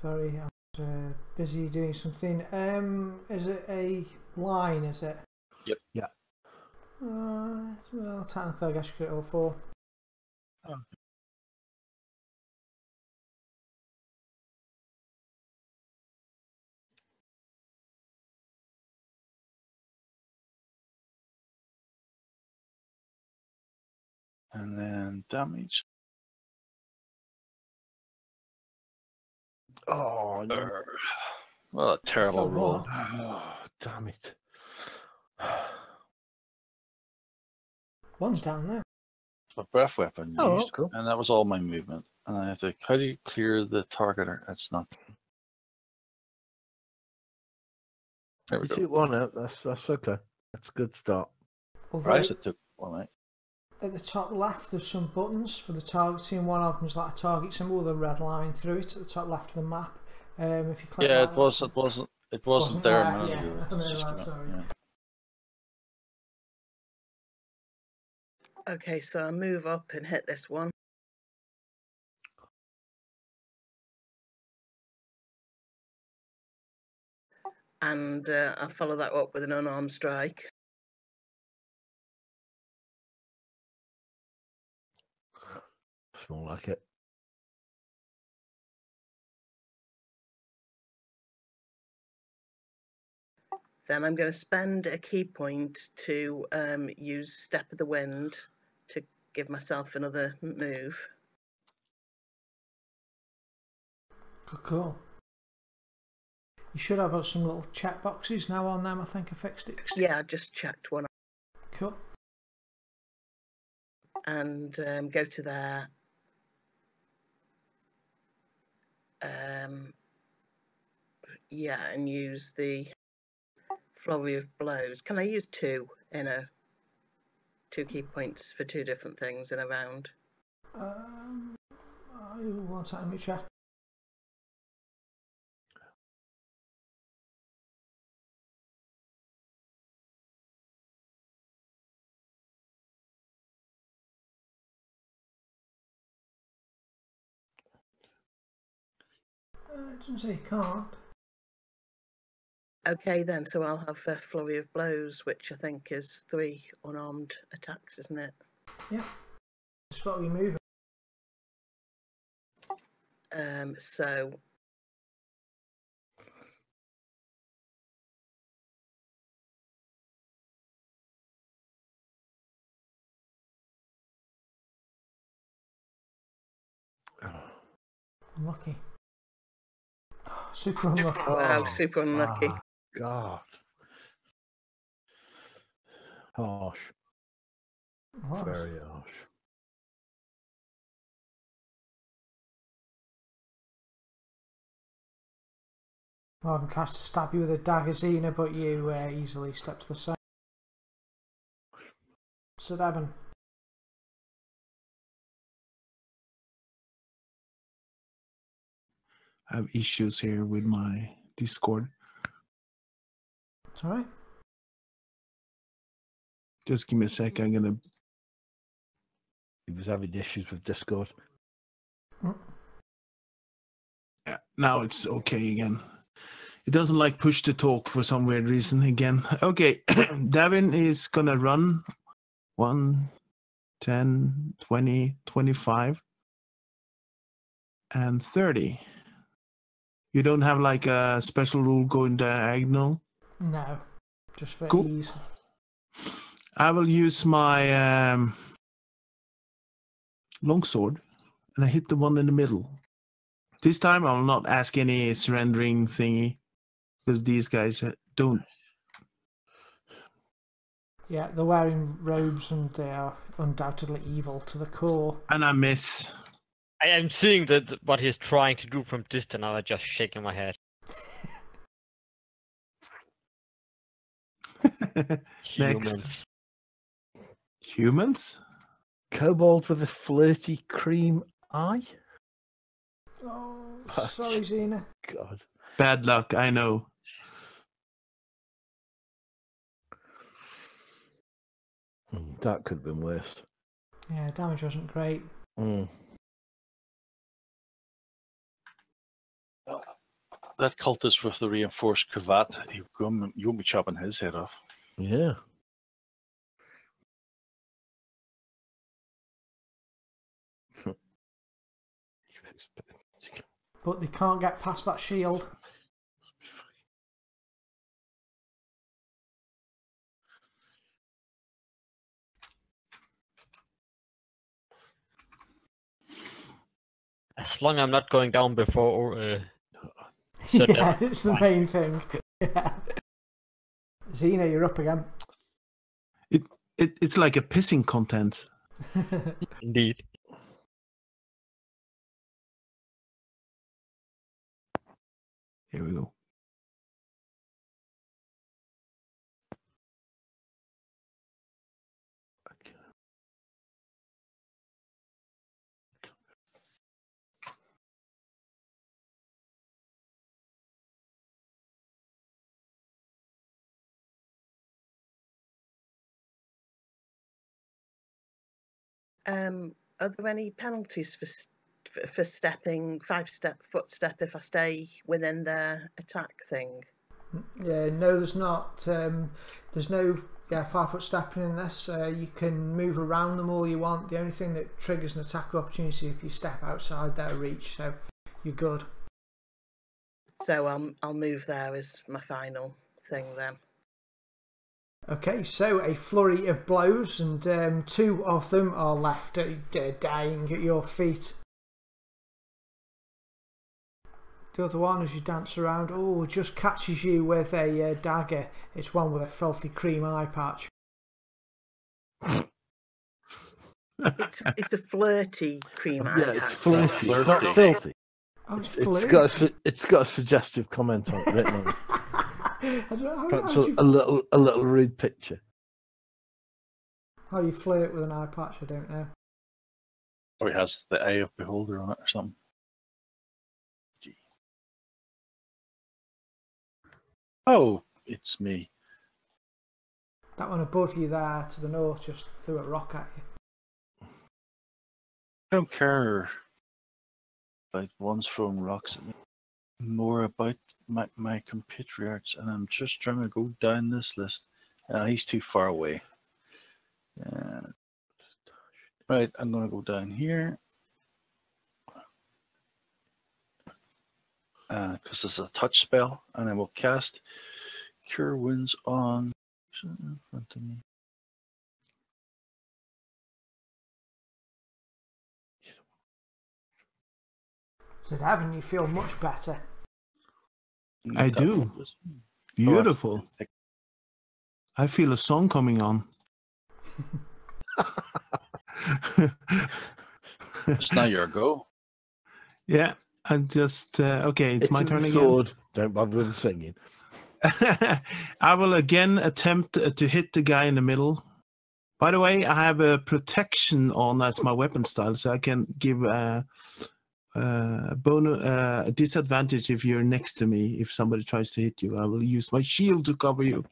Sorry, I was busy doing something. Is it a line? Is it? Yep. Yeah. Well, technically, I guess you could get all 4. Oh. And then damage. Oh, no. Well, a terrible Got roll. what? Oh, damn it. One's down there. A breath weapon Oh, used, cool. and that was all my movement. And I have to, how do you clear the targeter? It's not. There we You go. took one out. That's okay. That's a good start. Although Right, it took one out. at the top left, there's some buttons for the targeting. One of them is like a target symbol with a red line through it at the top left of the map. If you click Yeah, that, it wasn't there a minute yeah. ago. I It's know just that, come out, sorry. yeah. Okay, so I move up and hit this one. And I follow that up with an unarmed strike. It's more like it. Then I'm going to spend a key point to use Step of the Wind to give myself another move. Cool. You should have some little check boxes now on them. I think I fixed it. Yeah, I just checked one. Cool. And go to there. Yeah, and use the flurry of blows. Can I use 2 in a 2 key points for 2 different things in a round? One time, let me check. It doesn't say you can't. Okay then, so I'll have a flurry of blows, which I think is 3 unarmed attacks, isn't it? Yeah. Just got to be moving. So Unlucky. Super unlucky. wow, super unlucky. God. Harsh. Wow. Very harsh. Morgan tries to stab you with a dagger, Xena, but you easily step to the side. So, Devon. I have issues here with my Discord. It's alright. Just give me a sec. I'm gonna. He was having issues with Discord. Yeah, now it's okay again. It doesn't like push to talk for some weird reason again. Okay, Davin is gonna run 1, 10, 20, 25, and 30. You don't have like a special rule going diagonal? No. Just for Cool. ease. I will use my longsword and I hit the one in the middle. This time I will not ask any surrendering thingy because these guys don't. Yeah, they're wearing robes and they are undoubtedly evil to the core. And I miss. I am seeing that what he's trying to do from distance. I'm just shaking my head. Next. Humans? Kobold with a flirty cream eye? Oh, sorry, Xena. God. Bad luck, I know. That could have been worse. Yeah, damage wasn't great. That cultist with the reinforced cravat, you'll be chopping his head off. Yeah. But they can't get past that shield. As long as I'm not going down before. Yeah, it's the main thing. Yeah. Xena, you're up again. It's like a pissing contest. Indeed. Here we go. Are there any penalties for stepping 5-foot if I stay within their attack thing? Yeah, no, there's not. There's no 5-foot stepping in this. You can move around them all you want. The only thing that triggers an attack of opportunity is if you step outside their reach. So you're good. So I'll move there as my final thing then. Okay, so a flurry of blows, and 2 of them are left dying at your feet. The other one, as you dance around, just catches you with a dagger. It's one with a filthy cream eye patch. It's a flirty cream eye Yeah, it's patch. flirty. It's not filthy. Oh, it's It's flirty. it's got a suggestive comment on it written on it. I don't know Perhaps how, a little rude picture. how you flirt with an eye patch, I don't know. Or it has the eye of beholder on it or something. Gee. Oh, it's me. That one above you there to the north just threw a rock at you. I don't care about ones throwing rocks at me. More about my compatriots, and I'm just trying to go down this list. He's too far away. Right, I'm going to go down here. Because this is a touch spell, and I will cast Cure Wounds on in front of me. So, Davin, you feel much better. I do. Beautiful. I feel a song coming on. It's now your go. Yeah, I just okay. It's my turn again. Sword. Don't bother with the singing. I will again attempt to hit the guy in the middle. By the way, I have a protection on as my weapon style, so I can give a disadvantage if you're next to me. If somebody tries to hit you, I will use my shield to cover you.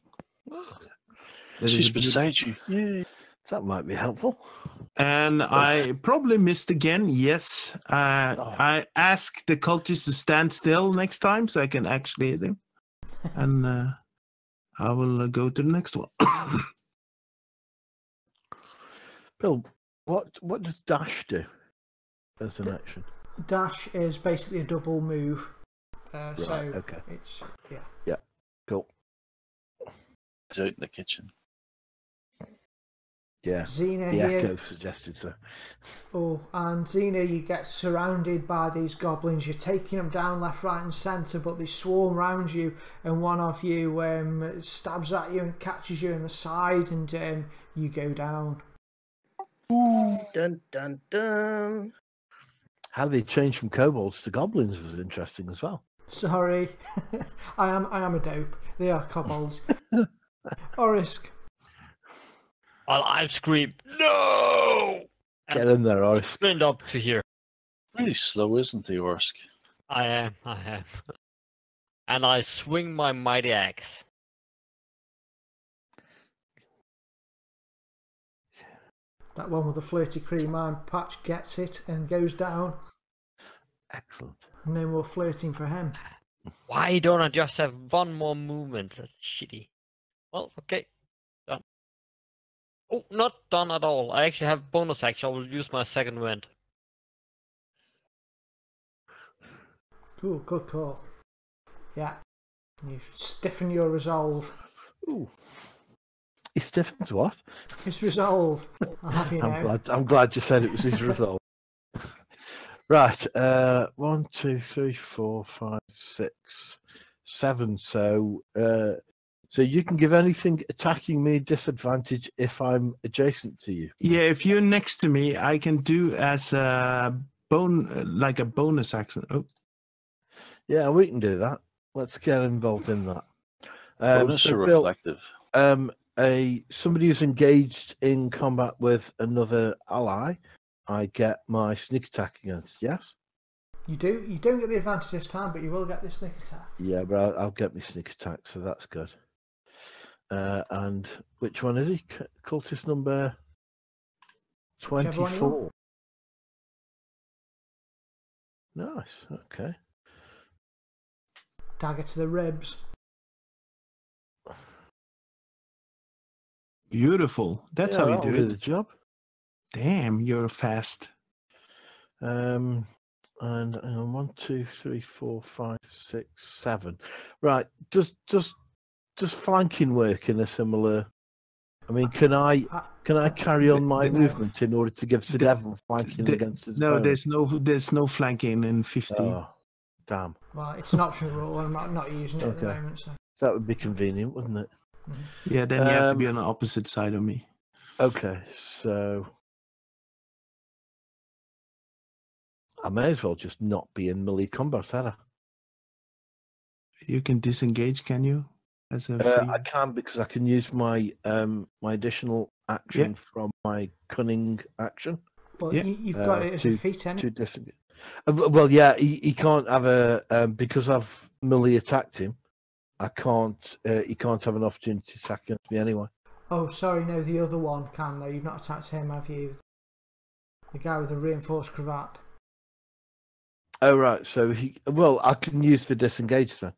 She's beside you. Yay. That might be helpful. And I probably missed again. Yes, I asked the cultist to stand still next time so I can actually hit him. And I will go to the next one. Bill, what does dash do as an action? Dash is basically a double move. So okay. It's Yeah, cool. He's out in the kitchen. Yeah, Xena the here. echo suggested so. Oh, and Xena, you get surrounded by these goblins. You're taking them down left, right, and centre, but they swarm round you, and one of you stabs at you and catches you in the side, and you go down. Dun dun dun. How they changed from kobolds to goblins was interesting as well. Sorry, I am a dope. They are kobolds. Orisk. Well, I scream, no! Get in there, Oris. Sprint up to here. Really slow, isn't he, Orsk? I am. And I swing my mighty axe. That one with the flirty cream eye patch gets it and goes down. Excellent. No more flirting for him. Why don't I just have one more movement? That's shitty. Well, okay. Done. Oh, not done at all. I actually have bonus action. I will use my second wind. Ooh, good call. Yeah. You stiffen your resolve. Ooh. He stiffens what? His resolve. I'll have you know. I'm glad you said it was his resolve. Right. 1, 2, 3, 4, 5, 6, 7. So you can give anything attacking me disadvantage if I'm adjacent to you. Yeah, if you're next to me, I can do as a bonus action. Oh. Yeah, we can do that. Let's get involved in that. Bonus or reflective? Somebody who's engaged in combat with another ally, I get my sneak attack against. Yes. You do. You don't get the advantage this time, but you will get the sneak attack. Yeah, but I'll get my sneak attack, so that's good. And which one is he? Cultist number 24. Nice. Okay. Dagger to the ribs. Beautiful. That's how you do it. The job. Damn, you're fast. And 1, 2, 3, 4, 5, 6, 7. Right. Does flanking work in a similar? I mean, can I carry on my movement in order to give Sir Devon flanking against his opponent? There's no flanking in 15. Oh, Damn. Well, it's an optional rule, and I'm not using it at the Okay. moment. So. That would be convenient, wouldn't it? Yeah, then you have to be on the opposite side of me. Okay, so I may as well just not be in melee combat, had I? You can disengage, can you? As a free... I can because I can use my my additional action from my cunning action. But Yeah. you've got it as a feat, To anyway. disengage. Well, yeah, he can't have a because I've melee attacked him. I can't. He can't have an opportunity to attack against me anyway. Oh, sorry, no, the other one can though. You've not attacked him, have you? The guy with the reinforced cravat. Oh right, so he. Well, I can use the disengage then.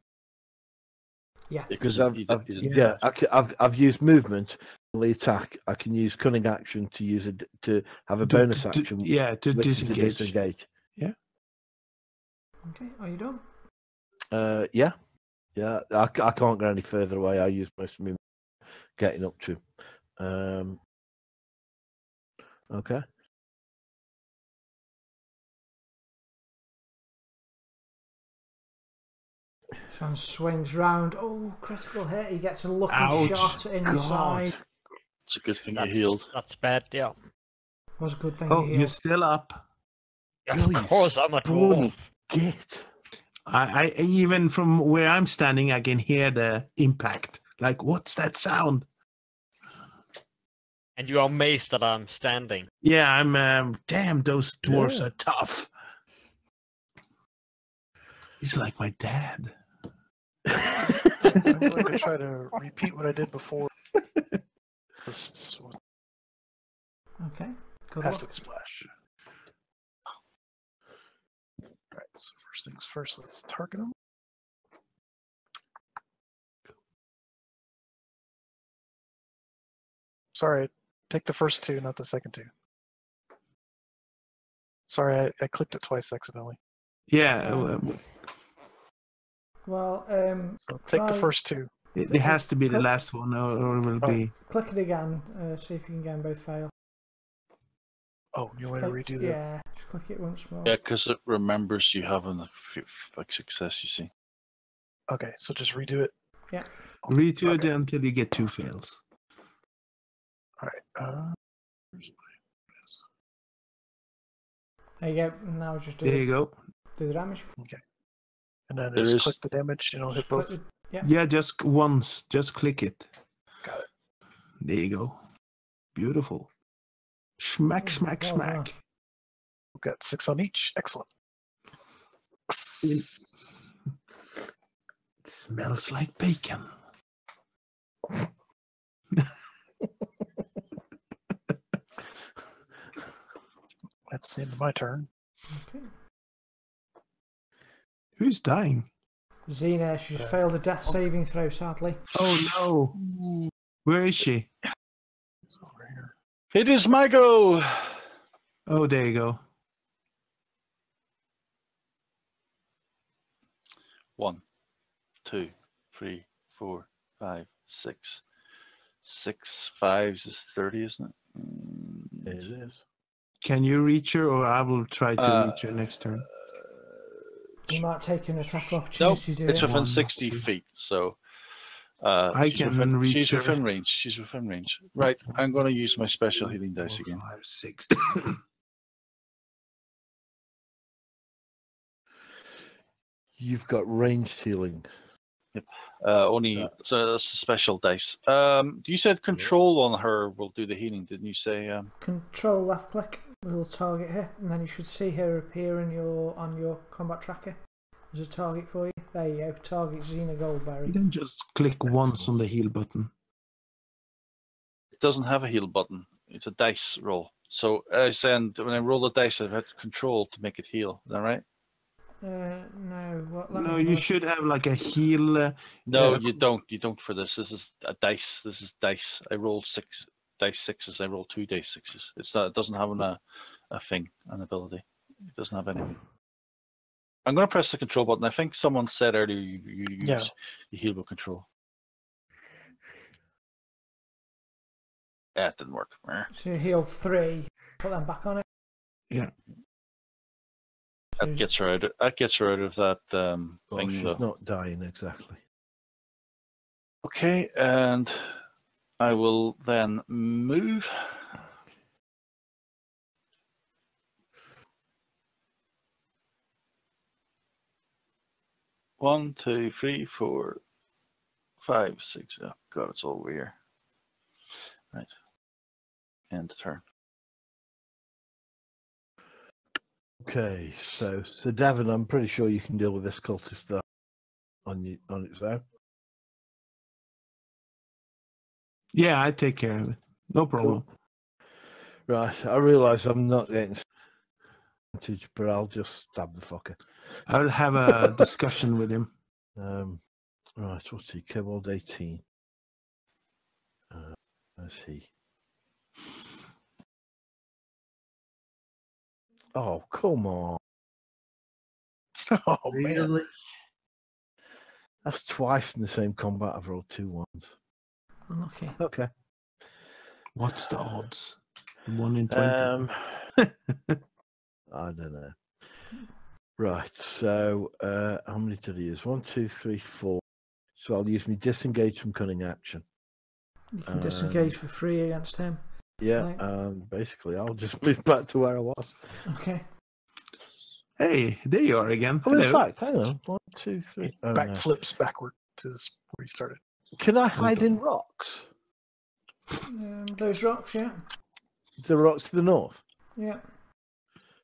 Yeah. Because I've used movement, melee attack. I can use cunning action to use it to have a bonus action. To which is a disengage. disengage. Yeah. Okay, are you done? Yeah. I can't go any further away. I use most of my getting up to. Okay. Swan swings round. Oh, critical hit. He gets a lucky Ouch. shot inside. It's a good thing you healed. That's bad, yeah. Was a good thing Oh, he you're healed. still up. Of course, I'm a dwarf. Git. I even from where I'm standing, I can hear the impact. Like, what's that sound? And you are amazed that I'm standing. Yeah, I'm. Damn, those dwarves are tough. He's like my dad. I'm going to try to repeat what I did before. Just Okay, good luck. acid splash. Alright, so first things first, let's target them. Sorry, take the first two, not the second two. Sorry, I clicked it twice accidentally. Yeah, Well, So take the try- first two. it has to be the last one, or it will be. click it again. See if you can get them both fail. Oh, you want to Click- redo that? Yeah, just click it once more. Yeah, because it remembers you having a like success. You see. Okay, so just redo it. Yeah. Redo it Okay. until you get two fails. Alright, There you go. Now just There you go. do the damage. and then There just is- click the damage, hit Click both. the- yeah. Yeah, just once. Just click it. Got it. There you go. Beautiful. Smack, smack, well smack. done. We've got 6 on each. Excellent. It smells like bacon. That's the end of my turn. Okay. Who's dying? Xena, she just failed the death saving throw, sadly. Oh no. Where is she? It's over here. It is my go. Oh, there you go. 1, 2, 3, 4, 5, 6. 6 5s is 30, isn't it? It is. Can you reach her, or I will try to reach her next turn? You might take an attack Nope, opportunity to it's do it. within 1, 60 2. feet, so I she's can within, reach she's her. within range. She's within range. Right, I'm going to use my special healing 4, dice again. 5, 6. You've got ranged healing. Only so that's a special dice. You said control on her will do the healing, didn't you say? Control left click will target her, and then you should see her appear in on your combat tracker. There's a target for you. There you go. Target Xena You Goldberry. can just click once on the heal button. It doesn't have a heal button. It's a dice roll. So I said when I roll the dice, I've had control to make it heal. Is that right? No. What? let No, me you look. should have like a heal. No, Yeah. you don't. You don't for this. This is a dice. This is dice. I rolled 6 dice 6s. I rolled 2 dice 6s. It's not. It doesn't have a thing, an ability. It doesn't have anything. I'm going to press the control button. I think someone said earlier you Yeah. heal with control. Yeah, it didn't work. So you heal 3. Put them back on it. Yeah. That gets her out. That gets her out of that Oh, thing, she's though. not dying exactly. Okay, and I will then move. One, 2, 3, 4, 5, 6. Oh God, it's all over here. Right. End turn. Okay, so Devon, I'm pretty sure you can deal with this cultist though on its own. Yeah, I take care of it. No problem. Right, I realise I'm not getting advantage, but I'll just stab the fucker. I'll have a discussion with him. Right, what's he? Kobold 18. Where's he? Oh, come on. Oh man. Really? That's twice in the same combat. I've rolled 2 ones. Unlucky. Okay. What's the odds? 1 in 20. I don't know. Right, so how many did he use? 1, 2, 3, 4. So I'll use my disengage from cunning action. You can disengage for free against him. Yeah, basically I'll just move back to where I was. Okay. Hey, there you are again. Oh, in Hello. fact, hang on. 1, 2, 3. It Oh, no. backflips backward to where you started. Can I hide in rocks? Those rocks, yeah. The rocks to the north. Yeah.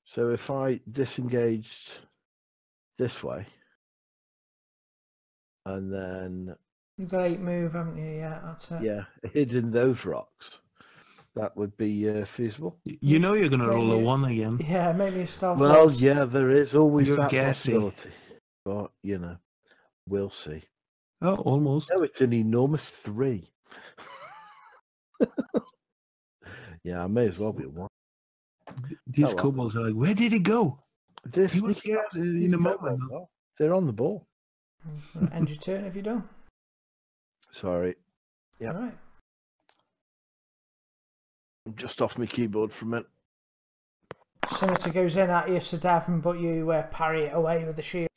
So if I disengaged this way, and then You've got 8 move, haven't you? Yeah, that's it. yeah, hid in those rocks, that would be feasible. You know you're going to roll a Maybe. 1 again. Yeah, maybe a stealth. Well, roll. yeah, there is always You're that gassy. possibility, but you know, we'll see. Oh, almost. No, it's an enormous 3. Yeah, I may as well be a 1. These Oh, well. kobolds are like, where did he go? This He was here in a moment. They're on the ball. End your turn if you don't. Sorry, Yeah. All right. I'm just off my keyboard for a minute. Scimitar goes in at you, Sir Davin, but you parry it away with the shield.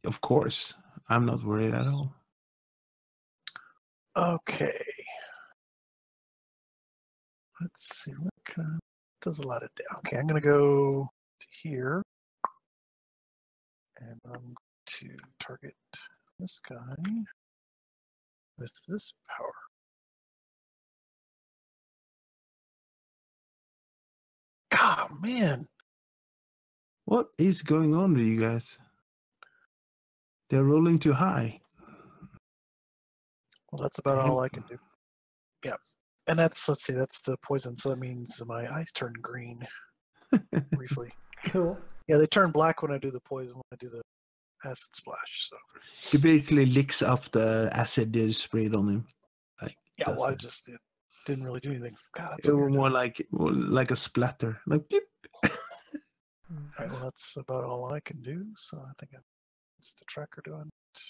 Of course. I'm not worried at all. Okay. Let's see. What does a lot of damage? Okay, I'm going to go to here. And I'm going to target this guy with this power. God, man. What is going on with you guys? They're rolling too high. Well, that's about all I can do. Yeah. And that's, let's see, that's the poison. So that means my eyes turn green briefly. Cool. Yeah, they turn black when I do the poison, when I do the acid splash. So He basically licks up the acid you sprayed on him. Like, yeah, that's well, it. it didn't really do anything. God, that's It was weird. more like a splatter. Like, beep. All right, well, that's about all I can do. So I think it's the tracker doing it.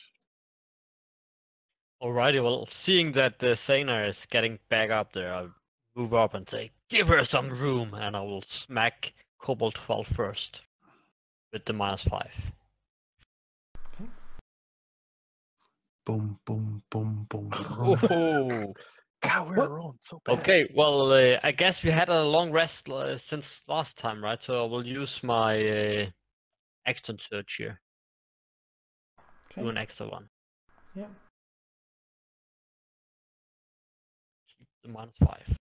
Alrighty, well, seeing that the Saner is getting back up there, I'll move up and say, give her some room, and I will smack Kobold 12 first with the -5. Boom, boom, boom, boom. Oh, God, we were rolling so bad. okay, well, I guess we had a long rest since last time, right? So I will use my extant search here. Do Okay. an extra one. Yeah. Keep the -5.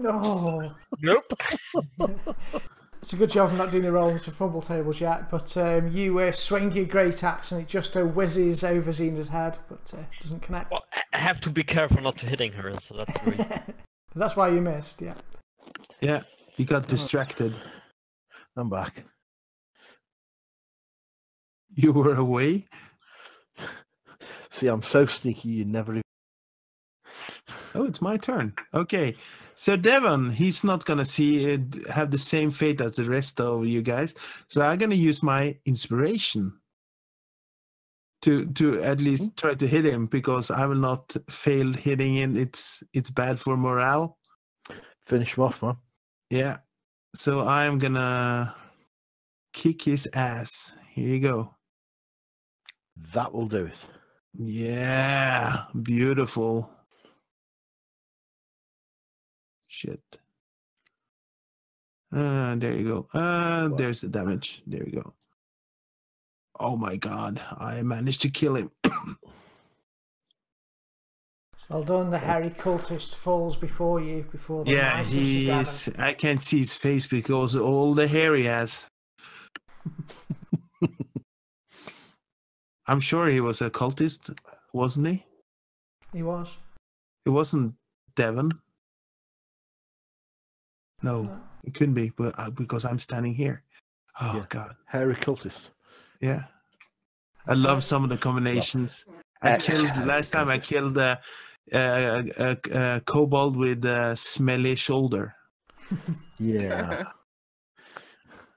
Oh. Nope. It's a good job I'm not doing the rolls for fumble tables yet, but you swing your great axe and it just whizzes over Xena's head, but doesn't connect. Well, I have to be careful not to hitting her, so that's the reason. That's why you missed, yeah. Yeah, you got distracted. I'm back. You were away. See, I'm so sneaky, you never even... Oh, it's my turn. Okay. So Devon, he's not going to have the same fate as the rest of you guys. So I'm going to use my inspiration to at least try to hit him, because I will not fail hitting him. It's bad for morale. Finish him off, man. Yeah. So I'm gonna kick his ass. Here you go. That will do it. Yeah, beautiful. Shit. There you go. There's the damage. There you go. Oh my god, I managed to kill him. Well done, the hairy cultist falls before you, before the Yeah, might of he Sir is. I can't see his face because all the hair he has. I'm sure he was a cultist, wasn't he? He was. It wasn't Devon. No, it couldn't be, but because I'm standing here. Oh Yeah. god. Hairy cultist. Yeah. I love some of the combinations. I killed last time. I killed a kobold with a smelly shoulder. Yeah.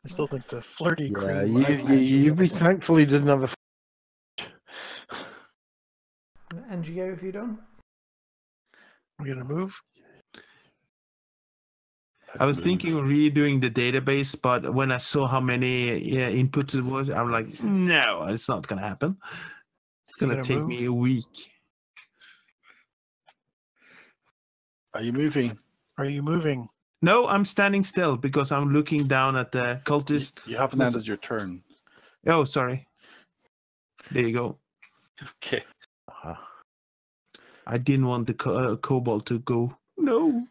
I still think the flirty Yeah. cream. You be thankful he didn't have a. NGO, have you done? We're gonna move. I was thinking of redoing the database, but when I saw how many inputs it was, I'm like, no, it's not gonna happen. It's gonna gonna take move? me a week. Are you moving? Are you moving? No, I'm standing still because I'm looking down at the cultist. You haven't ended your turn. Oh, sorry. There you go. Okay. I didn't want the kobold to go. No.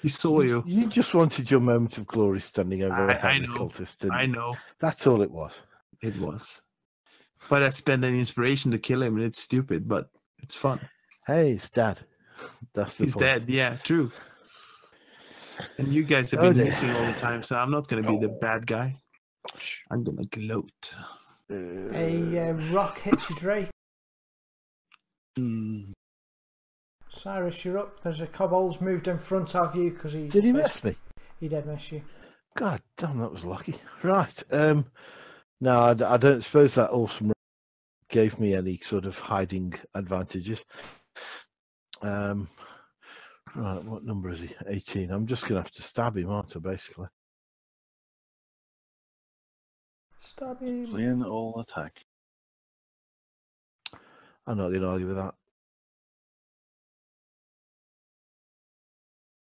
He saw you. You just wanted your moment of glory standing over a I hairy know. cultist, didn't I you? know. That's all it was. It was. But I spent an inspiration to kill him, and it's stupid, but it's fun. Hey, it's Dad. That's the He's point. dead. Yeah, true. And you guys have Oh, been dear. missing all the time, so I'm not going to be the bad guy. I'm going to gloat. A rock hits your Drake. Hmm. Cyrus, you're up. There's a kobold's moved in front of you because he... Did he miss me? He did miss you. God damn, that was lucky. Right. No, I don't suppose that awesome gave me any sort of hiding advantages. Right, what number is he? 18. I'm just going to have to stab him, aren't I, basically? Stab him. Playing all attack. I'm not going to argue with that.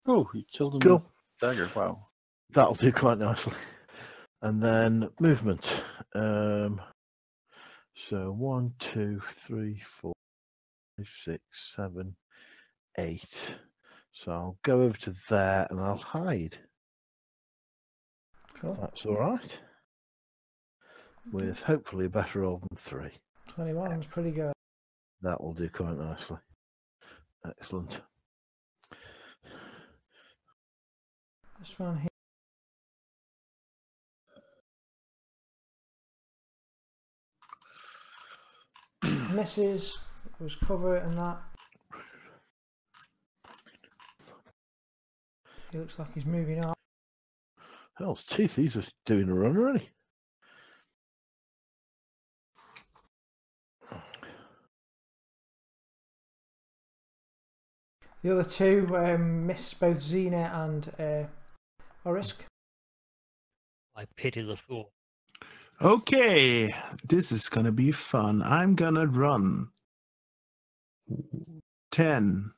Oh, he killed him Cool. with a dagger. Wow. That'll do quite nicely. And then movement. So 1, 2, 3, 4, 5, 6, 7, 8. So I'll go over to there and I'll hide. Cool. That's all right. With hopefully a better roll than 3. 21's pretty good. That will do quite nicely. Excellent. This one here. Misses. It was cover and that. He looks like he's moving up. Hell's teeth, he's just doing a run already. The other two miss both Xena and Orisk. I pity the fool. Okay, this is going to be fun. I'm going to run 10,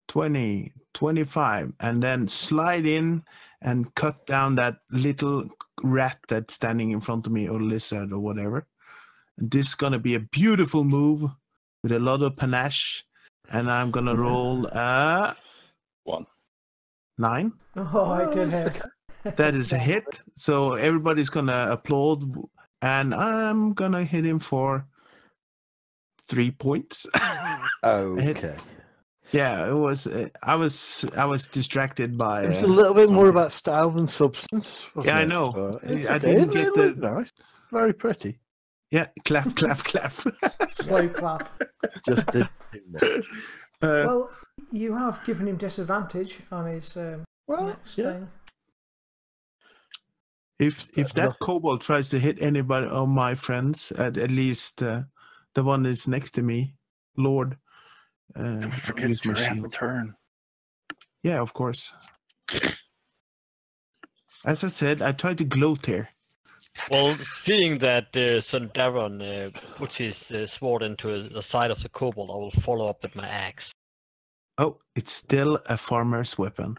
20, 25, and then slide in and cut down that little rat that's standing in front of me, or lizard, or whatever. And this is going to be a beautiful move with a lot of panache. And I'm going to roll 1. 9. Oh, I did hit. That is a hit. So everybody's going to applaud. And I'm going to hit him for 3 points. Okay. Yeah, it was. I was distracted by. It was a little bit more about style than substance. Yeah, I wasn't it? know. But it's I okay. didn't It get looked the. nice. Very pretty. Yeah, clap, clap, clap. Slow clap. Just did too much. Well, you have given him disadvantage on his next yeah. thing. If that kobold tries to hit anybody of my friends, at least the one that's next to me, Lord, Don't forget use my to end the shield. turn. Yeah, of course. As I said, I tried to gloat here. Well, seeing that Sundaron puts his sword into the side of the kobold, I will follow up with my axe. Oh, it's still a farmer's weapon.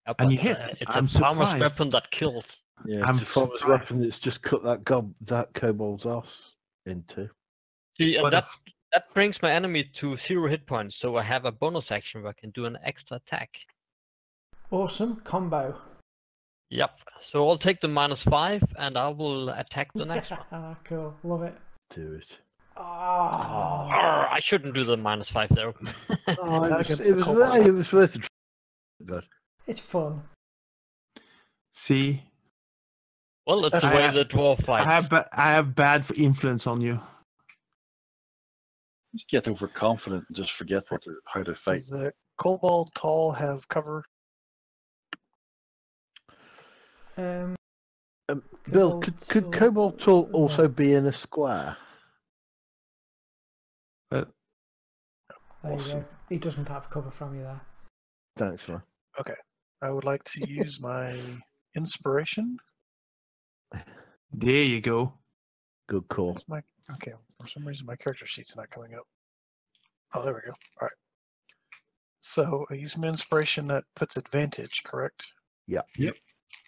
Yeah, And you but, hit. it's I'm a farmer's surprised. weapon that kills. Yeah, I'm it's a farmer's surprised. weapon that's just cut that kobold's ass into. See, and But that brings my enemy to 0 hit points, so I have a bonus action where I can do an extra attack. Awesome combo. Yep. So I'll take the -5 and I will attack the next one. Cool, love it. Do it. Oh, Arr, I shouldn't do the -5 there. Oh, Not it against the was kobolds. it was worth it. Good. it's fun. see, Well, it's the way the dwarf fights. I have bad influence on you. Just get overconfident and just forget how to fight. Does the kobold tall have cover? Um, Bill, could Kobold Tall no. also be in a square? There you Awesome. go. He doesn't have cover from you there. Thanks, man. I would like to use my inspiration. There you go. Good call. Where's my okay? For some reason, my character sheet's not coming up. Oh, there we go. All right. So I use my inspiration that puts advantage, correct? Yeah. Yep.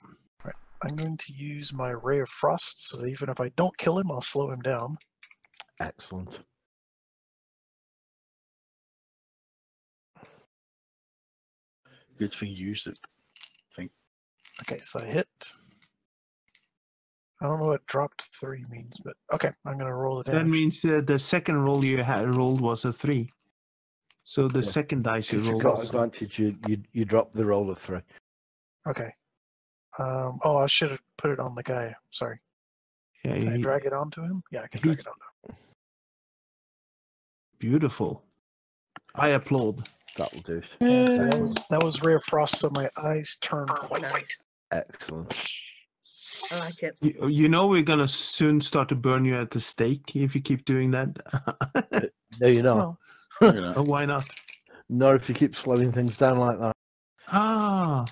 All right. I'm going to use my ray of frost, so that even if I don't kill him, I'll slow him down. Excellent. Good thing you used it. Okay, so I hit. I don't know what dropped 3 means, but okay, I'm gonna roll the damage. That means the second roll you had rolled was a 3. So the Yeah. second dice you If you rolled got was advantage, you drop the roll of 3. Okay. Oh, I should have put it on the guy. Sorry. yeah, Can I drag it onto him? Yeah, I can drag it onto him. beautiful. I applaud. That'll do it. And so that was rare frost, so my eyes turned Oh, white. nice. Excellent. I like it. You know we're gonna soon start to burn you at the stake if you keep doing that. No, you're not. Well, You know. Oh, why not? Not if you keep slowing things down like that. Ah,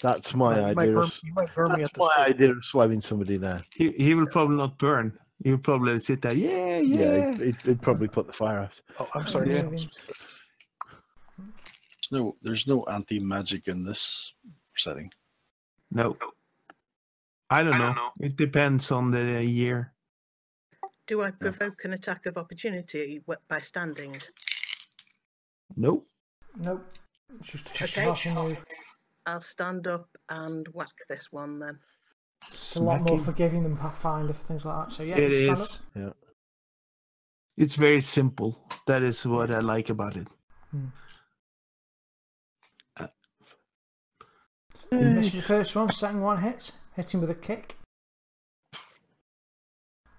That's my you might idea. burn, you might burn me That's at the my stake. idea of slowing somebody down. he will probably not burn. He'll probably sit there. Yeah, Yeah, yeah. it'd probably put the fire out. Oh, I'm sorry. Yeah. There's no anti-magic in this setting. No. I don't know. It depends on the year. Do I provoke an attack of opportunity by standing? Nope. Nope. It's just Okay. half a move. I'll stand up and whack this one then. It's a lot more Smacking. forgiving than Pathfinder for things like that. So yeah, It stand is. up. Yeah. It's very simple. That is what I like about it. You missed the first one, second one hits. Hit him with a kick.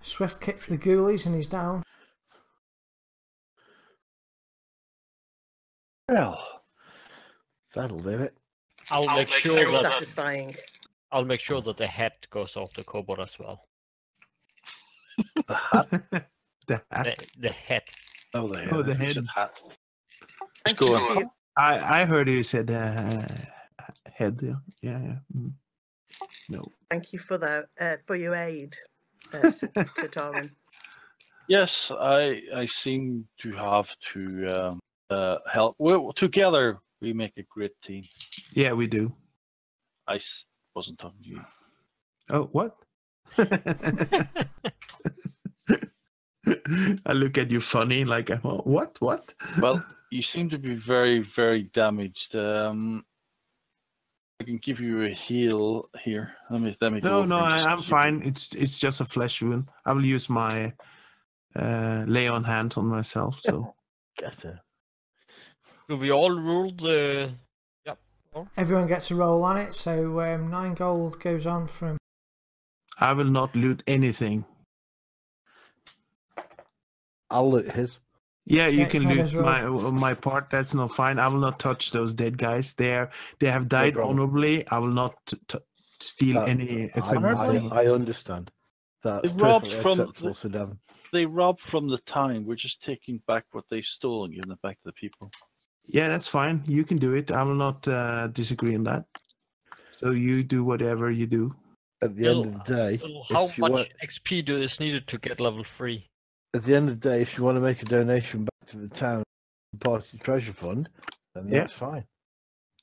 Swift kick to the ghoulies and he's down. Well, that'll do it. I'll make sure Very that satisfying. I'll make sure that the head goes off the kobold as well. The hat. The head. Oh, the head. Oh, the You head. said hat. Thank Go you on. for your, I heard you said head. Yeah. Mm. No. thank you for that for your aid, to Torrin. Yes, I seem to have to help. Well, together we make a great team. Yeah, we do. Wasn't talking to you. Oh, what? I look at you funny, like, oh, what? Well, you seem to be very, very damaged. I can give you a heal here. Let me go. No, and just I'm give you- fine. It's just a flesh wound. I will use my lay on hands on myself. So Get her. Do we all rule the? Yep. Everyone gets a roll on it, so 9 gold goes on from. I will not loot anything. I'll loot his. Yeah, you Yeah, can might loot as well. my part. That's not fine. I will not touch those dead guys. They have died problem. honorably. I will not steal That- any equipment. I understand. That's They robbed perfectly from acceptable, Sir Devon. They robbed from the town. We're just taking back what they stole and giving it back to the people. Yeah, that's fine. You can do it. I will not disagree on that. So you do whatever you do. At the end of the day, How if you much want, XP is needed to get level 3? at the end of the day, if you want to make a donation back to the town party treasure fund, then Yeah. that's fine.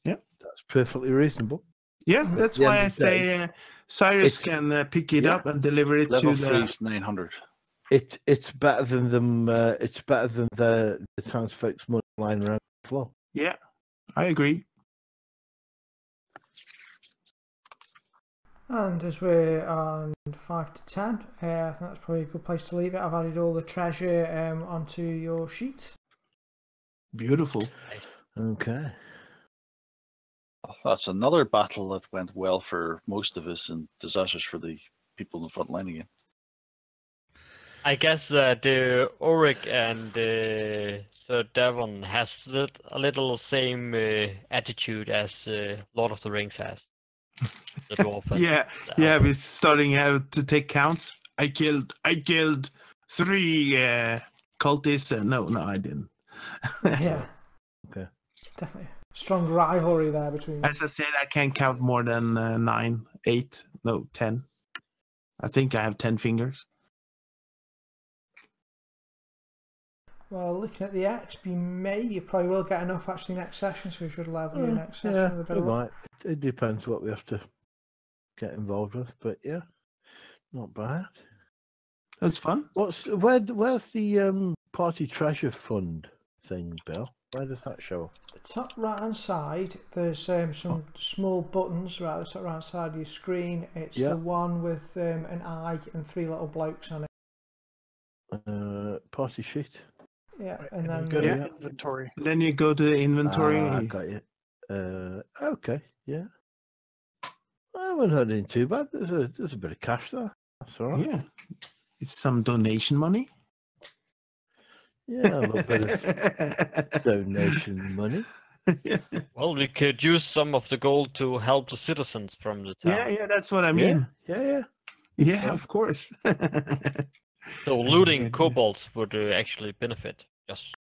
Yeah. That's perfectly reasonable. Yeah, At that's the end why I of the day, say Cyrus it's- can pick it yeah. up and deliver it Level to 3 the. is 900. It's better than them. It's better than the townsfolk's money lying around the floor. Yeah, I agree. And as we're on 5 to 10, I think that's probably a good place to leave it. I've added all the treasure onto your sheet. Beautiful. Okay. That's another battle that went well for most of us and disastrous for the people in the front line again. I guess the Auric and Sir Devon has a little same attitude as Lord of the Rings has. The dwarf and Yeah, the yeah, elf. we're starting out to take counts. I killed 3 cultists. No, I didn't. Yeah. Okay. Definitely. Strong rivalry there between As I said, I can't count more than 9, 8, no, 10. I think I have 10 fingers. Well, looking at the XP, you probably will get enough actually next session, so we should level you next session Yeah, with a bit it of luck. might. It depends what we have to get involved with, but yeah, not bad. That's fun. Where's the party treasure fund thing, Bill? Where does that show up? The top right hand side, there's some small buttons right at the top right hand side of your screen. It's Yeah. the one with an eye and 3 little blokes on it. Party sheet. Yeah, Right, and then you go to Yeah. inventory. Then you go to the inventory. I got you. Okay, yeah. I haven't heard anything too bad. There's a bit of cash there. That's all right. Yeah, it's some donation money. Yeah, a little bit of donation money. Well, we could use some of the gold to help the citizens from the town. Yeah, that's what I mean. Yeah. Yeah, of course. So looting Yeah. kobolds would actually benefit. Just